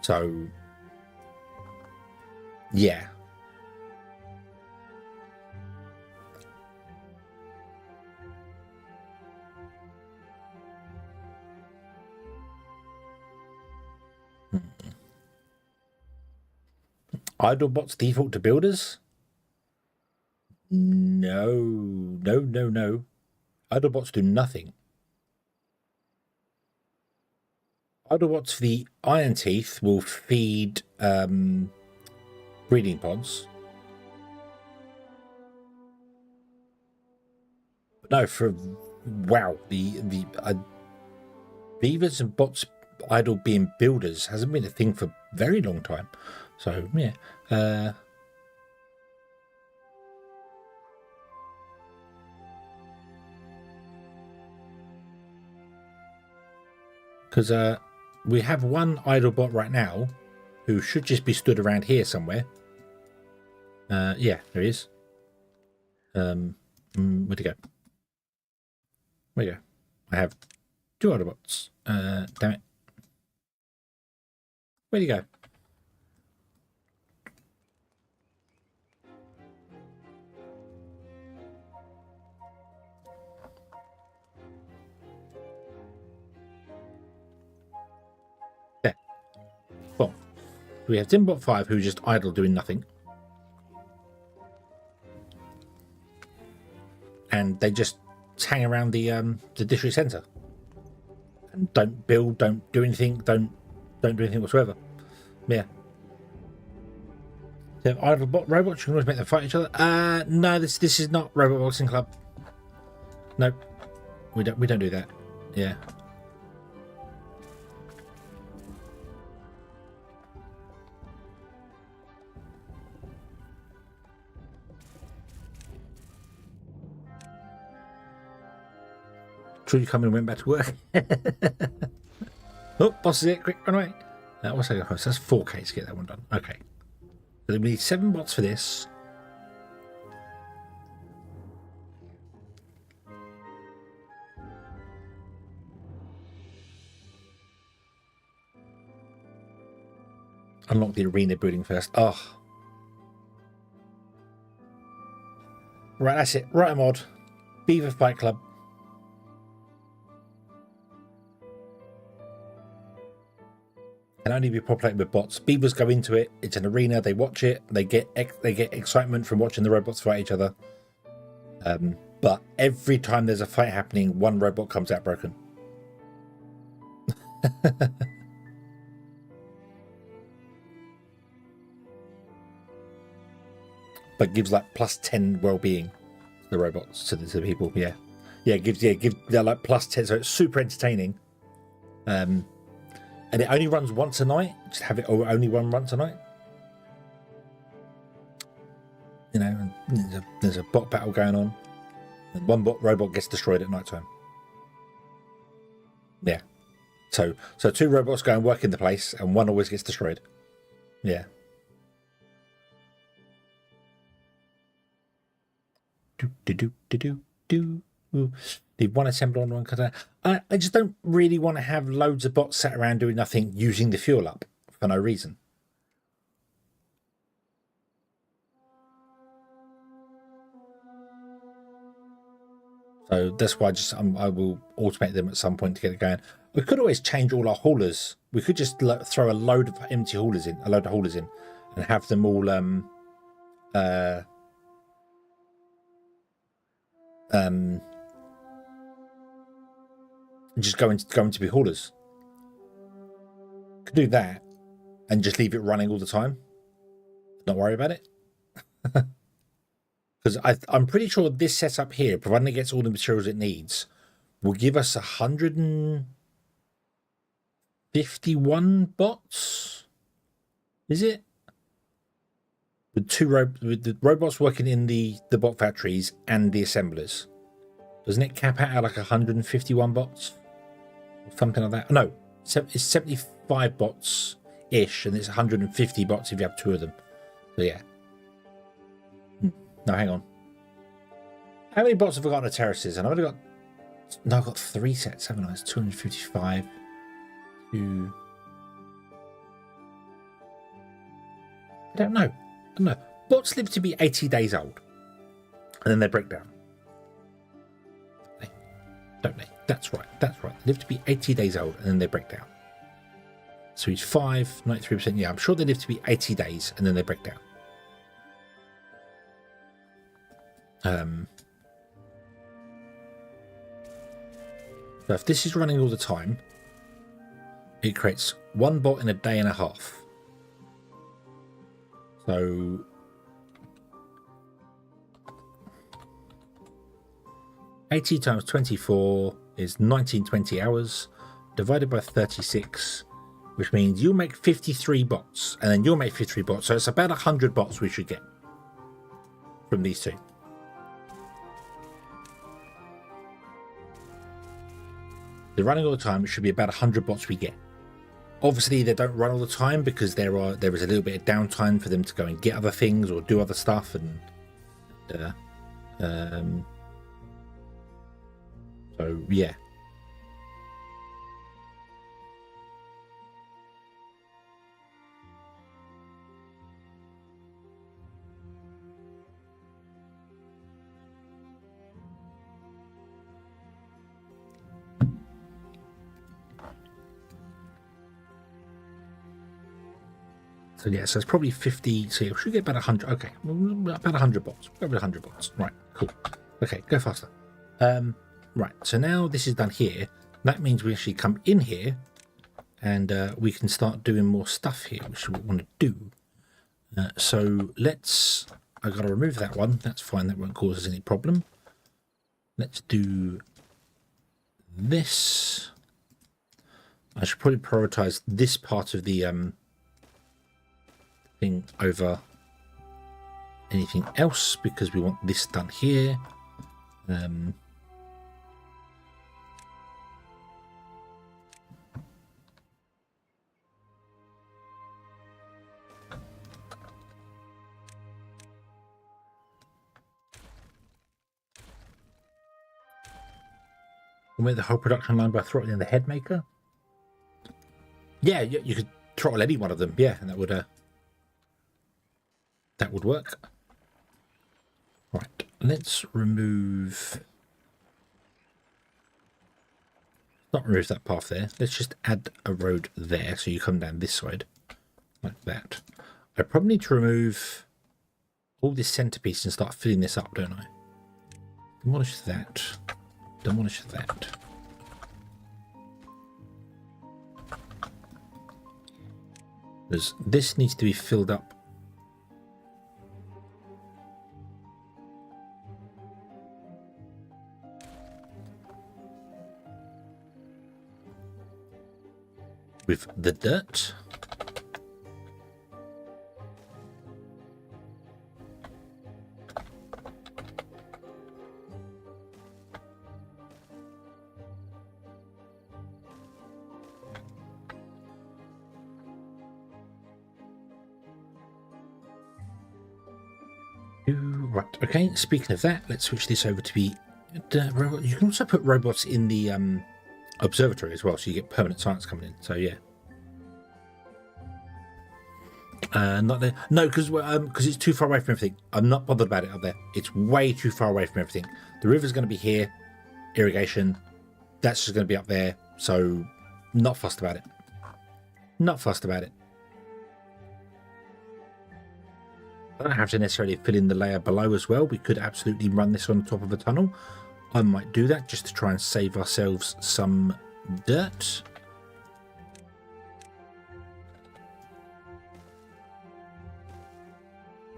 Speaker 1: So yeah. Idle bots default to builders? No. Idle bots do nothing. Idle bots for the iron teeth will feed breeding pods. No, for wow, the beavers and bots idle being builders hasn't been a thing for a very long time. So yeah. Because we have one idle bot right now who should just be stood around here somewhere. Yeah, there he is. Where'd he go? Where'd he go? I have 2 idle bots. Damn it. Where'd he go? There. Well, we have Timbot 5 who's just idle doing nothing. And they just hang around the district centre. And don't build, don't do anything, don't do anything whatsoever. Yeah. So idle bot robots, you can always make them fight each other. No, this is not Robot Boxing Club. Nope. We don't do that. Yeah. Sure you come in and went back to work. Oh, boss is it. Quick, run away. What's that? So that's 4K to get that one done. Okay. So we need 7 bots for this. Unlock the arena building first. Oh. Right, that's it. Right, mod. Beaver Fight Club. Can only be populated with bots. Beavers go into it. It's an arena. They watch it. They get excitement from watching the robots fight each other. But every time there's a fight happening, one robot comes out broken. But gives like plus 10 well-being to the robots, to the people. Yeah, gives they're like plus 10, so it's super entertaining. And it only runs once a night. Just have it only run once a night. You know, and there's a bot battle going on, and one robot gets destroyed at night time. Yeah, so 2 robots go and work in the place, and one always gets destroyed. Yeah. Leave one assembler on one cutter. I just don't really want to have loads of bots sat around doing nothing, using the fuel up for no reason. So that's why I will automate them at some point to get it going. We could always change all our haulers. We could just throw a load of empty haulers in, and have them all just going to be haulers. Could do that and just leave it running all the time. Not worry about it. Because I'm pretty sure this setup here, providing it gets all the materials it needs, will give us 151 bots. Is it? With with the robots working in the bot factories and the assemblers. Doesn't it cap out at like 151 bots? Or something like that. No, it's 75 bots ish, and it's 150 bots if you have 2 of them. So yeah. No, hang on. How many bots have I got on the terraces? And I've only got... No, I've got 3 sets, haven't I? It's 255. 2... I don't know. Bots live to be 80 days old. And then they break down. Don't they? That's right. They live to be 80 days old and then they break down. So he's 5, 93%. Yeah, I'm sure they live to be 80 days and then they break down. So if this is running all the time, it creates 1 bot in a day and a half. So 80 times 24 is 1920 hours divided by 36, which means you'll make 53 bots, and then you'll make 53 bots. So it's about 100 bots we should get from these 2. They're running all the time. It should be about 100 bots we get. Obviously, they don't run all the time because there is a little bit of downtime for them to go and get other things or do other stuff, and so yeah. So yeah, so it's probably 50. So we should get about 100. Okay, about 100 bots. Go with 100 bots. Right, cool. Okay, go faster. Right, so now this is done here. That means we actually come in here, and we can start doing more stuff here, which we want to do. So let's. I got to remove that one. That's fine. That won't cause us any problem. Let's do this. I should probably prioritize this part of the thing over anything else because we want this done here. Automate the whole production line by throttling the head maker. Yeah, you could throttle any one of them. Yeah, and that would work. Right, let's remove. Not remove that path there. Let's just add a road there, so you come down this side like that. I probably need to remove all this centerpiece and start filling this up, don't I? Demolish that. Demolish that. Because this needs to be filled up. With the dirt. Right, okay, speaking of that, let's switch this over to be robot. You can also put robots in the observatory as well, so you get permanent science coming in. So yeah. Not there. No, because it's too far away from everything. I'm not bothered about it up there. It's way too far away from everything. The river's going to be here, irrigation. That's just going to be up there. So not fussed about it. Not fussed about it. I don't have to necessarily fill in the layer below as well. We could absolutely run this on top of a tunnel. I might do that just to try and save ourselves some dirt.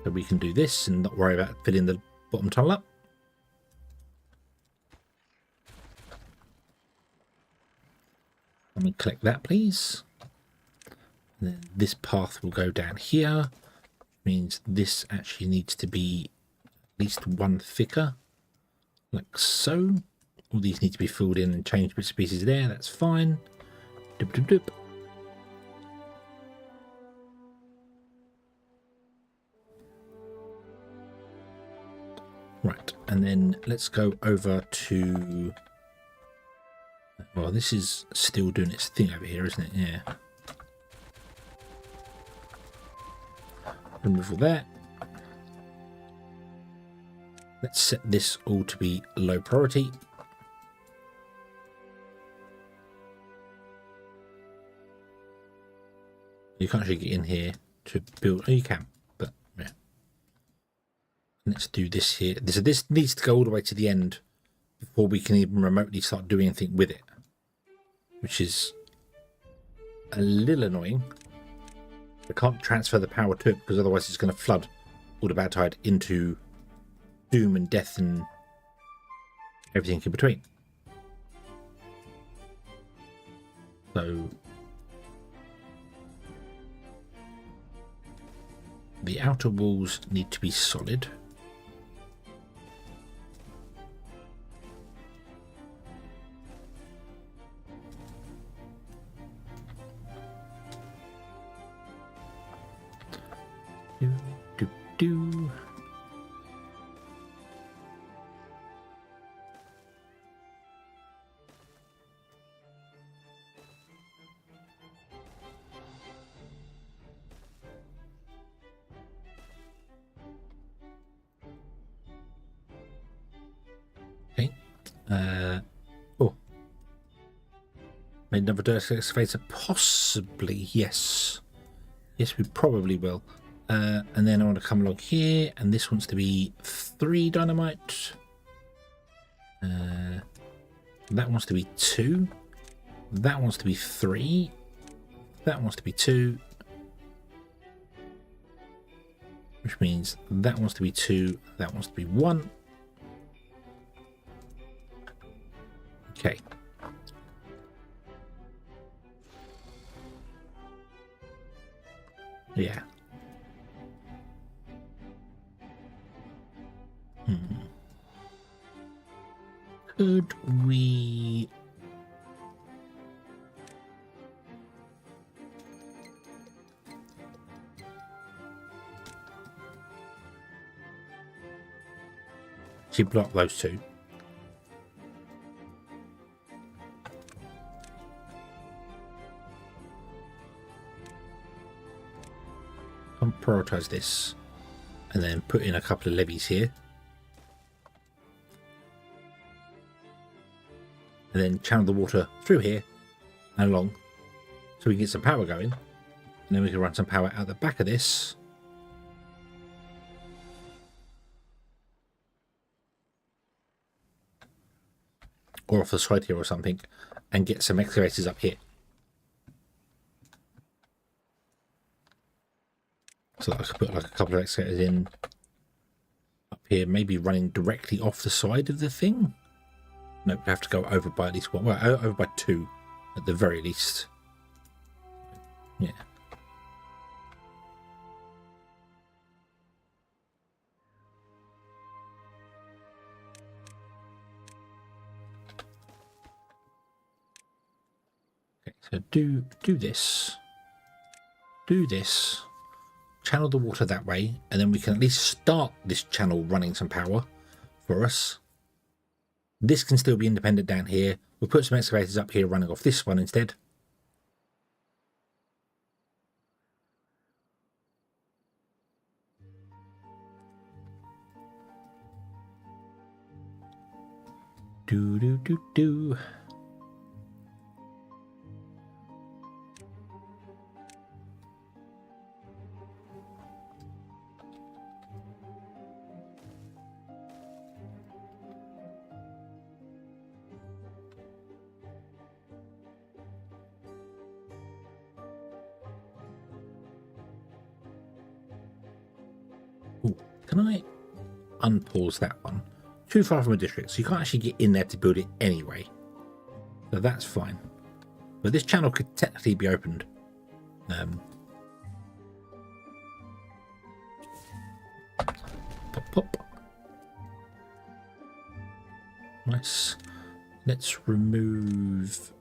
Speaker 1: So we can do this and not worry about filling the bottom tunnel up. Let me collect that, please. And then this path will go down here. Means this actually needs to be at least one thicker, like so. All these need to be filled in and changed bits and pieces there. That's fine. Doop, doop, doop. Right, and then let's go over to. Well, this is still doing its thing over here, isn't it? Yeah. Remove all that. Let's set this all to be low priority. You can't actually get in here to build. Oh, you can, but yeah. Let's do this here. This needs to go all the way to the end before we can even remotely start doing anything with it, which is a little annoying. I can't transfer the power to it because otherwise it's going to flood all the bad tide into doom and death and everything in between. So the outer walls need to be solid. Do. Okay. Oh. Made another dirt excavator? Possibly, yes. Yes, we probably will. And then I want to come along here, and this wants to be 3 dynamite. That wants to be 2. That wants to be 3. That wants to be 2. Which means that wants to be 2. That wants to be 1. Okay. Yeah. Could we... block those two? prioritize this and then put in a couple of levees here. And then channel the water through here and along so we can get some power going. And then we can run some power out the back of this. Or off the side here or something. And get some excavators up here. So I could put like a couple of excavators in up here, maybe running directly off the side of the thing. Nope, we have to go over by at least one. Well, over by two at the very least. Yeah. Okay, so do this. Do this. Channel the water that way, and then we can at least start this channel running some power for us. This can still be independent down here. We'll put some excavators up here running off this one instead. Do. Can I unpause that one? Too far from a district, so you can't actually get in there to build it anyway. So that's fine. But this channel could technically be opened. Pop. Nice. Let's remove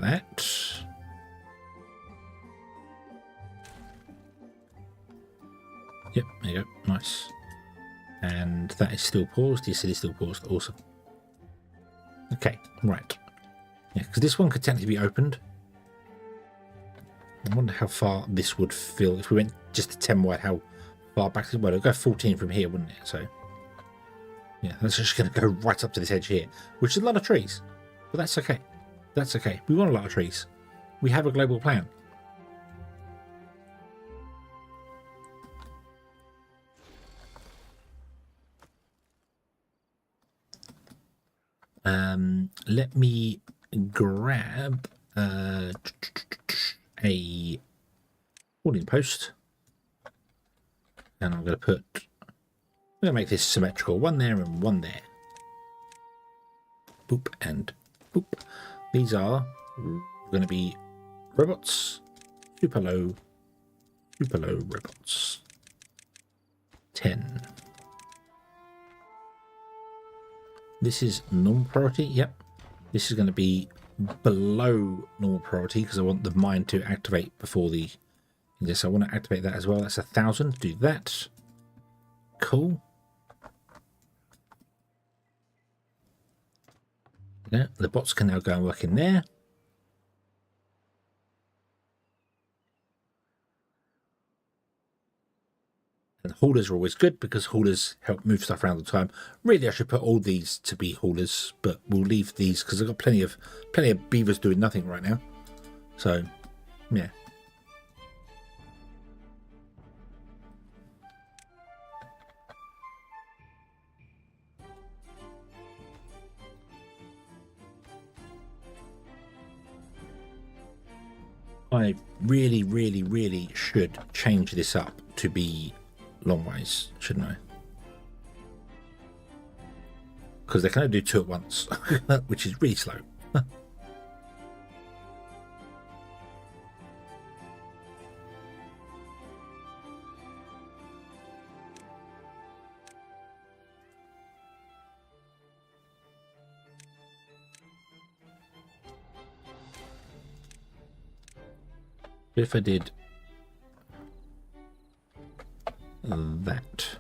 Speaker 1: that. Yep, there you go. Nice. And that is still paused. Yes, it is still paused. Awesome. Okay, right. Yeah, because this one could technically be opened. I wonder how far this would fill. If we went just to 10 wide, how far back? Well, it'll go 14 from here, wouldn't it? So, yeah, that's just going to go right up to this edge here, which is a lot of trees. But that's okay. That's okay. We want a lot of trees. We have a global plan. Let me grab a holding post, and I'm going to make this symmetrical. One there and one there. Boop and boop. These are going to be robots, super low robots. 10. This is normal priority. Yep. This is going to be below normal priority because I want the mine to activate before the... Yes, I want to activate that as well. That's 1,000. Do that. Cool. Yeah, the bots can now go and work in there. And haulers are always good because haulers help move stuff around the time. Really, I should put all these to be haulers, but we'll leave these because I've got plenty of beavers doing nothing right now. So, yeah. I really should change this up to be long ways, shouldn't I? Because they can only do two at once, which is really slow. If I did that.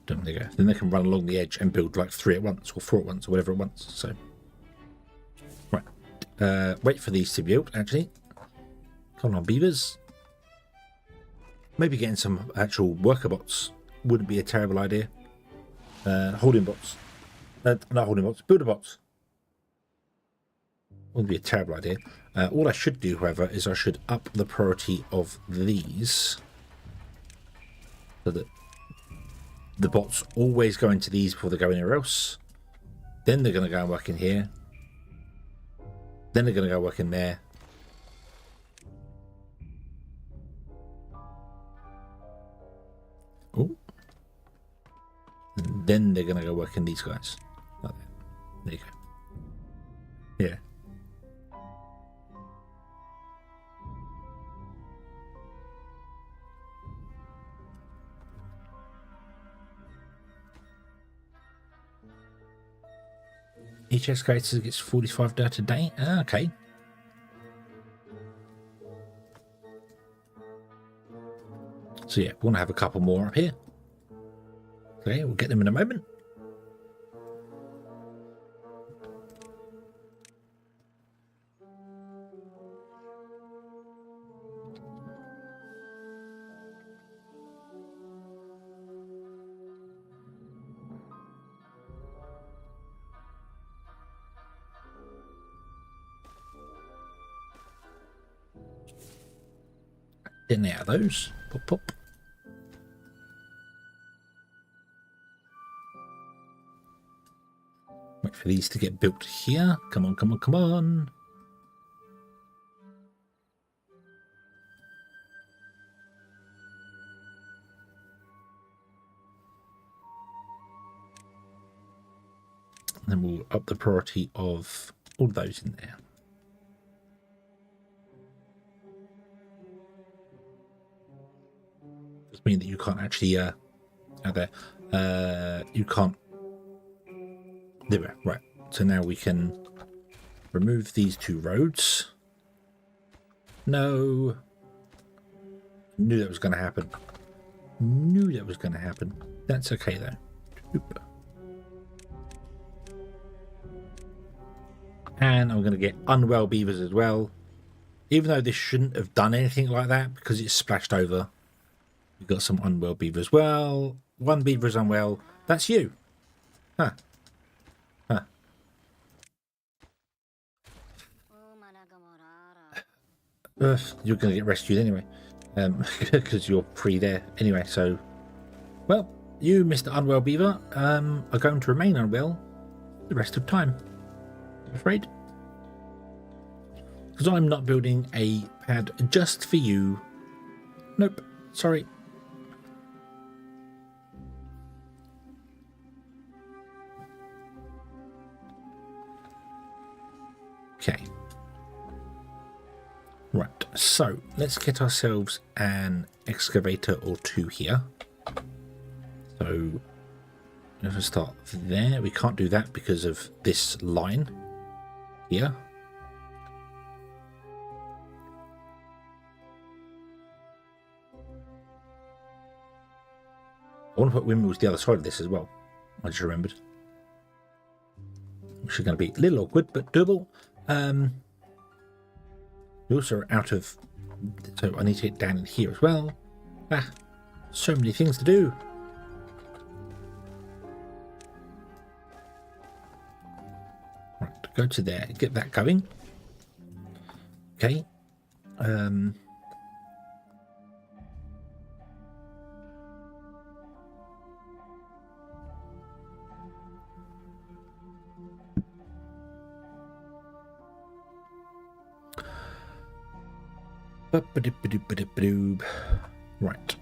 Speaker 1: There they go. Then they can run along the edge and build like 3 at once or 4 at once or whatever at once. So, right. wait for these to be built, actually. Come on, beavers. Maybe getting some actual worker bots wouldn't be a terrible idea. Holding bots. Not holding bots, builder bots. Wouldn't be a terrible idea. All I should do, however, is I should up the priority of these so that the bots always go into these before they go anywhere else. Then they're going to go and work in here. Then they're going to go work in there. Oh. And then they're going to go work in these guys. Like that. There you go. Yeah. Each excavator gets 45 dirt a day. Ah, okay. So yeah, we want to have a couple more up here. Okay, we'll get them in a moment. Then out of those. Pop, pop. Wait for these to get built here. Come on, come on, come on. And then we'll up the priority of all those in there. Does mean that you can't actually out there. You can't. There we are. Right. So now we can remove these two roads. No. Knew that was going to happen. Knew that was going to happen. That's okay though. Oop. And I'm going to get unwell beavers as well. Even though this shouldn't have done anything like that because it's splashed over. We've got some unwell beaver as well. One beaver is unwell. That's you. Huh. Huh. You're going to get rescued anyway. Because you're free there. Anyway, so... Well, you, Mr. Unwell Beaver, are going to remain unwell the rest of time. I'm afraid. Because I'm not building a pad just for you. Nope. Sorry. Okay. Right, so let's get ourselves an excavator or two here. So let's start there. We can't do that because of this line here. I want to put windmills the other side of this as well. I just remembered. Which is going to be a little awkward, but doable. We also are out of... So I need to get down in here as well. Ah, so many things to do. Right, go to there. Get that going. Okay. Right.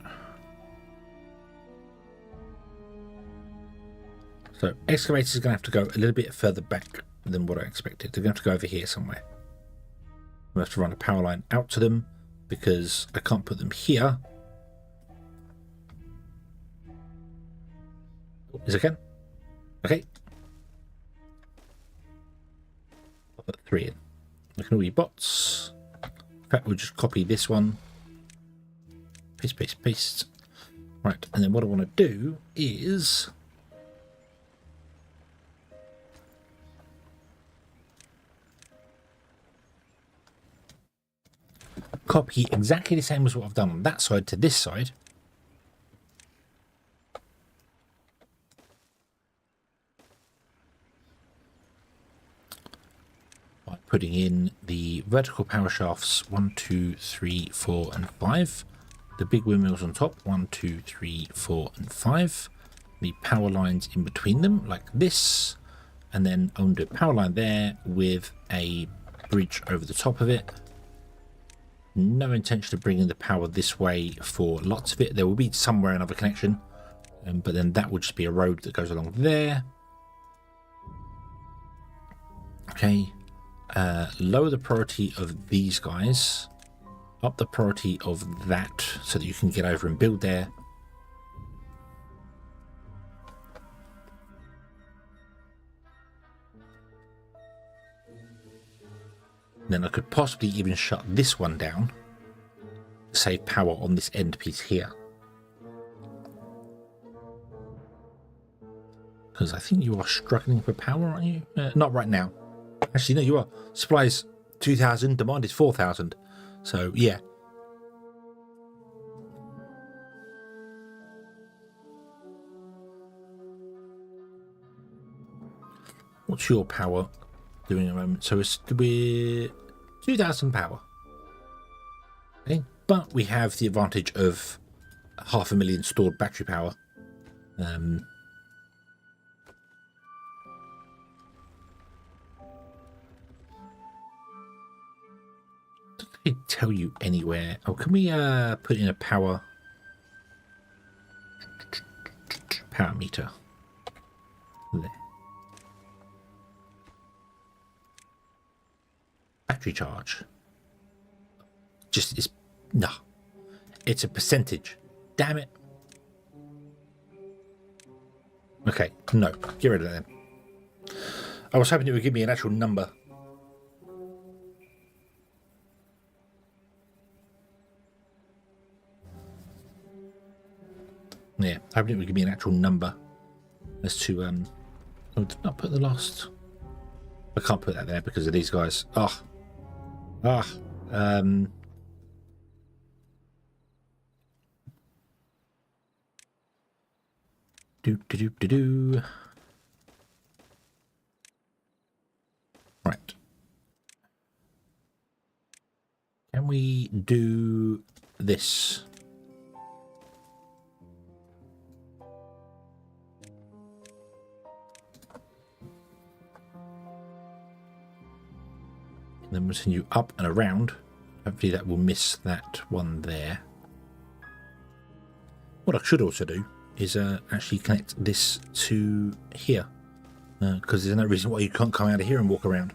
Speaker 1: So excavator's going to have to go a little bit further back than what I expected. They're going to have to go over here somewhere. We have to run a power line out to them because I can't put them here. Is it again? Okay. I'll put 3 in. Look at all your bots. In fact, we'll just copy this one. Paste, paste, paste. Right, and then what I want to do is... copy exactly the same as what I've done on that side to this side. By putting in the vertical power shafts 1, 2, 3, 4, and 5. The big windmills on top 1, 2, 3, 4, and 5. The power lines in between them like this, and then I'm going to do a power line there with a bridge over the top of it. No intention of bringing the power this way for lots of it. There will be somewhere another connection, but then that would just be a road that goes along there. Okay, lower the priority of these guys, up the priority of that so that you can get over and build there. Then I could possibly even shut this one down, save power on this end piece here. Because I think you are struggling for power, aren't you? Not right now. Actually, no, you are. Supplies 2,000, demand is 4,000. So, yeah. What's your power doing at the moment? So we're 2,000 power. Okay, but we have the advantage of 500,000 stored battery power. Does it tell you anywhere? Oh, can we put in a power meter there? Battery charge. Just is no. It's a percentage. Damn it. Okay, no. Get rid of that then. I was hoping it would give me an actual number. Yeah, hoping it would give me an actual number as to oh, did not put the last. I can't put that there because of these guys. Do. Right. Can we do this? And then we'll send you up and around. Hopefully that will miss that one there. What I should also do is actually connect this to here, because there's no reason why you can't come out of here and walk around.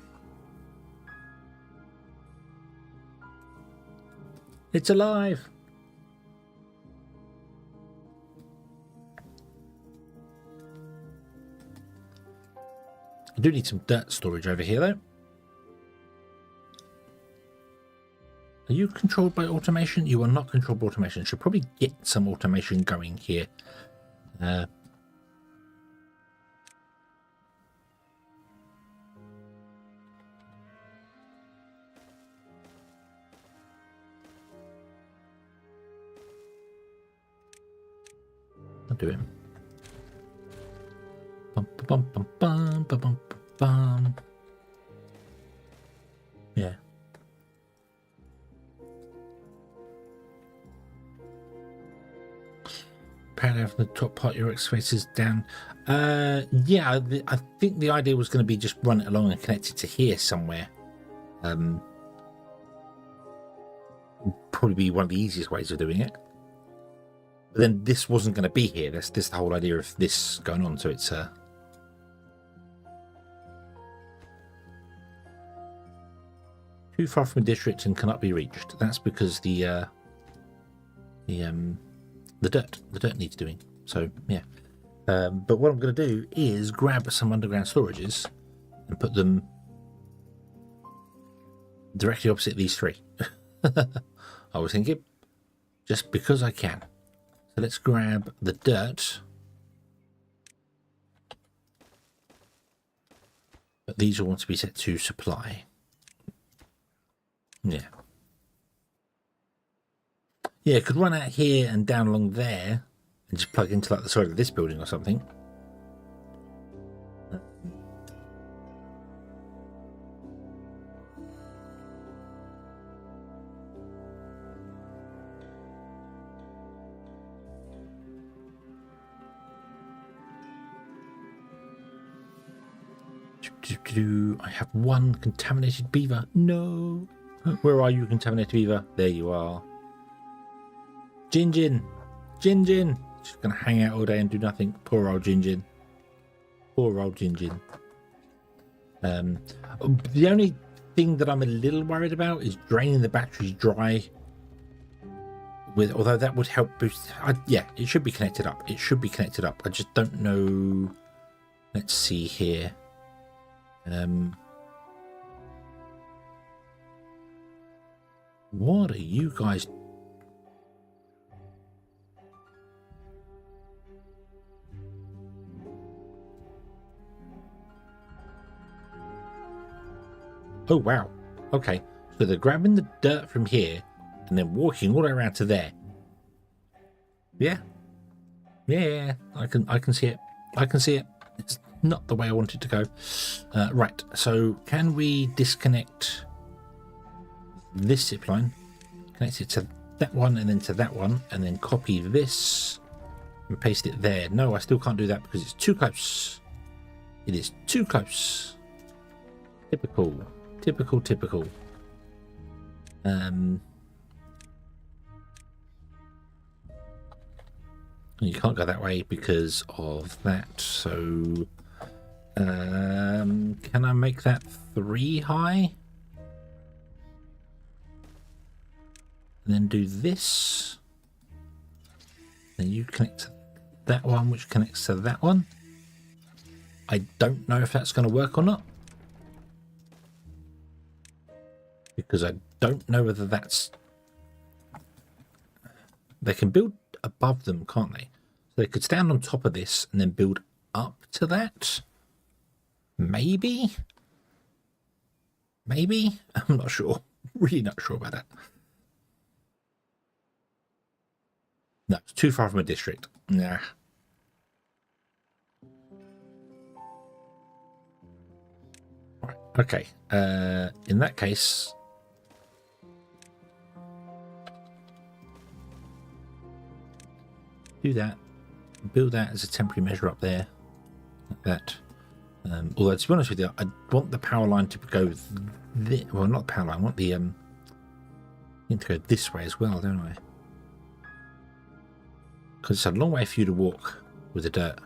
Speaker 1: It's alive! I do need some dirt storage over here though. Are you controlled by automation? You are not controlled by automation. Should probably get some automation going here. I'll do him. Bum, bum, bum, bum, bum, bum, bum. Yeah. Apparently from the top part your excavator's down. Yeah, I think the idea was going to be just run it along and connect it to here somewhere. Probably be one of the easiest ways of doing it. But then this wasn't going to be here. That's the whole idea of this going on. So it's too far from a district and cannot be reached. That's because the dirt needs doing. So yeah. But what I'm going to do is grab some underground storages and put them directly opposite these three. I was thinking, just because I can. So let's grab the dirt. But these will want to be set to supply. Yeah. Yeah, it could run out here and down along there and just plug into like the side of this building or something. I have one contaminated beaver. No. Where are you, contaminated beaver? There you are. Jinjin. Jinjin. Just going to hang out all day and do nothing. Poor old Jinjin. Poor old Jinjin. The only thing that I'm a little worried about is draining the batteries dry. Although that would help boost. Yeah, it should be connected up. It should be connected up. I just don't know. Let's see here. What are you guys? Oh wow. Okay, so they're grabbing the dirt from here and then walking all the way around to there. Yeah. Yeah, I can see it. I can see it. It's not the way I want it to go. Right, so can we disconnect this zip line, connect it to that one and then to that one, and then copy this and paste it there? No, I still can't do that because it's too close. It is too close. Typical. Typical, typical. You can't go that way because of that, so can I make that 3 high? And then do this. Then you connect to that one, which connects to that one. I don't know if that's going to work or not, because I don't know whether that's... They can build above them, can't they? So they could stand on top of this and then build up to that. Maybe? Maybe? I'm not sure. Really not sure about that. No, it's too far from a district. Nah. Right, okay. In that case... do that. Build that as a temporary measure up there. Like that. Although, to be honest with you, I want the power line to go... well, not the power line. I want the... need to go this way as well, don't I? Because it's a long way for you to walk with the dirt.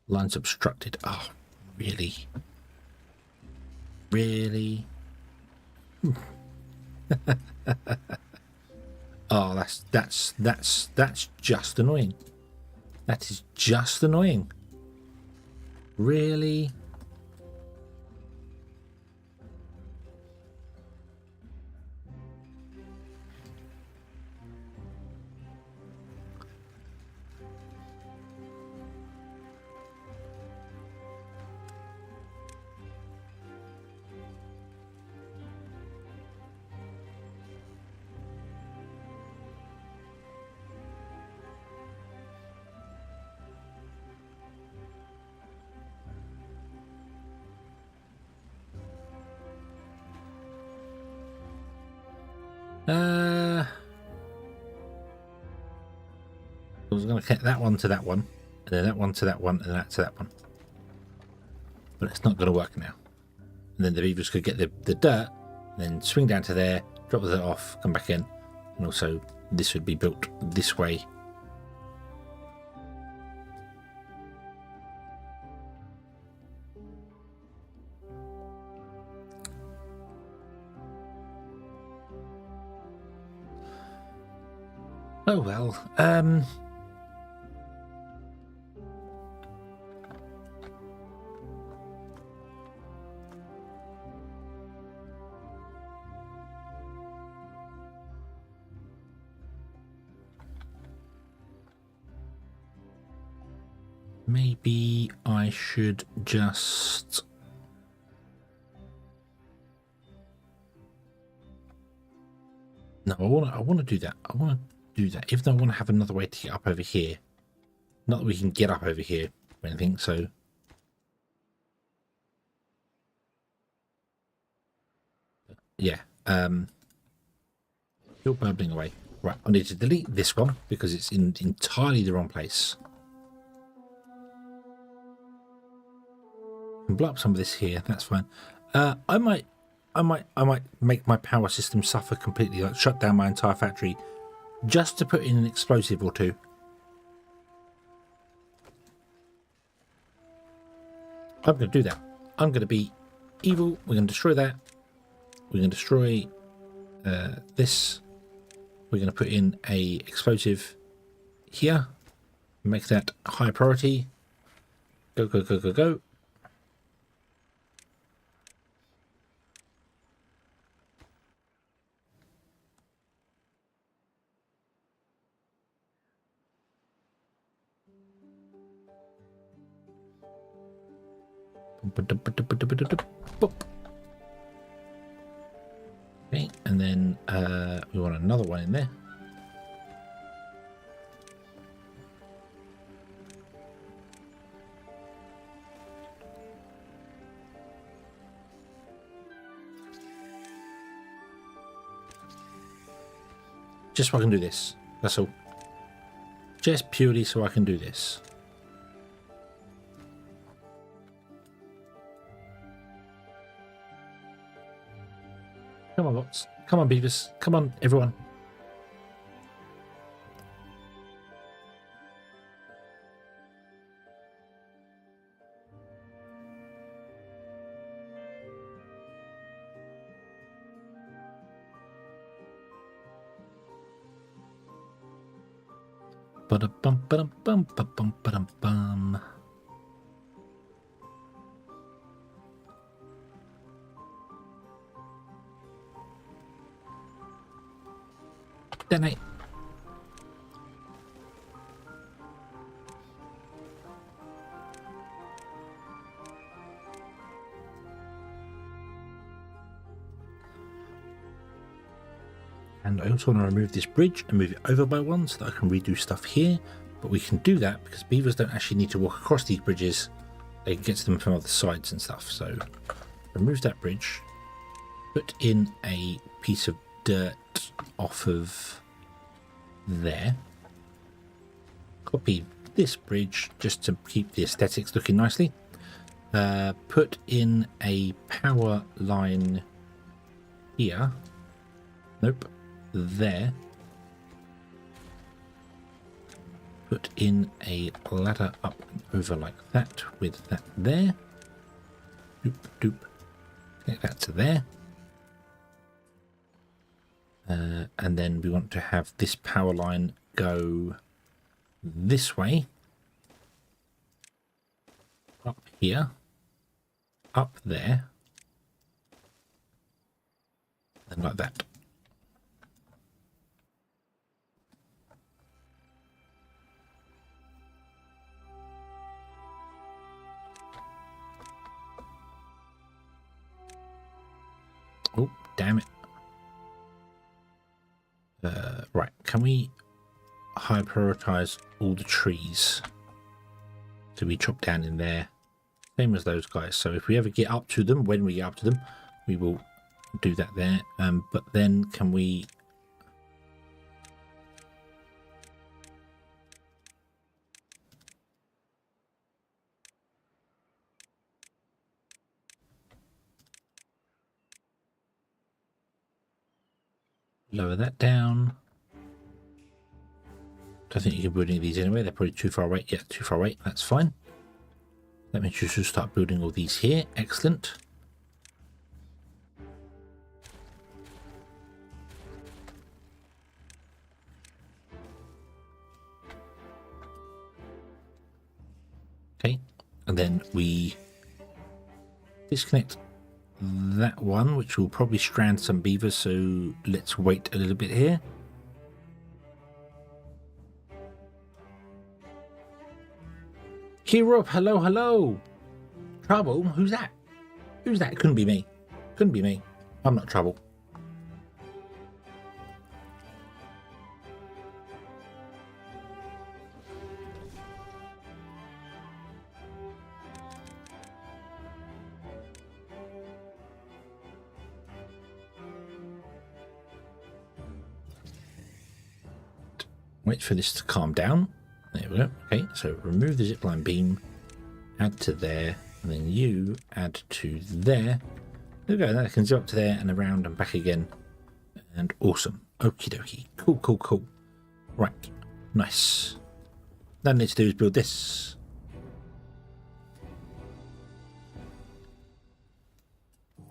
Speaker 1: Lines obstructed. Oh, really? Really? Oh, that's just annoying. That is just annoying. Really? I was going to connect that one to that one, and then that one to that one, and that to that one. But it's not going to work now. And then the beavers could get the dirt, and then swing down to there, drop the dirt off, come back in, and also this would be built this way. Oh well. Maybe I should just... No, I want to do that. I want to do that. If I want to have another way to get up over here. Not that we can get up over here or anything, so... Yeah, still burbling away. Right, I need to delete this one because it's in entirely the wrong place. I can blow up some of this here, that's fine. I might make my power system suffer completely, like shut down my entire factory just to put in an explosive or two. I'm going to do that. I'm going to be evil. We're going to destroy that. We're going to destroy this. We're going to put in a explosive here. Make that high priority. Go, go, go, go, go. Okay, and then we want another one in there. Just so I can do this. That's all. Just purely so I can do this. Come on, bots. Come on, beavers. Come on, everyone. Ba-da-bum, ba-dum-bum, ba-bum, ba-dum-bum. Detonate. And I also want to remove this bridge and move it over by one so that I can redo stuff here. But we can do that because beavers don't actually need to walk across these bridges. They can get to them from other sides and stuff. So remove that bridge. Put in a piece of dirt off of there. Copy this bridge just to keep the aesthetics looking nicely. Put in a power line here. Nope. There. Put in a ladder up and over like that with that there. Doop, doop. Get that to there. And then we want to have this power line go this way. Up here. Up there. And like that. Oh, damn it. Right, can we high prioritize all the trees to be chopped down in there? Same as those guys. So if we ever get up to them, when we get up to them, we will do that there. But then can we... lower that down. Don't think you can build any of these anyway. They're probably too far away. Yeah, too far away. That's fine. That means you should start building all these here. Excellent. Okay. And then we disconnect that one, which will probably strand some beavers, so let's wait a little bit here. Hero up, hello, hello. Trouble? Who's that? Who's that? Couldn't be me. Couldn't be me. I'm not Trouble. Wait for this to calm down. There we go. Okay, so remove the zipline beam, add to there, and then you add to there. There we go. That can zip up to there and around and back again. And awesome. Okie dokie. Cool, cool, cool. Right. Nice. Now I need to do is build this.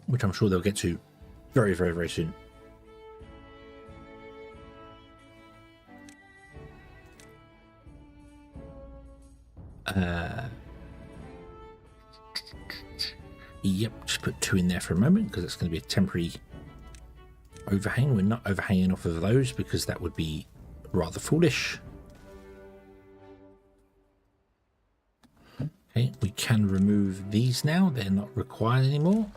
Speaker 1: Which I'm sure they'll get to very, very, very soon. Yep, just put 2 in there for a moment because it's going to be a temporary overhang. We're not overhanging off of those because that would be rather foolish. Okay, we can remove these now. They're not required anymore.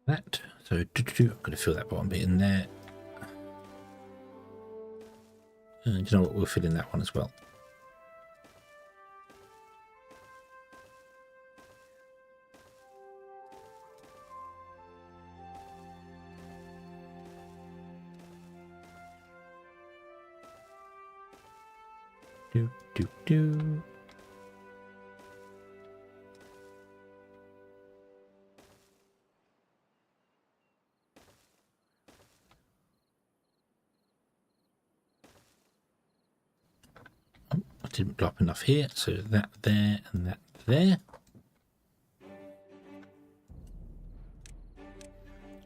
Speaker 1: That. So I'm going to fill that bottom bit in there. And you know what? We'll fill in that one as well. Do. Oh, I didn't blow up enough here, so that there and that there.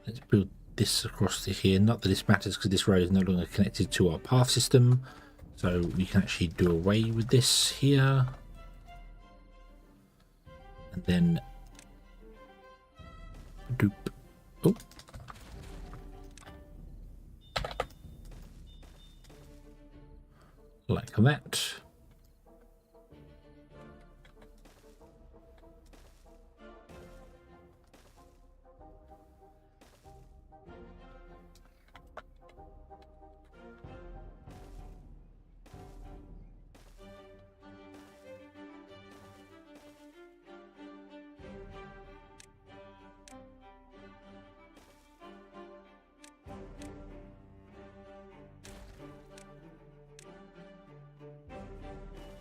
Speaker 1: Let's build this across to here. Not that this matters because this road is no longer connected to our path system. So we can actually do away with this here. And then doop. Oh. Like that.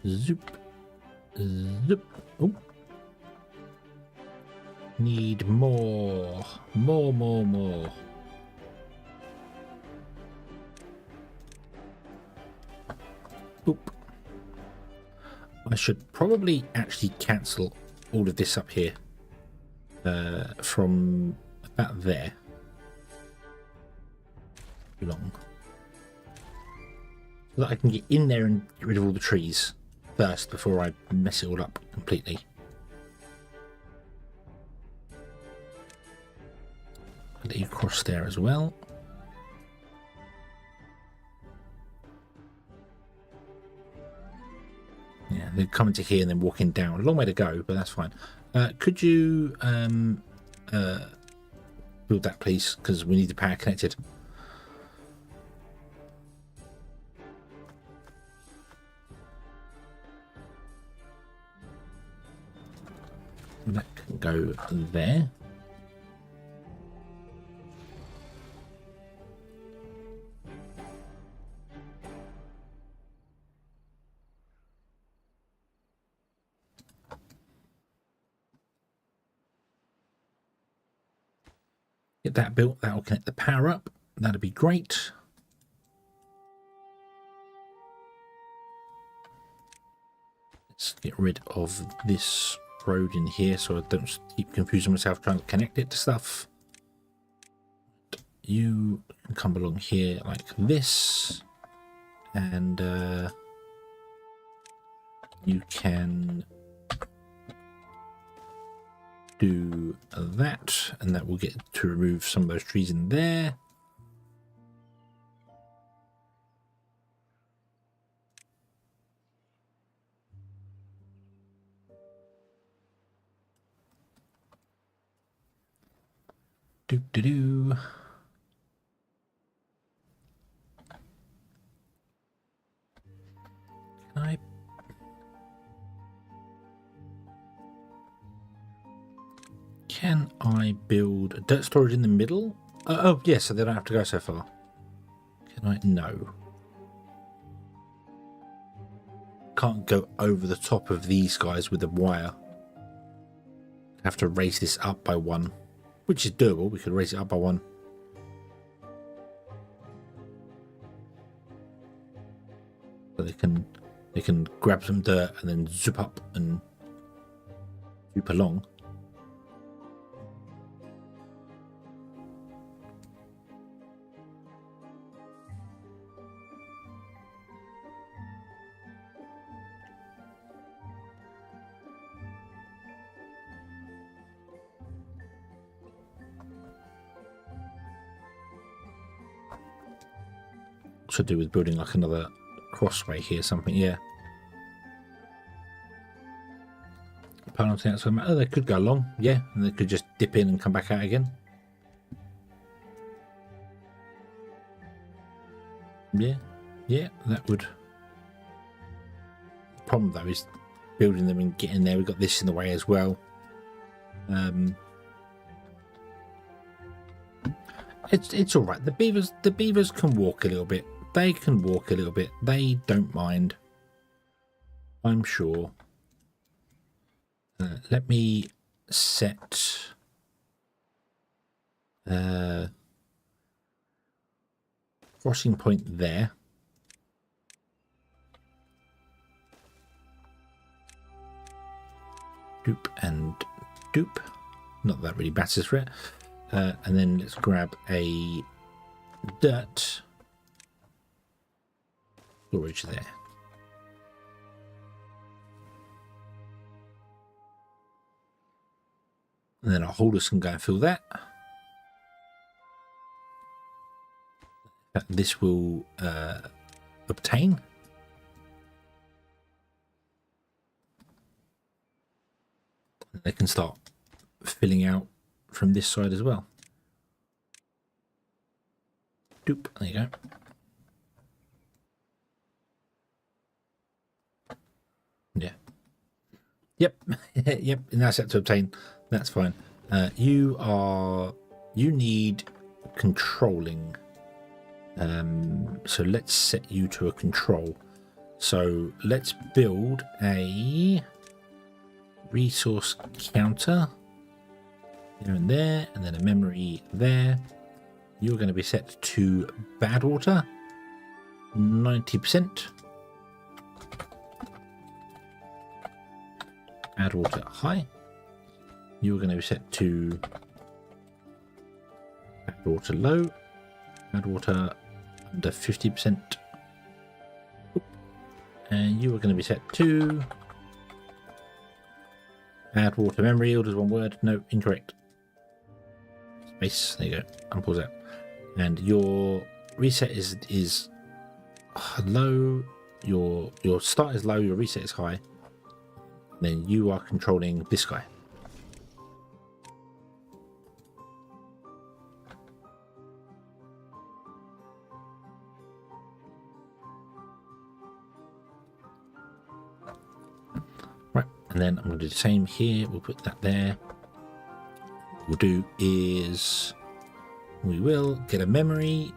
Speaker 1: Zoop. Zoop. Oh. Need more. More. Oop. I should probably actually cancel all of this up here from about there. Too long. So that I can get in there and get rid of all the trees first before I mess it all up completely. I'll let you cross there as well. Yeah, they're coming to here and then walking down. A long way to go, but that's fine. Could you build that, please? Because we need the power connected. That can go there. Get that built. That will connect the power up. That'd be great. Let's get rid of this road in here so I don't keep confusing myself trying to connect it to stuff. You can come along here like this, and you can do that, and that will get to remove some of those trees in there. Do. Can I build a dirt storage in the middle? Oh, yes, yeah, so they don't have to go so far. Can I? No. Can't go over the top of these guys with a wire. Have to raise this up by one, which is doable. We could raise it up by one. So they can grab some dirt and then zip up and zoop along. To do with building like another crossway here, something, yeah. Oh, they could go along, yeah, and they could just dip in and come back out again. Yeah, that would. The problem though is building them and getting there. We've got this in the way as well. It's all right. The beavers can walk a little bit. They can walk a little bit. They don't mind, I'm sure. Let me set crossing point there. Doop and doop. Not that really matters for it. And then let's grab a dirt storage there. And then our holders can go and fill that. This will obtain. And they can start filling out from this side as well. Doop, there you go. Yeah. Yep. Yep. And that's set to obtain. That's fine. You need controlling. So let's set you to a control. So let's build a resource counter there and then a memory there. You're going to be set to bad water, 90%. Bad water high. You're going to be set to bad water low. Bad water under 50%. And you are going to be set to bad water memory. Orders one word. No, incorrect. Space. There you go. Unpause that. And your reset is low. Your start is low. Your reset is high. Then you are controlling this guy. Right, and then I'm going to do the same here. We'll put that there. What we'll do is we will get a memory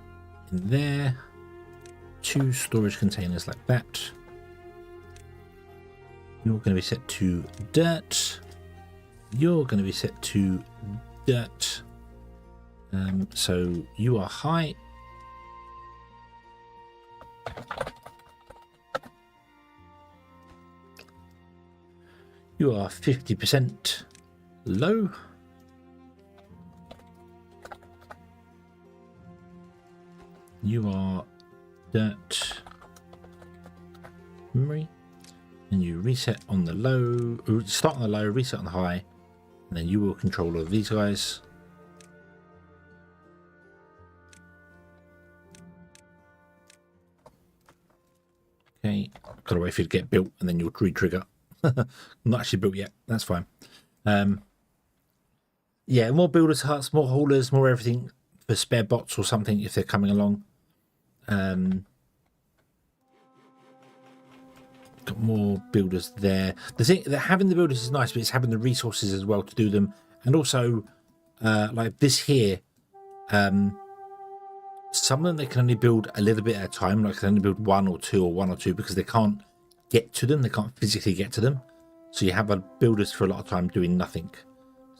Speaker 1: in there, 2 storage containers like that. You're going to be set to dirt. You're going to be set to dirt. So you are high. You You are 50% low. You are dirt memory. And you reset on the low, start on the low, reset on the high, and then you will control all of these guys. Okay, gotta wait for you to get built and then you'll re-trigger. Not actually built yet, that's fine. Yeah, more builders huts, more haulers, more everything for spare bots or something if they're coming along. Got more builders there. The thing that having the builders is nice, but it's having the resources as well to do them. And also, like this here, some of them they can only build a little bit at a time. Like they can only build one or two because they can't get to them. They can't physically get to them. So you have builders for a lot of time doing nothing.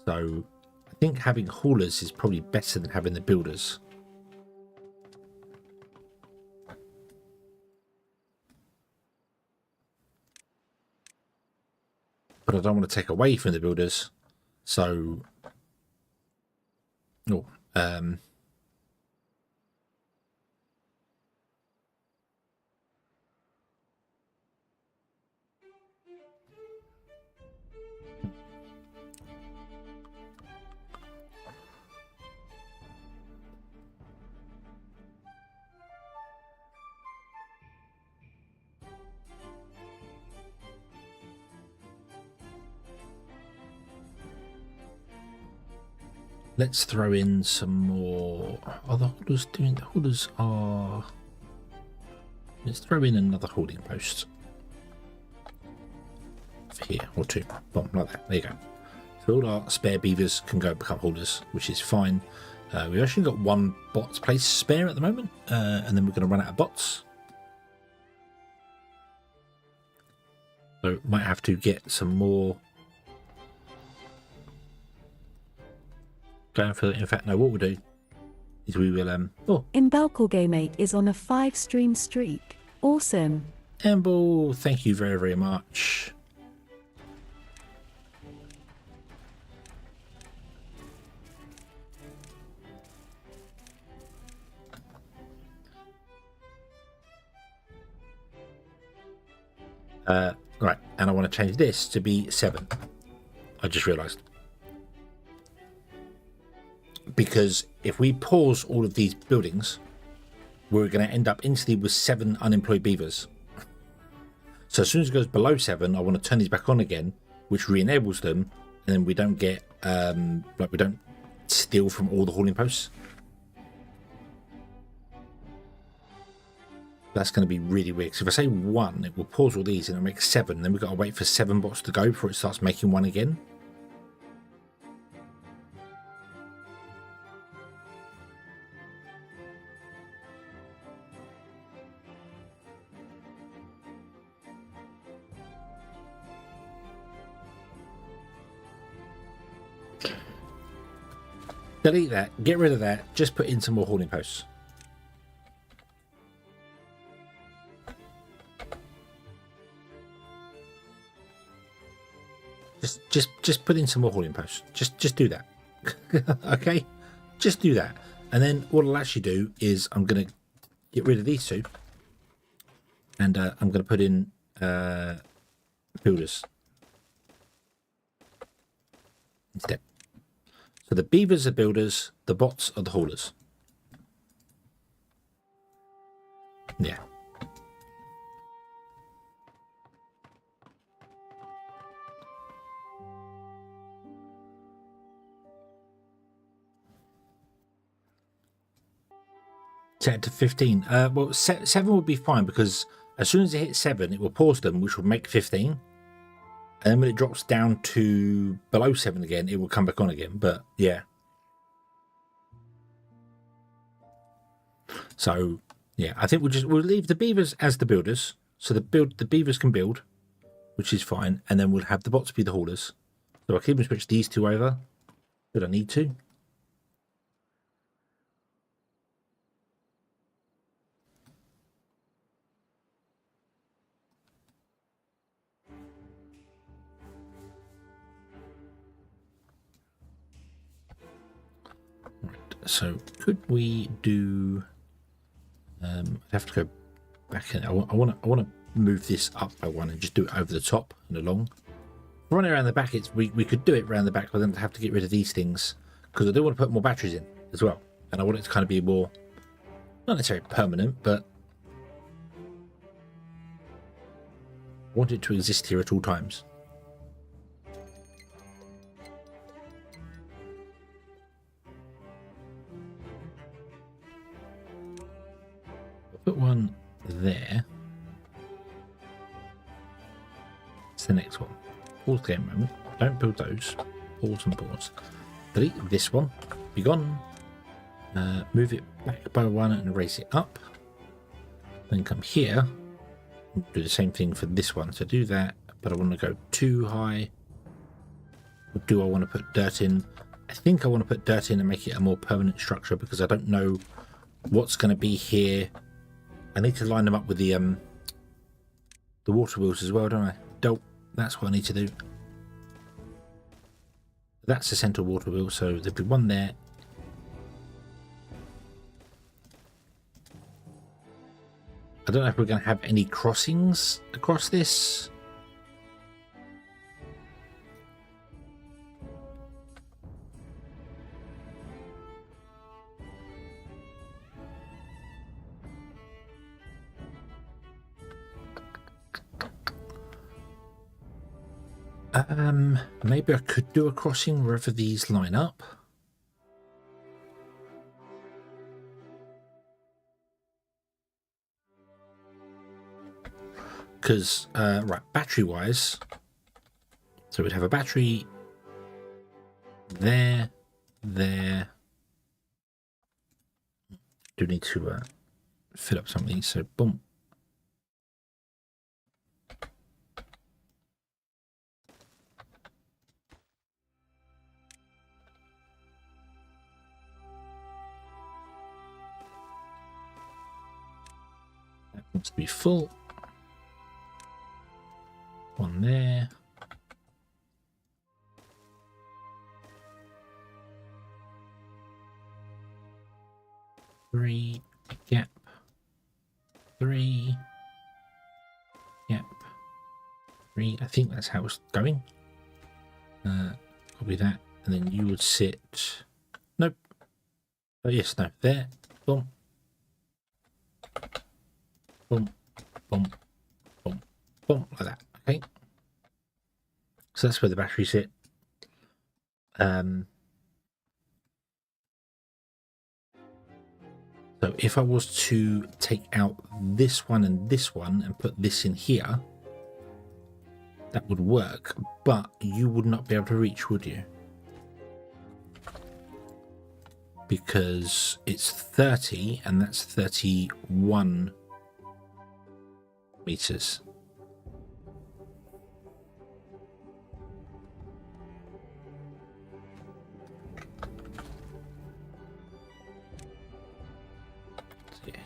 Speaker 1: So I think having haulers is probably better than having the builders. But I don't want to take away from the builders. So, let's throw in some more. Are the holders doing? The holders are. Let's throw in another holding post. Here, or two. Boom, like that. There you go. So all our spare beavers can go become holders, which is fine. We've actually got one bot's place spare at the moment, and then we're going to run out of bots. So might have to get some more. Going for, in fact, no, what we'll do is we will,
Speaker 2: Imbalcalgamate is on a 5-stream streak. Awesome.
Speaker 1: Amble, thank you very, very much. Right, and I want to change this to be 7. I just realised. Because if we pause all of these buildings, we're going to end up instantly with 7 unemployed beavers. So as soon as it goes below 7, I want to turn these back on again, which re-enables them, and then we don't get, like we don't steal from all the hauling posts. That's going to be really weird. So if I say 1, it will pause all these and it'll make 7. Then we've got to wait for 7 bots to go before it starts making 1 again. Delete that, get rid of that, just put in some more hauling posts. Just put in some more hauling posts. Just do that. Okay? Just do that. And then what I'll actually do is I'm going to get rid of these 2. And I'm going to put in builders instead. So the beavers are builders, the bots are the haulers. Yeah. Set it to 15. Well, 7 would be fine because as soon as it hits 7, it will pause them, which will make 15. And then when it drops down to below 7 again, it will come back on again. But yeah. So yeah, I think we'll leave the beavers as the builders. So the beavers can build, which is fine, and then we'll have the bots be the haulers. So I'll keep and switch these 2 over, but I need to. So could we do? I'd have to go back in. I want to move this up by one and just do it over the top and along. Running around the back, we could do it around the back, but then have to get rid of these things because I do want to put more batteries in as well, and I want it to kind of be more, not necessarily permanent, but I want it to exist here at all times. I'll put one there. It's the next one. Pause the game a moment. Don't build those. Pause and pause. Delete this one. Be gone. Move it back by one and raise it up. Then come here. Do the same thing for this one. So do that, but I want to go too high. Or do I want to put dirt in? I think I want to put dirt in and make it a more permanent structure because I don't know what's going to be here. I need to line them up with the water wheels as well, don't I? That's what I need to do. That's the central water wheel, so there'll be one there. I don't know if we're going to have any crossings across this. Maybe I could do a crossing wherever these line up. Because, right, battery-wise, so we'd have a battery there. Do need to fill up some of these, so boom. That wants to be full. One there. Three, gap. Three, gap. Three. I think that's how it's going. Copy that, and then you would sit. Nope. Oh yes, no. There. Boom. Boom. Boom. Boom. Boom. Like that. Okay. So that's where the batteries sit. So if I was to take out this one and put this in here, that would work, but you would not be able to reach, would you? Because it's 30 and that's 31 meters.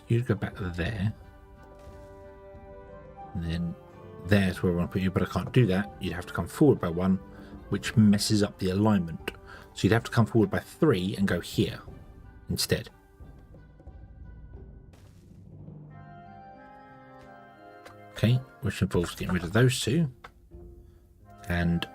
Speaker 1: You'd go back there, and then there's where I want to put you, but I can't do that. You'd have to come forward by one, which messes up the alignment. So you'd have to come forward by 3 and go here instead. Okay, which involves getting rid of those two. And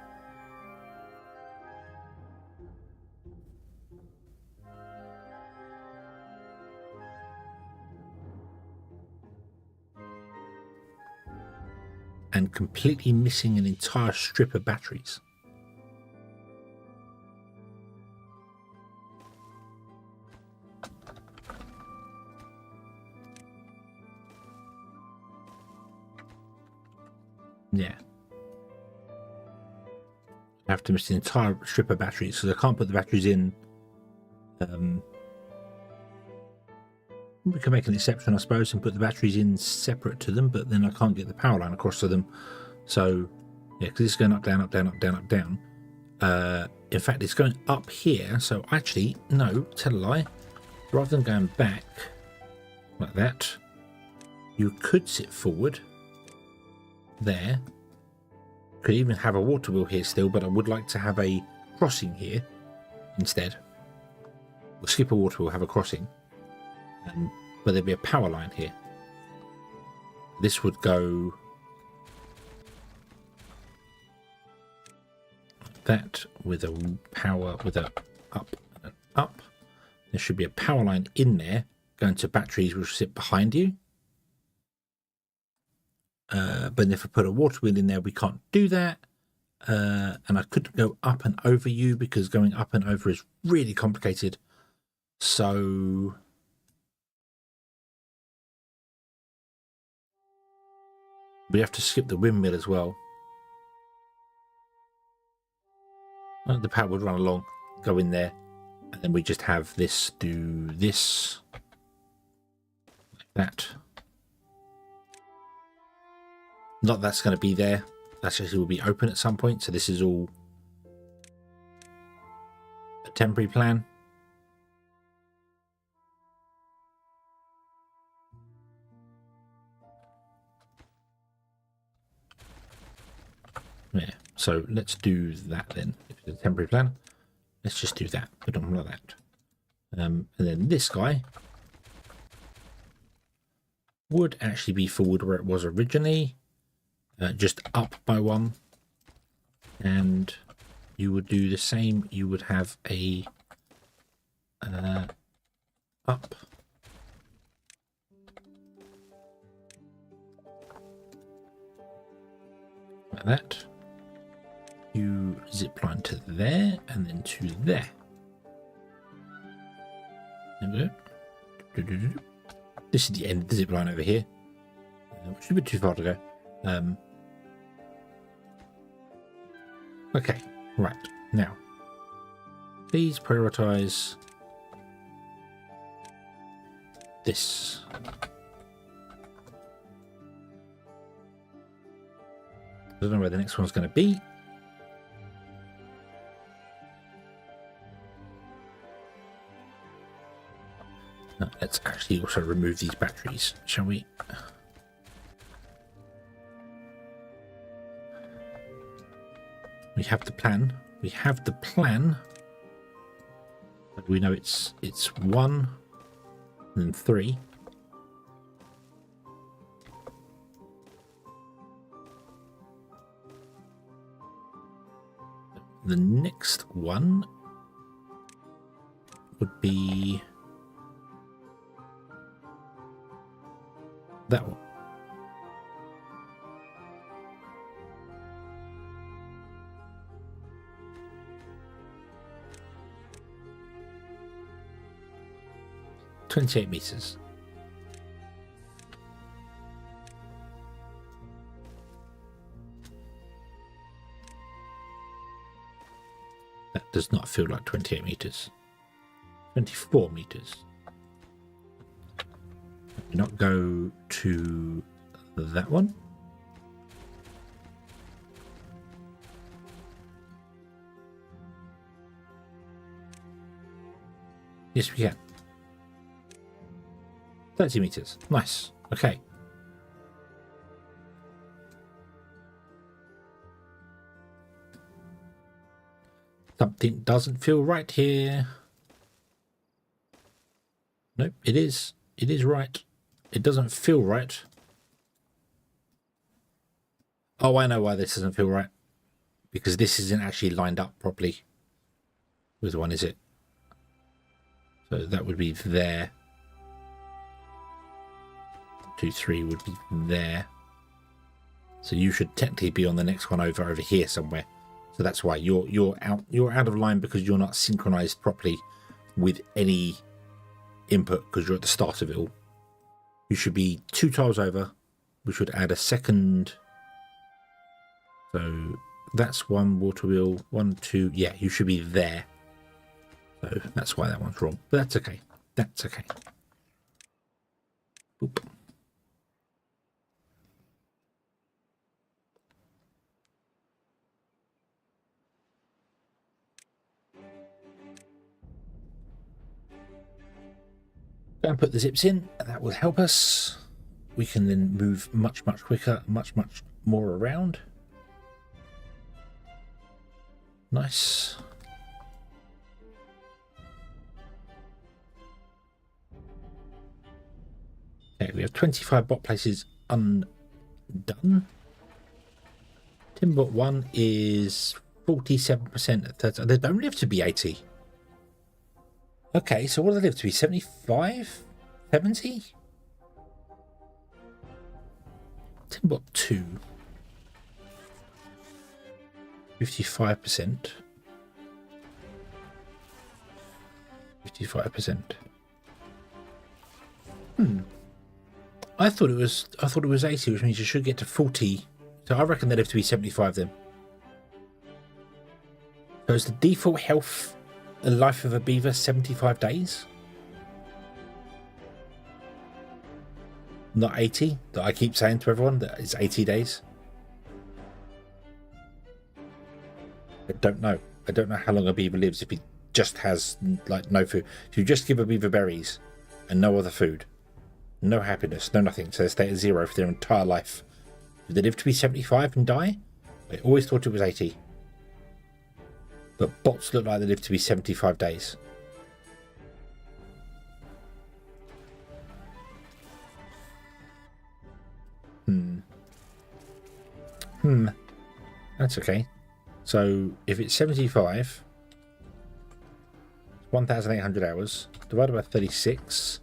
Speaker 1: completely missing an entire strip of batteries. Yeah. I have to miss the entire strip of batteries because I can't put the batteries in. We can make an exception, I suppose, and put the batteries in separate to them, but then I can't get the power line across to them. So, yeah, because it's going up, down, up, down, up, down, up, down. In fact, it's going up here. So, actually, no, tell a lie. Rather than going back like that, you could sit forward there. Could even have a water wheel here still, but I would like to have a crossing here instead. we'll skip a water, we'll have a crossing, but there'll be a power line here. This would go that with a power, with a up and an up. There should be a power line in there going to batteries which sit behind you. But if I put a water wheel in there, we can't do that. And I couldn't go up and over you because going up and over is really complicated. So we have to skip the windmill as well. The power would run along, go in there, and then we just have this do this, like that. Not that's going to be there. That actually will be open at some point. So this is all a temporary plan. Yeah. So let's do that then. If it's a temporary plan, let's just do that. Put them like that. And then this guy would actually be forward where it was originally. Just up by one, and you would do the same. You would have a up, like that. You zip line to there and then to there. There we go. This is the end of the zip line over here, which is a bit too far to go. Okay, right, now please prioritize this. I don't know where the next one's going to be. No, let's actually also remove these batteries, shall we? We have the plan. We have the plan. But we know it's 1 and then 3. The next one would be that one. $28. That does not feel like 28 meters. 24 meters. Do not go to that one. Yes, we can. 30 meters. Nice. Okay. Something doesn't feel right here. Nope, it is. It is right. It doesn't feel right. Oh, I know why this doesn't feel right. Because this isn't actually lined up properly. Which one is it? So that would be there. 2, 3 would be there. So you should technically be on the next one over here somewhere. So that's why you're out of line because you're not synchronized properly with any input because you're at the start of it all. You should be 2 tiles over. We should add a second. So that's 1 water wheel, 1, 2. Yeah, you should be there. So that's why that one's wrong. But that's okay. That's okay. Boop. Go and put the zips in. That will help us. We can then move much quicker, much more around. Nice. Okay, we have 25 bot places undone. Timber 1 is 47% at 30. They don't live to be 80. Okay, so what do they live to be? 75? 70? Timber 2. 55%. 55%. I thought it was 80, which means you should get to 40. So I reckon they live to be 75 then. So is the default health and life of a beaver 75 days? Not 80, that I keep saying to everyone that it's 80 days. I don't know. I don't know how long a beaver lives if he just has like no food. If you just give a beaver berries and no other food, no happiness, no nothing, so they stay at 0 for their entire life. Do they live to be 75 and die? I always thought it was 80. But bots look like they live to be 75 days. That's okay. So if it's 75, 1,800 hours divided by 36,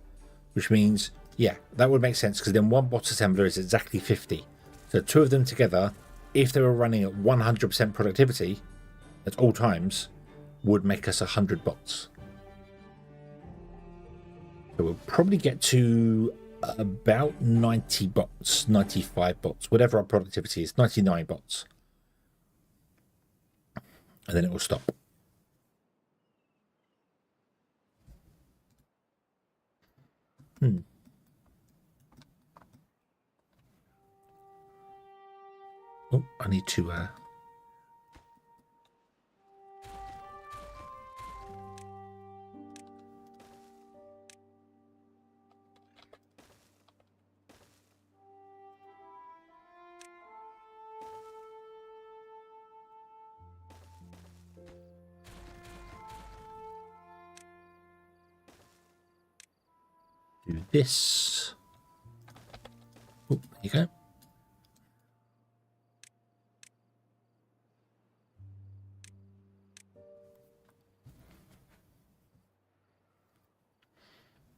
Speaker 1: which means, yeah, that would make sense because then one bot assembler is exactly 50. So two of them together, if they were running at 100% productivity at all times, would make us 100 bots. So we'll probably get to about 90 bots, 95 bots, whatever our productivity is, 99 bots. And then it will stop. Oh, I need to do this. Oh, there you go.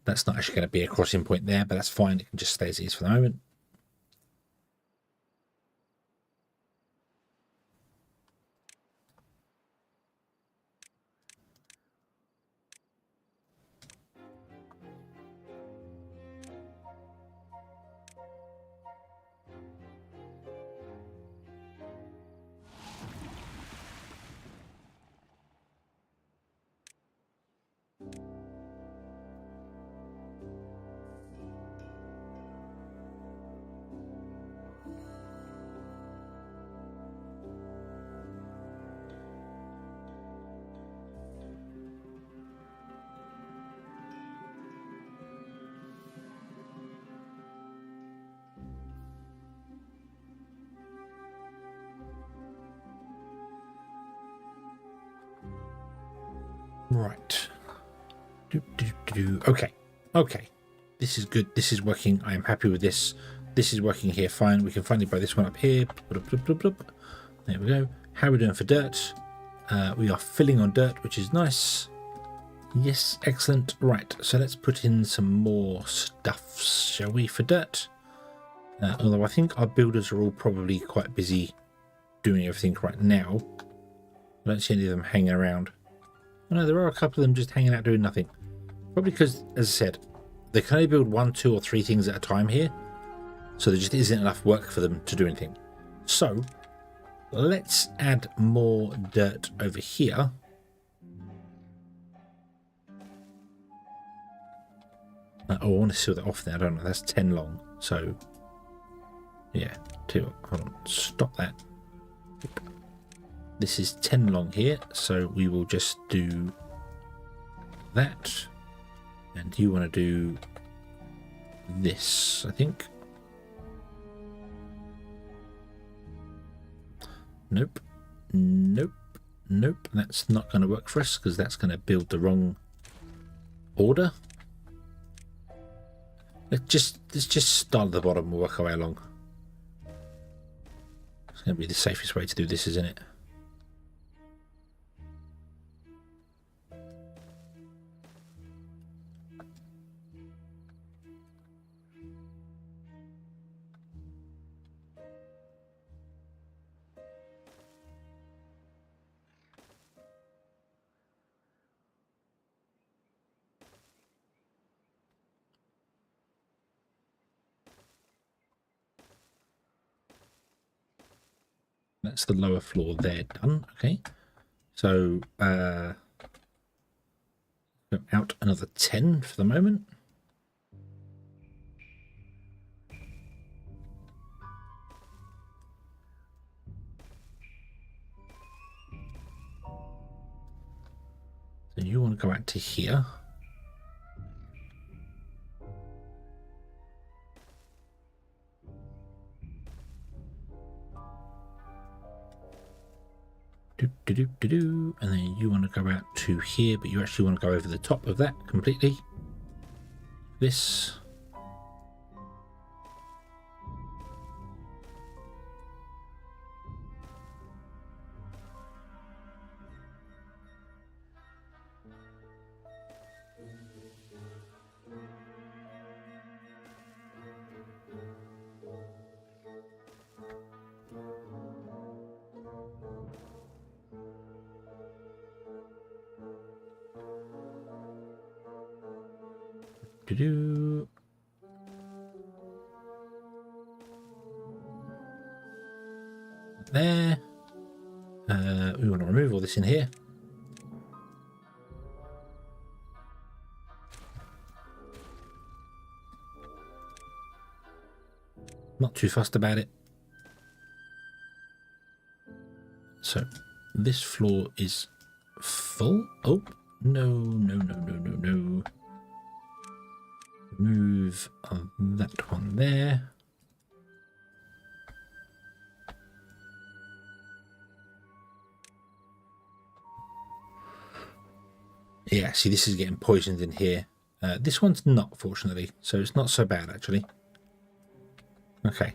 Speaker 1: That's not actually going to be a crossing point there, but that's fine. It can just stay as it is for the moment. Right. Okay. Okay. This is good. This is working. I am happy with this. This is working here fine. We can finally buy this one up here. There we go. How are we doing for dirt? We are filling on dirt, which is nice. Yes, excellent. Right, so let's put in some more stuffs, shall we, for dirt? Although I think our builders are all probably quite busy doing everything right now. I don't see any of them hanging around. Oh, no, there are a couple of them just hanging out doing nothing. Probably because, as I said, they can only build 1, 2 or 3 things at a time here. So there just isn't enough work for them to do anything. So let's add more dirt over here. Oh, I want to seal that off there. I don't know. That's 10 long. So, yeah. Hold on. Stop that. This is 10 long here. So we will just do that. And you want to do this, I think. Nope. Nope. Nope. That's not going to work for us because that's going to build the wrong order. Let's just start at the bottom and work our way along. It's going to be the safest way to do this, isn't it? That's the lower floor there done. Okay. So go out another 10 for the moment. So you want to go out to here. And then you want to go out to here, but you actually want to go over the top of that completely. This. There. We want to remove all this in here. Not too fussed about it. So this floor is full. Oh, no. Move that one there. Yeah, see, this is getting poisoned in here. This one's not, fortunately, so it's not so bad, actually. Okay.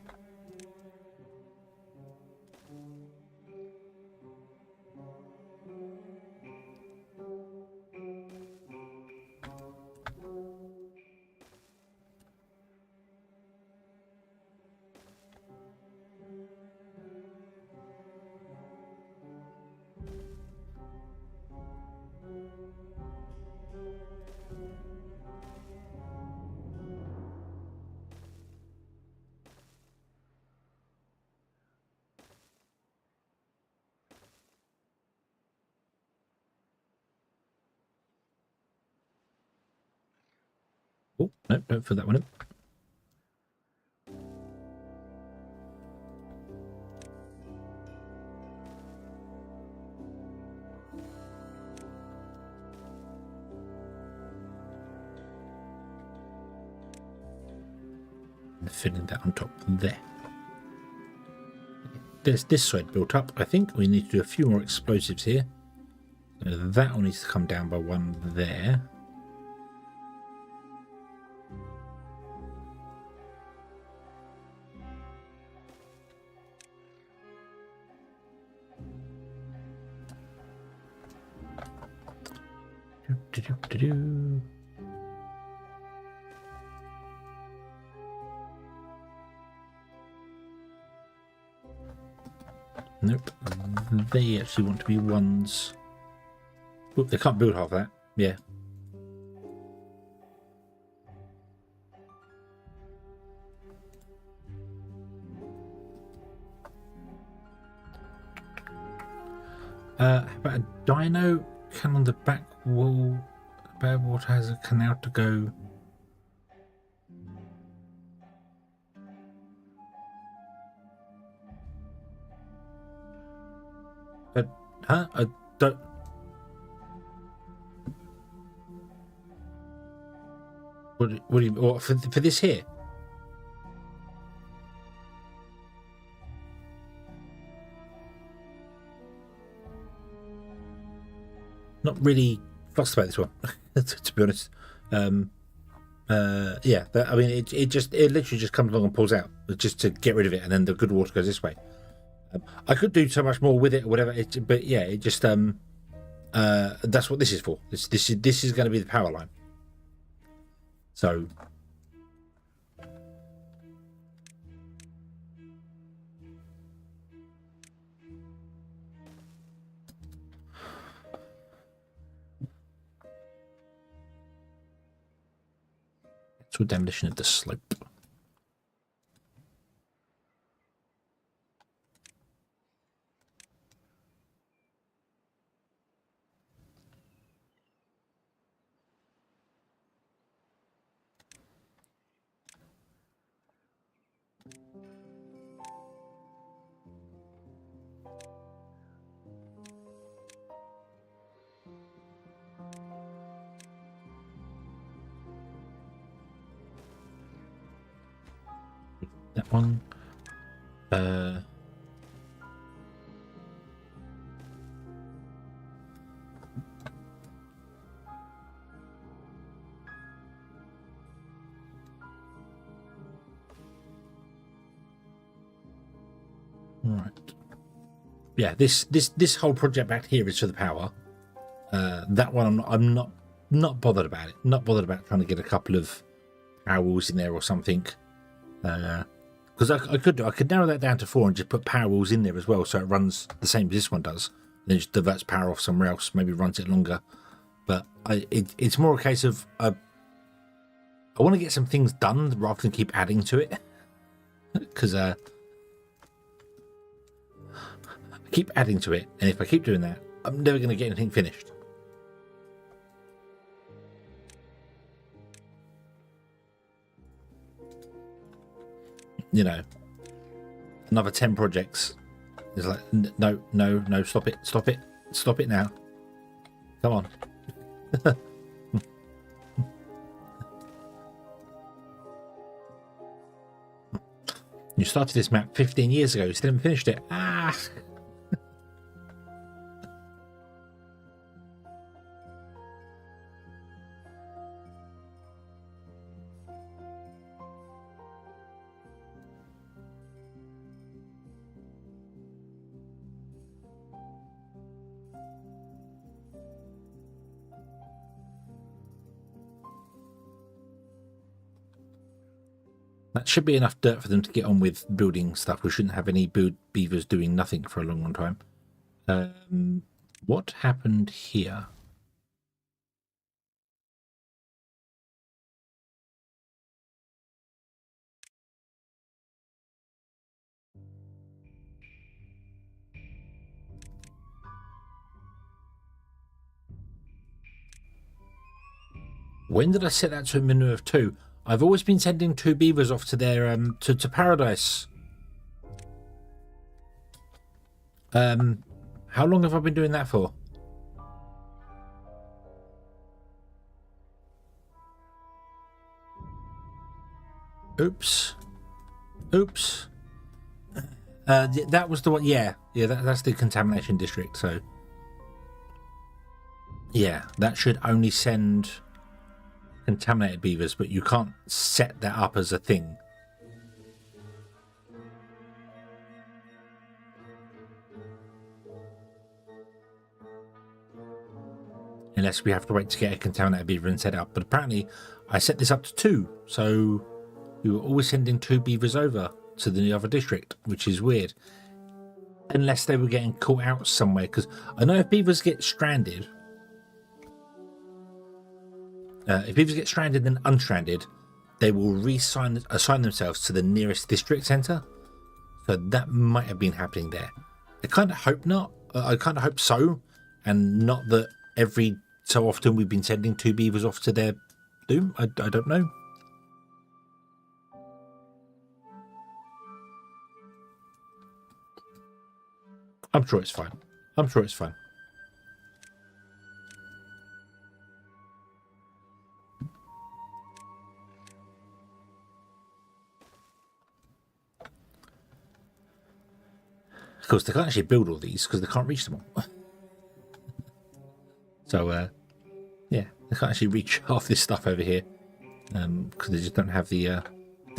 Speaker 1: Oh, no, don't fill that one in. And filling that on top there. There's this side built up, I think. We need to do a few more explosives here. So that one needs to come down by one there. Nope. They actually want to be ones. Oop, they can't build half that. Yeah. How about a dino? Can on the back wall. Bad water has a canal to go. Huh? I don't. What do you? What, for this here? Not really fussed about this one, to be honest. Yeah, I mean, it literally just comes along and pulls out just to get rid of it, and then the good water goes this way. I could do so much more with it or whatever, but yeah, it just that's what this is for. This is going to be the power line. So it's demolition of the slope. That one. Right. Yeah, this whole project back here is for the power. That one I'm not bothered about it. Not bothered about trying to get a couple of power walls in there or something. Because I could narrow that down to 4 and just put power walls in there as well, so it runs the same as this one does. Then just diverts power off somewhere else, maybe runs it longer. But it's more a case of I want to get some things done rather than keep adding to it. Because I keep adding to it, and if I keep doing that, I'm never going to get anything finished. You know, another 10 projects is like, no, stop it now. Come on. You started this map 15 years ago, you still haven't finished it. Ah. That should be enough dirt for them to get on with building stuff. We shouldn't have any beavers doing nothing for a long time. What happened here? When did I set that to a minimum of 2? I've always been sending 2 beavers off to their to paradise. How long have I been doing that for? Oops. That was the one. Yeah, that's the contamination district. So yeah, that should only send contaminated beavers, but you can't set that up as a thing. Unless we have to wait to get a contaminated beaver and set it up. But apparently I set this up to 2, so we were always sending 2 beavers over to the other district, which is weird. Unless they were getting caught out somewhere, because I know if beavers get stranded, and unstranded, they will assign themselves to the nearest district centre. So that might have been happening there. I kind of hope not. I kind of hope so, and not that every so often we've been sending 2 beavers off to their doom. I don't know. I'm sure it's fine. Of course, they can't actually build all these because they can't reach them all. So, yeah, they can't actually reach half this stuff over here. because they just don't have the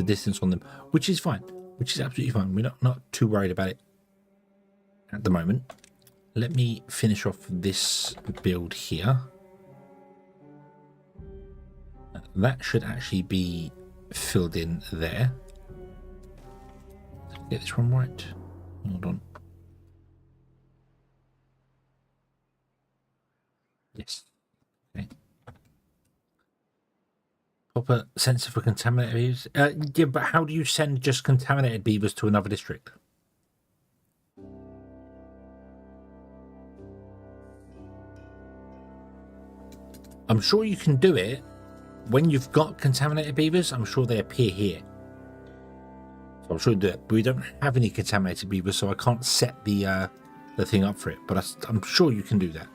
Speaker 1: distance on them, which is fine, which is absolutely fine. We're not too worried about it at the moment. Let me finish off this build here. That should actually be filled in there. Get this one right. Hold on. Yes. Okay. Proper sensor for contaminated beavers. Yeah, but how do you send just contaminated beavers to another district? I'm sure you can do it when you've got contaminated beavers. I'm sure they appear here. So I'm sure you do it. But we don't have any contaminated beavers, so I can't set the thing up for it. But I'm sure you can do that.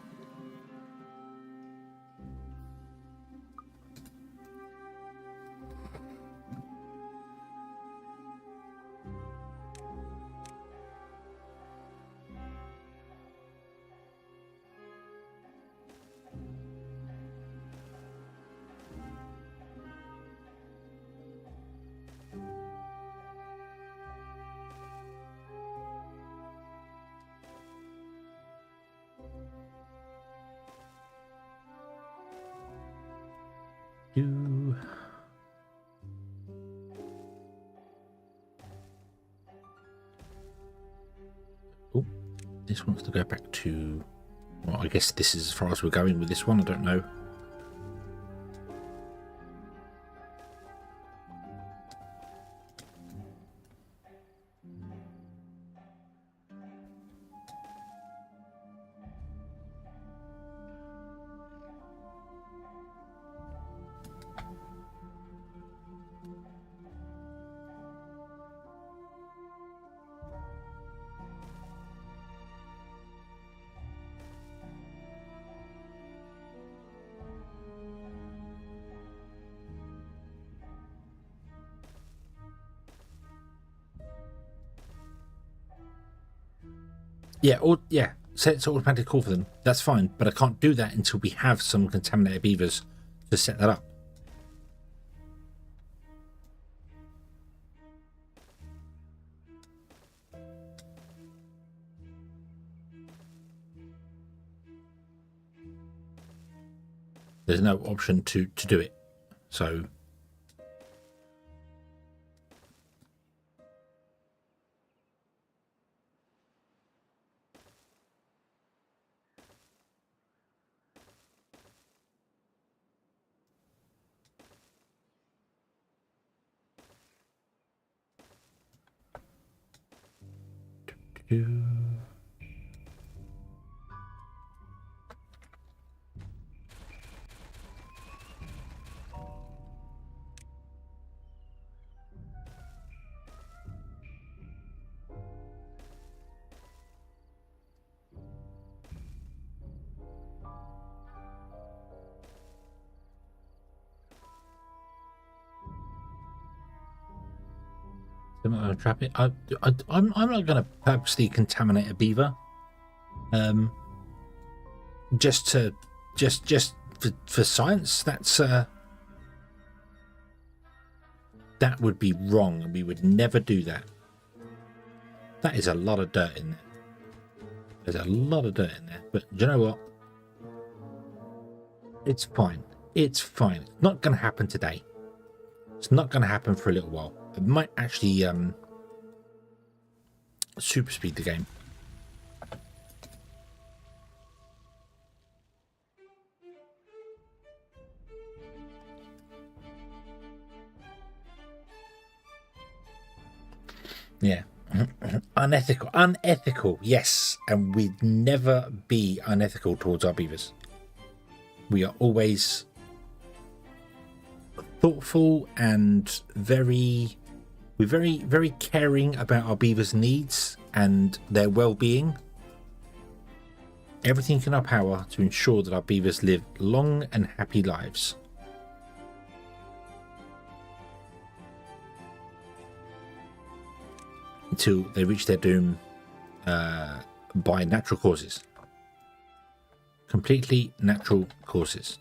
Speaker 1: Oh, this wants to go back to, well, I guess this is as far as we're going with this one. I don't know. Yeah, or yeah, set to automatic call for them. That's fine, but I can't do that until we have some contaminated beavers to set that up. There's no option to do it. So trap it. I'm not going to purposely contaminate a beaver. Just for science. That's that would be wrong, and we would never do that. That is a lot of dirt in there. There's a lot of dirt in there. But do you know what? It's fine. It's fine. It's not going to happen today. It's not going to happen for a little while. It might actually super speed the game. Yeah. Unethical, yes. And we'd never be unethical towards our beavers. We are always thoughtful and very caring about our beavers' needs and their well-being. Everything in our power to ensure that our beavers live long and happy lives. Until they reach their doom by natural causes. Completely natural causes.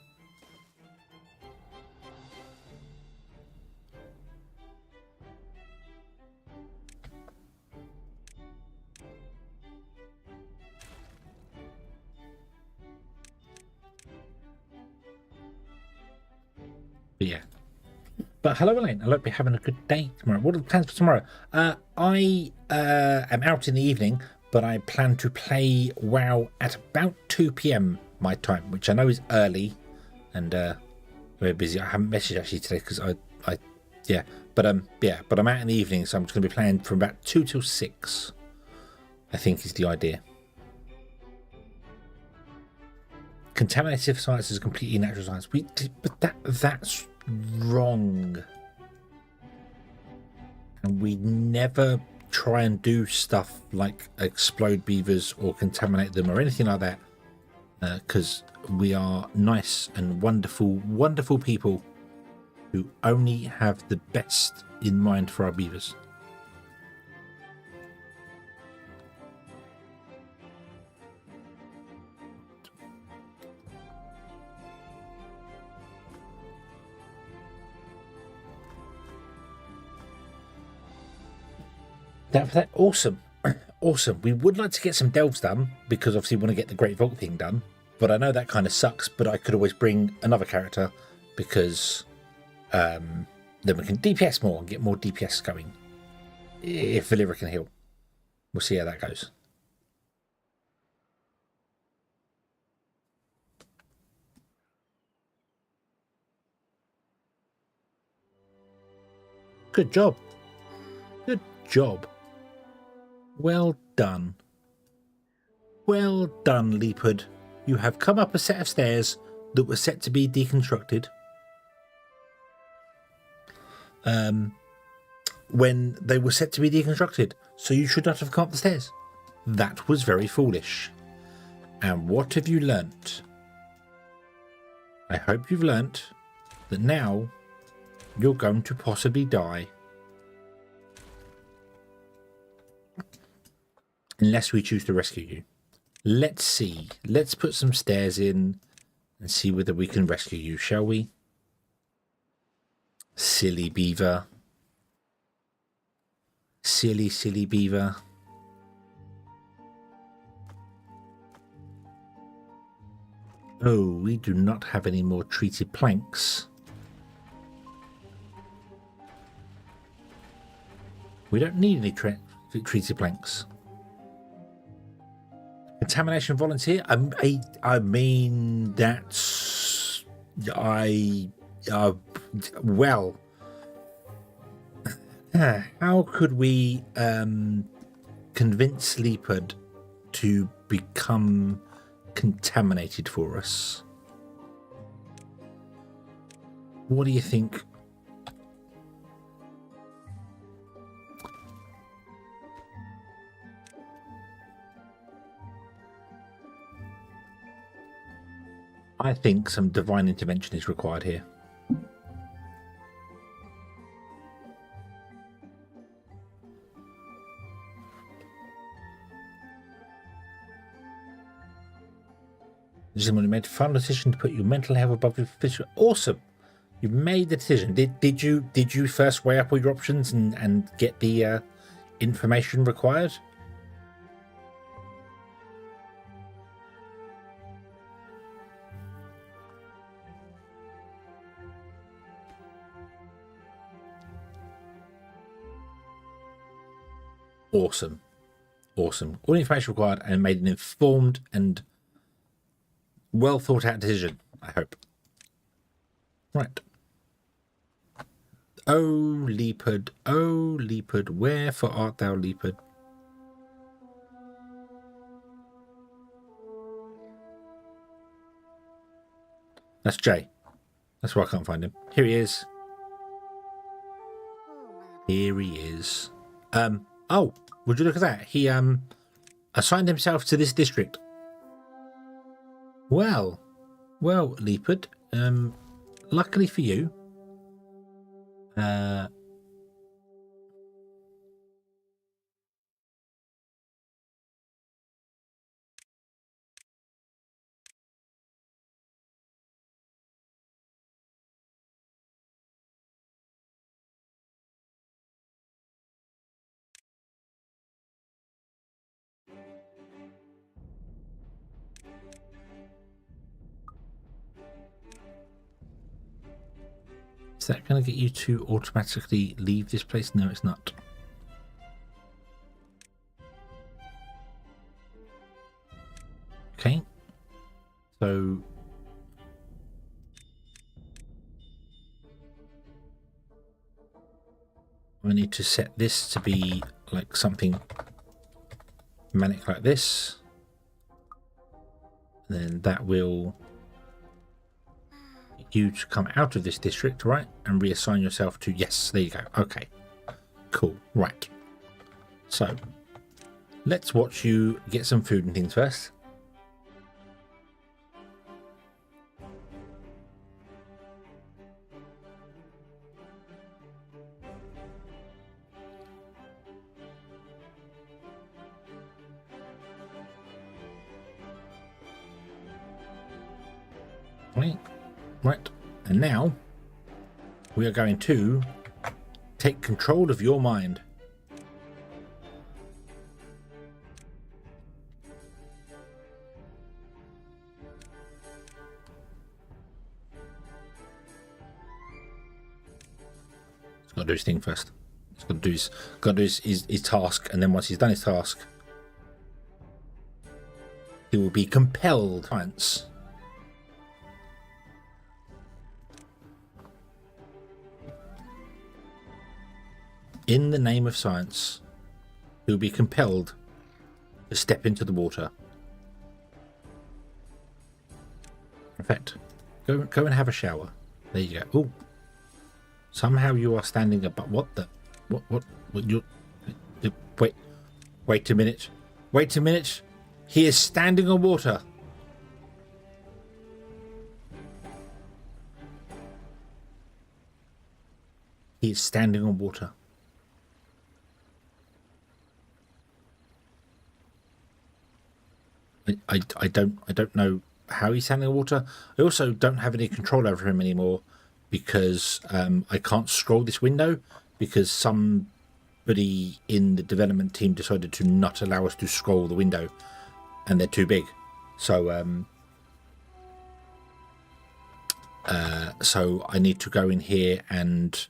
Speaker 1: But hello, Elaine. I hope you're having a good day tomorrow. What are the plans for tomorrow? I am out in the evening, but I plan to play WoW at about 2 p.m. my time, which I know is early and very busy. I haven't messaged actually today because but I'm out in the evening, so I'm just going to be playing from about 2 till 6. I think is the idea. Contaminative science is a completely natural science. But that's wrong. And we never try and do stuff like explode beavers or contaminate them or anything like that, because we are nice and wonderful, wonderful people who only have the best in mind for our beavers. That awesome. Awesome. We would like to get some delves done because obviously we want to get the Great Vault thing done. But I know that kind of sucks, but I could always bring another character because then we can DPS more and get more DPS going. If Valera can heal. We'll see how that goes. Good job. Good job. Well done. Well done, Leopard. You have come up a set of stairs that were set to be deconstructed. When they were set to be deconstructed, so you should not have come up the stairs. That was very foolish. And what have you learnt? I hope you've learnt that now you're going to possibly die. Unless we choose to rescue you. Let's see. Let's put some stairs in and see whether we can rescue you, shall we? Silly beaver. Silly, silly beaver. Oh, we do not have any more treated planks. We don't need any treated planks. Contamination volunteer. I mean that's well. How could we convince Leopard to become contaminated for us? What do you think? I think some divine intervention is required here. You made a final decision to put your mental health above your physical. Awesome! You made the decision. Did you first weigh up all your options and get the information required? Awesome. Awesome. All the information required and made an informed and well thought out decision, I hope. Right. Oh, Leopard, wherefore art thou, Leopard? That's Jay. That's why I can't find him. Here he is. Here he is. Oh, would you look at that? He assigned himself to this district. Well, Leopard, luckily for you, Is that going to get you to automatically leave this place? No, it's not. Okay. So I need to set this to be like something manic like this. And then that will you to come out of this district, right? And reassign yourself to, yes, there you go. Okay, cool. Right. So let's watch you get some food and things first. Right, and now we are going to take control of your mind. He's got to do his thing first. He's got to do his task, and then once he's done his task, he will be compelled. Science. In the name of science, he will be compelled to step into the water. In fact, go and have a shower. There you go. Oh, somehow you are standing above. What the? What? You? Wait a minute. Wait a minute. He is standing on water. He is standing on water. I don't know how he's standing in water. I also don't have any control over him anymore because I can't scroll this window because somebody in the development team decided to not allow us to scroll the window, and they're too big. So so I need to go in here and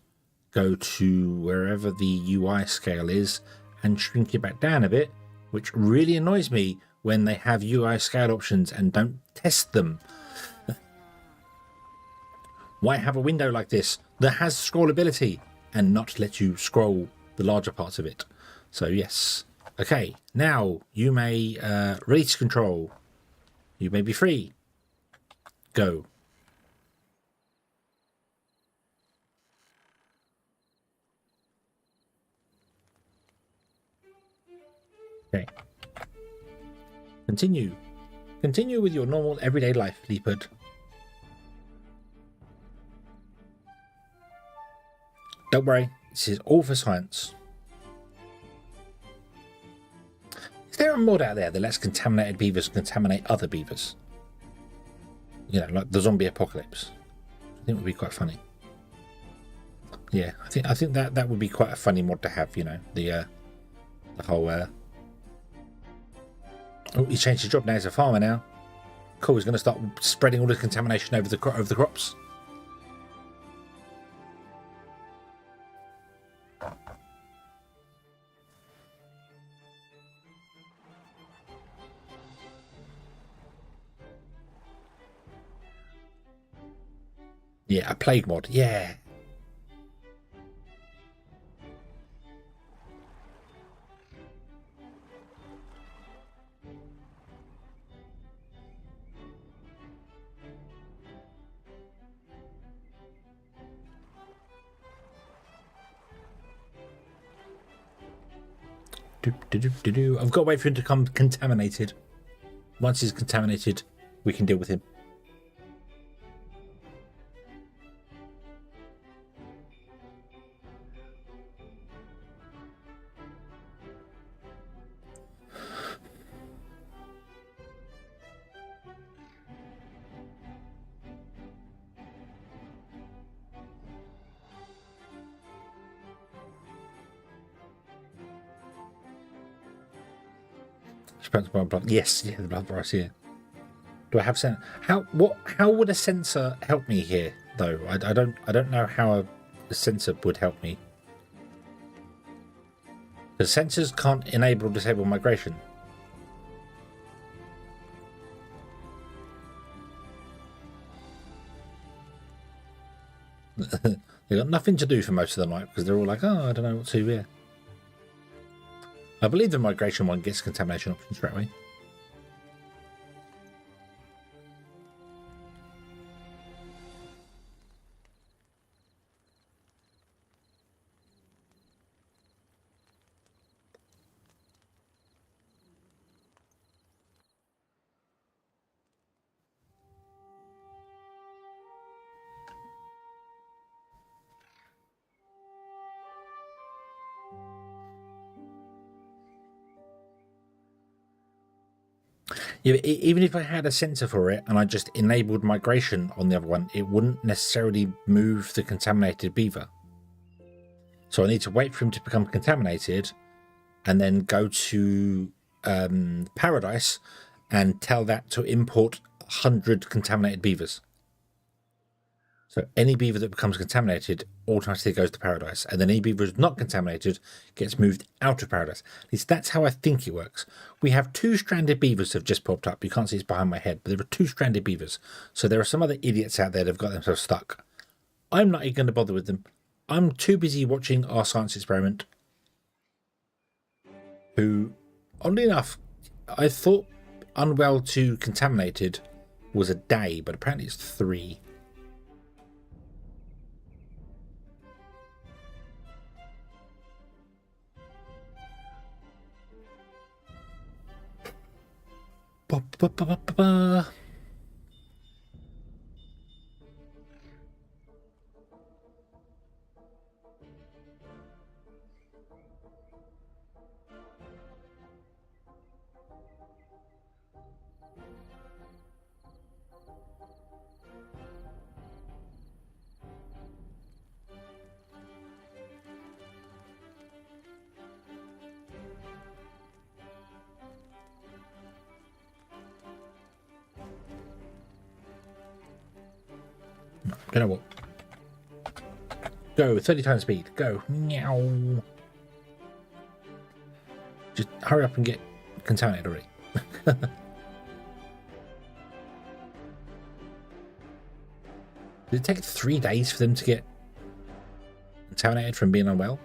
Speaker 1: go to wherever the UI scale is and shrink it back down a bit, which really annoys me when they have UI scale options and don't test them. Why have a window like this that has scrollability and not let you scroll the larger parts of it? So yes. Okay, now you may release control. You may be free. Go. Okay. Continue. Continue with your normal everyday life, leopard. Don't worry, this is all for science. Is there a mod out there that lets contaminated beavers contaminate other beavers? You know, like the zombie apocalypse. I think it would be quite funny. Yeah, I think that would be quite a funny mod to have. You know, the whole. Oh, he changed his job now. He's a farmer now. Cool. He's going to start spreading all the contamination over the crops. Yeah, a plague mod. Yeah. I've got to wait for him to become contaminated. Once he's contaminated, we can deal with him. Yes, yeah, the blood price here. Do I have sensor? How would a sensor help me here? though. I don't know how a sensor would help me. The sensors can't enable or disable migration. They got nothing to do for most of the night because they're all like, oh, I don't know what to wear. I believe the migration one gets contamination options straight away. Yeah, even if I had a sensor for it and I just enabled migration on the other one, it wouldn't necessarily move the contaminated beaver. So I need to wait for him to become contaminated and then go to Paradise and tell that to import 100 contaminated beavers. So any beaver that becomes contaminated automatically goes to Paradise, and then any beaver who's not contaminated gets moved out of Paradise. At least that's how I think it works. We have 2 stranded beavers that have just popped up. You can't see it's behind my head, but there are 2 stranded beavers. So there are some other idiots out there that have got themselves stuck. I'm not even going to bother with them. I'm too busy watching our science experiment, who, oddly enough, I thought unwell to contaminated was a day, but apparently it's 3. Ba, ba, ba, ba, ba. You know what? Go, 30 times speed. Go. Meow. Just hurry up and get contaminated already. Did it take 3 days for them to get contaminated from being unwell?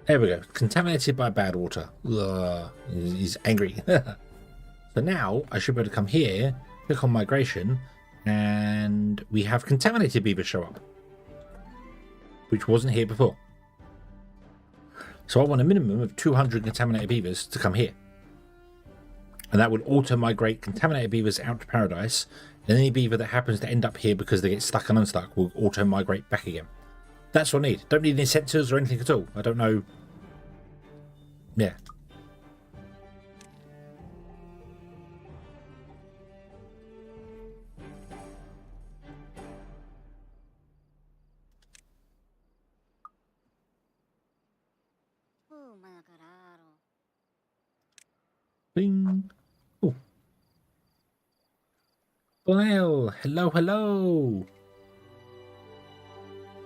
Speaker 1: There we go. Contaminated by bad water. Ugh, he's angry. So now I should be able to come here, click on migration, and we have contaminated beavers show up, which wasn't here before. So I want a minimum of 200 contaminated beavers to come here. And that would auto-migrate contaminated beavers out to Paradise, and any beaver that happens to end up here because they get stuck and unstuck will auto-migrate back again. That's what I need. Don't need any sensors or anything at all. I don't know. Yeah. Bing. Oh. Well, hello, hello.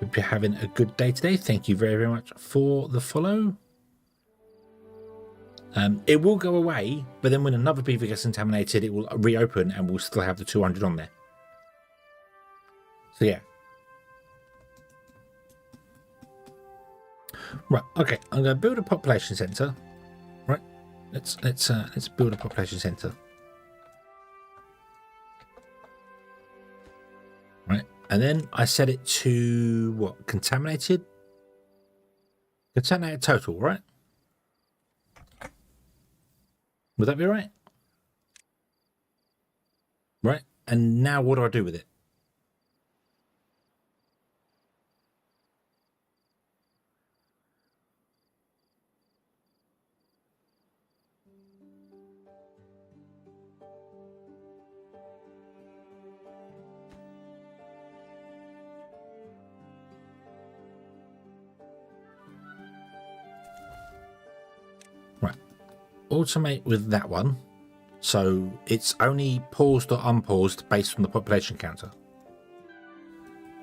Speaker 1: Hope you're having a good day today. Thank you very, very much for the follow. It will go away, but then when another beaver gets contaminated, it will reopen and we'll still have the 200 on there. So yeah. Right, okay. I'm going to build a population center. Right. Let's build a population center. Right. And then I set it to what? Contaminated? Contaminated total, right? Would that be right? Right. And now what do I do with it? automate with that one. So it's only paused or unpaused based on the population counter.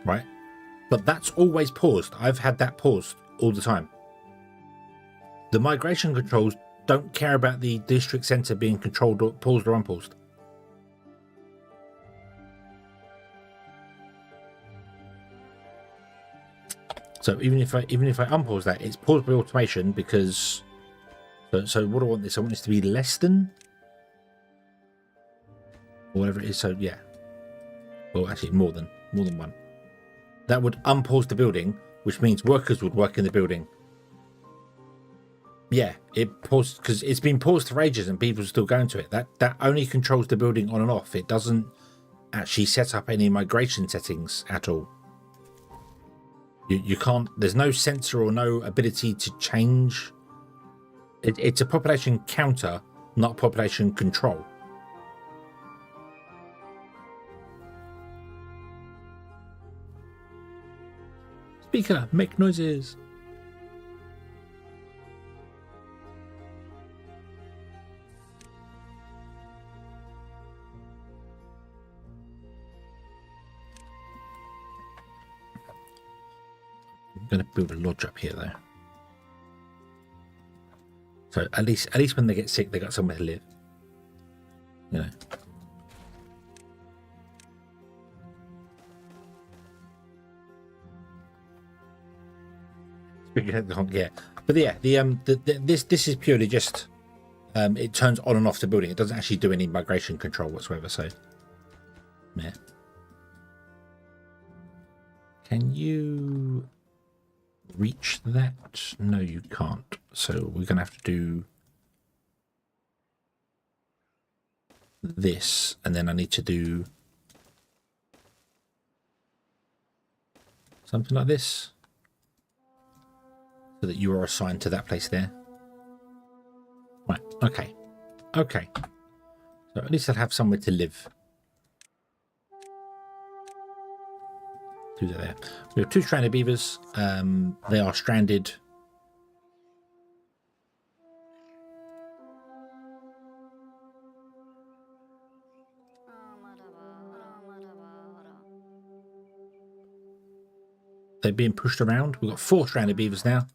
Speaker 1: Right? But that's always paused. I've had that paused all the time. The migration controls don't care about the district center being controlled or paused or unpaused. So even if I unpause that, it's paused by automation because. So what do I want this? I want this to be less than, or whatever it is. So yeah, well actually more than one. That would unpause the building, which means workers would work in the building. Yeah, it paused because it's been paused for ages and people are still going to it. That only controls the building on and off. It doesn't actually set up any migration settings at all. You can't. There's no sensor or no ability to change. It's a population counter, not population control. Speaker, make noises. I'm going to build a lodge up here, though. So at least when they get sick, they got somewhere to live. You know. Yeah, but yeah, this is purely just it turns on and off the building. It doesn't actually do any migration control whatsoever. So, yeah. Can you reach that? No, you can't. So we're gonna have to do this, and then I need to do something like this, so that you are assigned to that place there. Right. Okay. Okay. So at least I'll have somewhere to live. Do that there. We have 2 stranded beavers. They are stranded. They're being pushed around. We've got 4 stranded beavers now.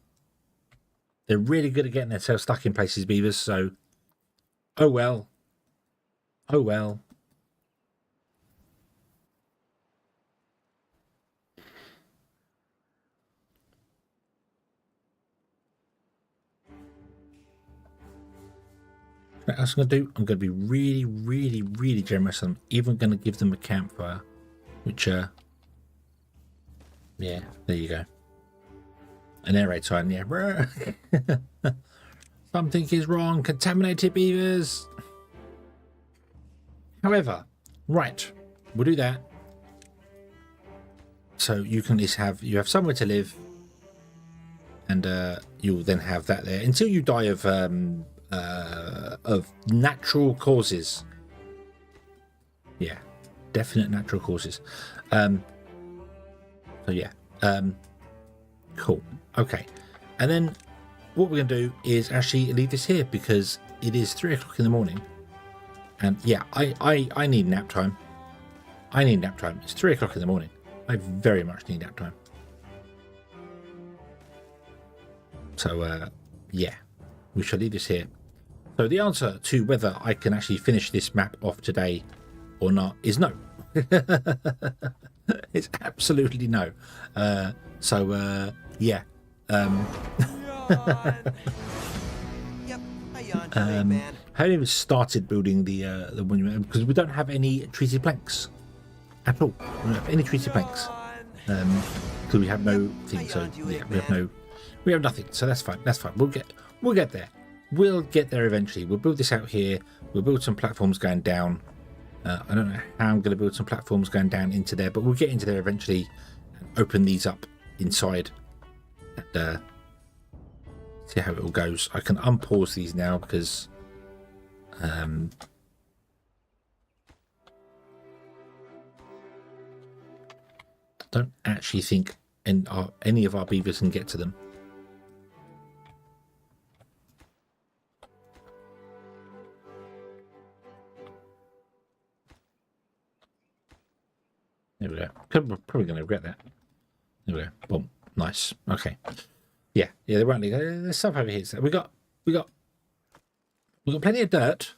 Speaker 1: They're really good at getting themselves stuck in places, beavers. So, oh well. Oh well. What else I'm going to do? I'm going to be really, really, really generous. I'm even going to give them a campfire, which, yeah, there you go. An air raid sign, yeah. Something is wrong. Contaminated beavers. However, right, we'll do that. So you can at least have somewhere to live, and you'll then have that there until you die of natural causes. Yeah, definite natural causes. So yeah, cool. Okay, and then what we're gonna do is actually leave this here because it is 3 o'clock in the morning, and yeah, I need nap time. I need nap time. It's 3 o'clock in the morning. I very much need nap time. So yeah, we shall leave this here. So the answer to whether I can actually finish this map off today or not is no. It's absolutely no. Yeah. I haven't even started building the monument because we don't have any treated planks at all. We don't have any treated planks because we have no thing. So yeah, we have nothing. So that's fine. That's fine. We'll get there. We'll get there eventually. We'll build this out here. We'll build some platforms going down. I don't know how I'm going to build some platforms going down into there, but we'll get into there eventually and open these up inside and see how it all goes. I can unpause these now because I don't actually think any of our beavers can get to them. There we go. Probably going to regret that. There we go. Boom. Nice. Okay. Yeah. They won't leave. There's stuff over here. So we got plenty of dirt,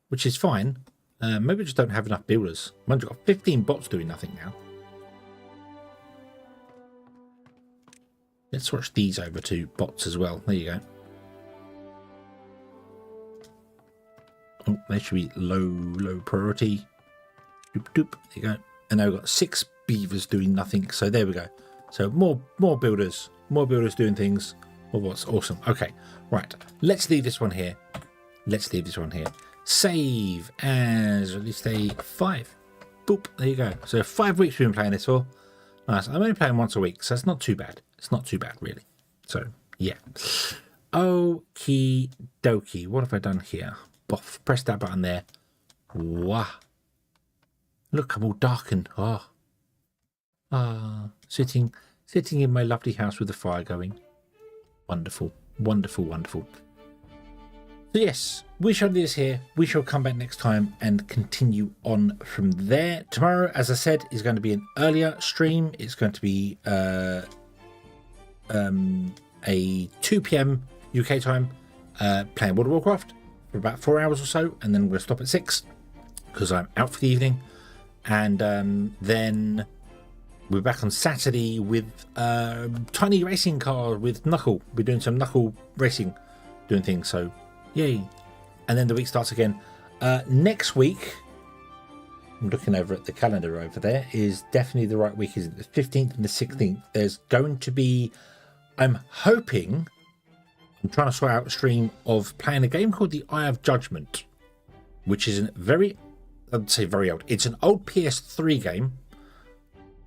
Speaker 1: which is fine. Maybe we just don't have enough builders. Mind you, we've got 15 bots doing nothing now. Let's switch these over to bots as well. There you go. Oh, they should be low priority. Doop doop. There you go. And now we've got 6 beavers doing nothing. So there we go. So more builders doing things. More bots. Awesome. Okay. Right. Let's leave this one here. Save as release day 5. Boop. There you go. So 5 weeks we've been playing this for. Nice. I'm only playing once a week, so it's not too bad. It's not too bad, really. So, yeah. Okie dokie. What have I done here? Boff. Press that button there. Wow. Look, I'm all darkened. Sitting in my lovely house with the fire going. Wonderful. Wonderful, wonderful. So yes, we shall do this here. We shall come back next time and continue on from there. Tomorrow, as I said, is going to be an earlier stream. It's going to be a 2 p.m. UK time, playing World of Warcraft for about 4 hours or so, and then we'll stop at 6 because I'm out for the evening. And then we're back on Saturday with tiny racing car with Knuckle. We're doing some Knuckle racing, doing things. So yay. And then the week starts again. Next week, I'm looking over at the calendar over there, is definitely the right week, isn't it? The 15th and the 16th. There's going to be, I'm trying to sort out a stream of playing a game called the Eye of Judgment, which is I'd say very old. It's an old PS3 game,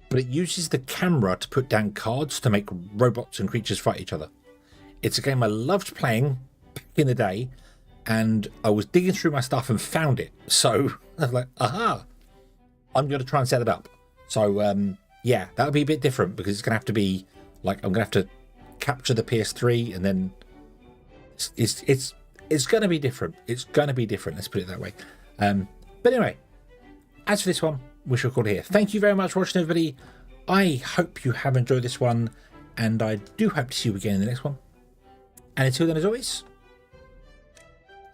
Speaker 1: but it uses the camera to put down cards to make robots and creatures fight each other. It's a game I loved playing back in the day, and I was digging through my stuff and found it. So I was like, aha, I'm going to try and set it up. So yeah, that'll be a bit different because it's going to have to be like, I'm going to have to capture the PS3 and then it's going to be different. It's going to be different. Let's put it that way. But anyway, as for this one, we shall call it here. Thank you very much for watching, everybody. I hope you have enjoyed this one, and I do hope to see you again in the next one. And until then, as always,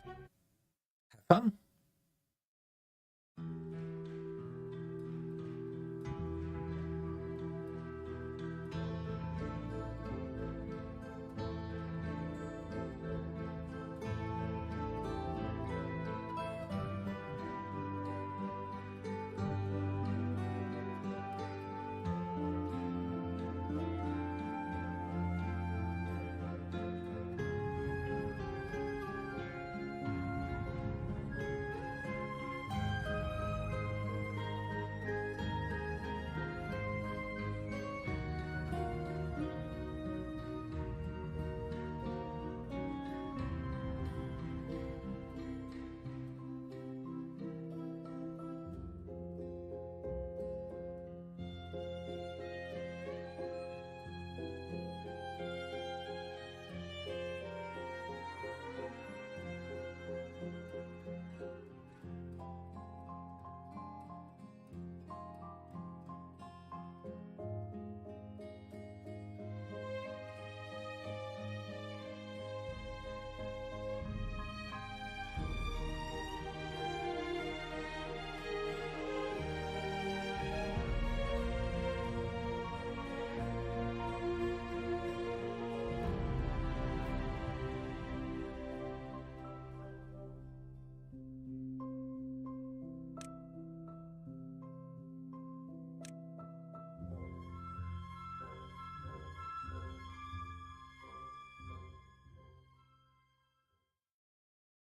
Speaker 1: have fun.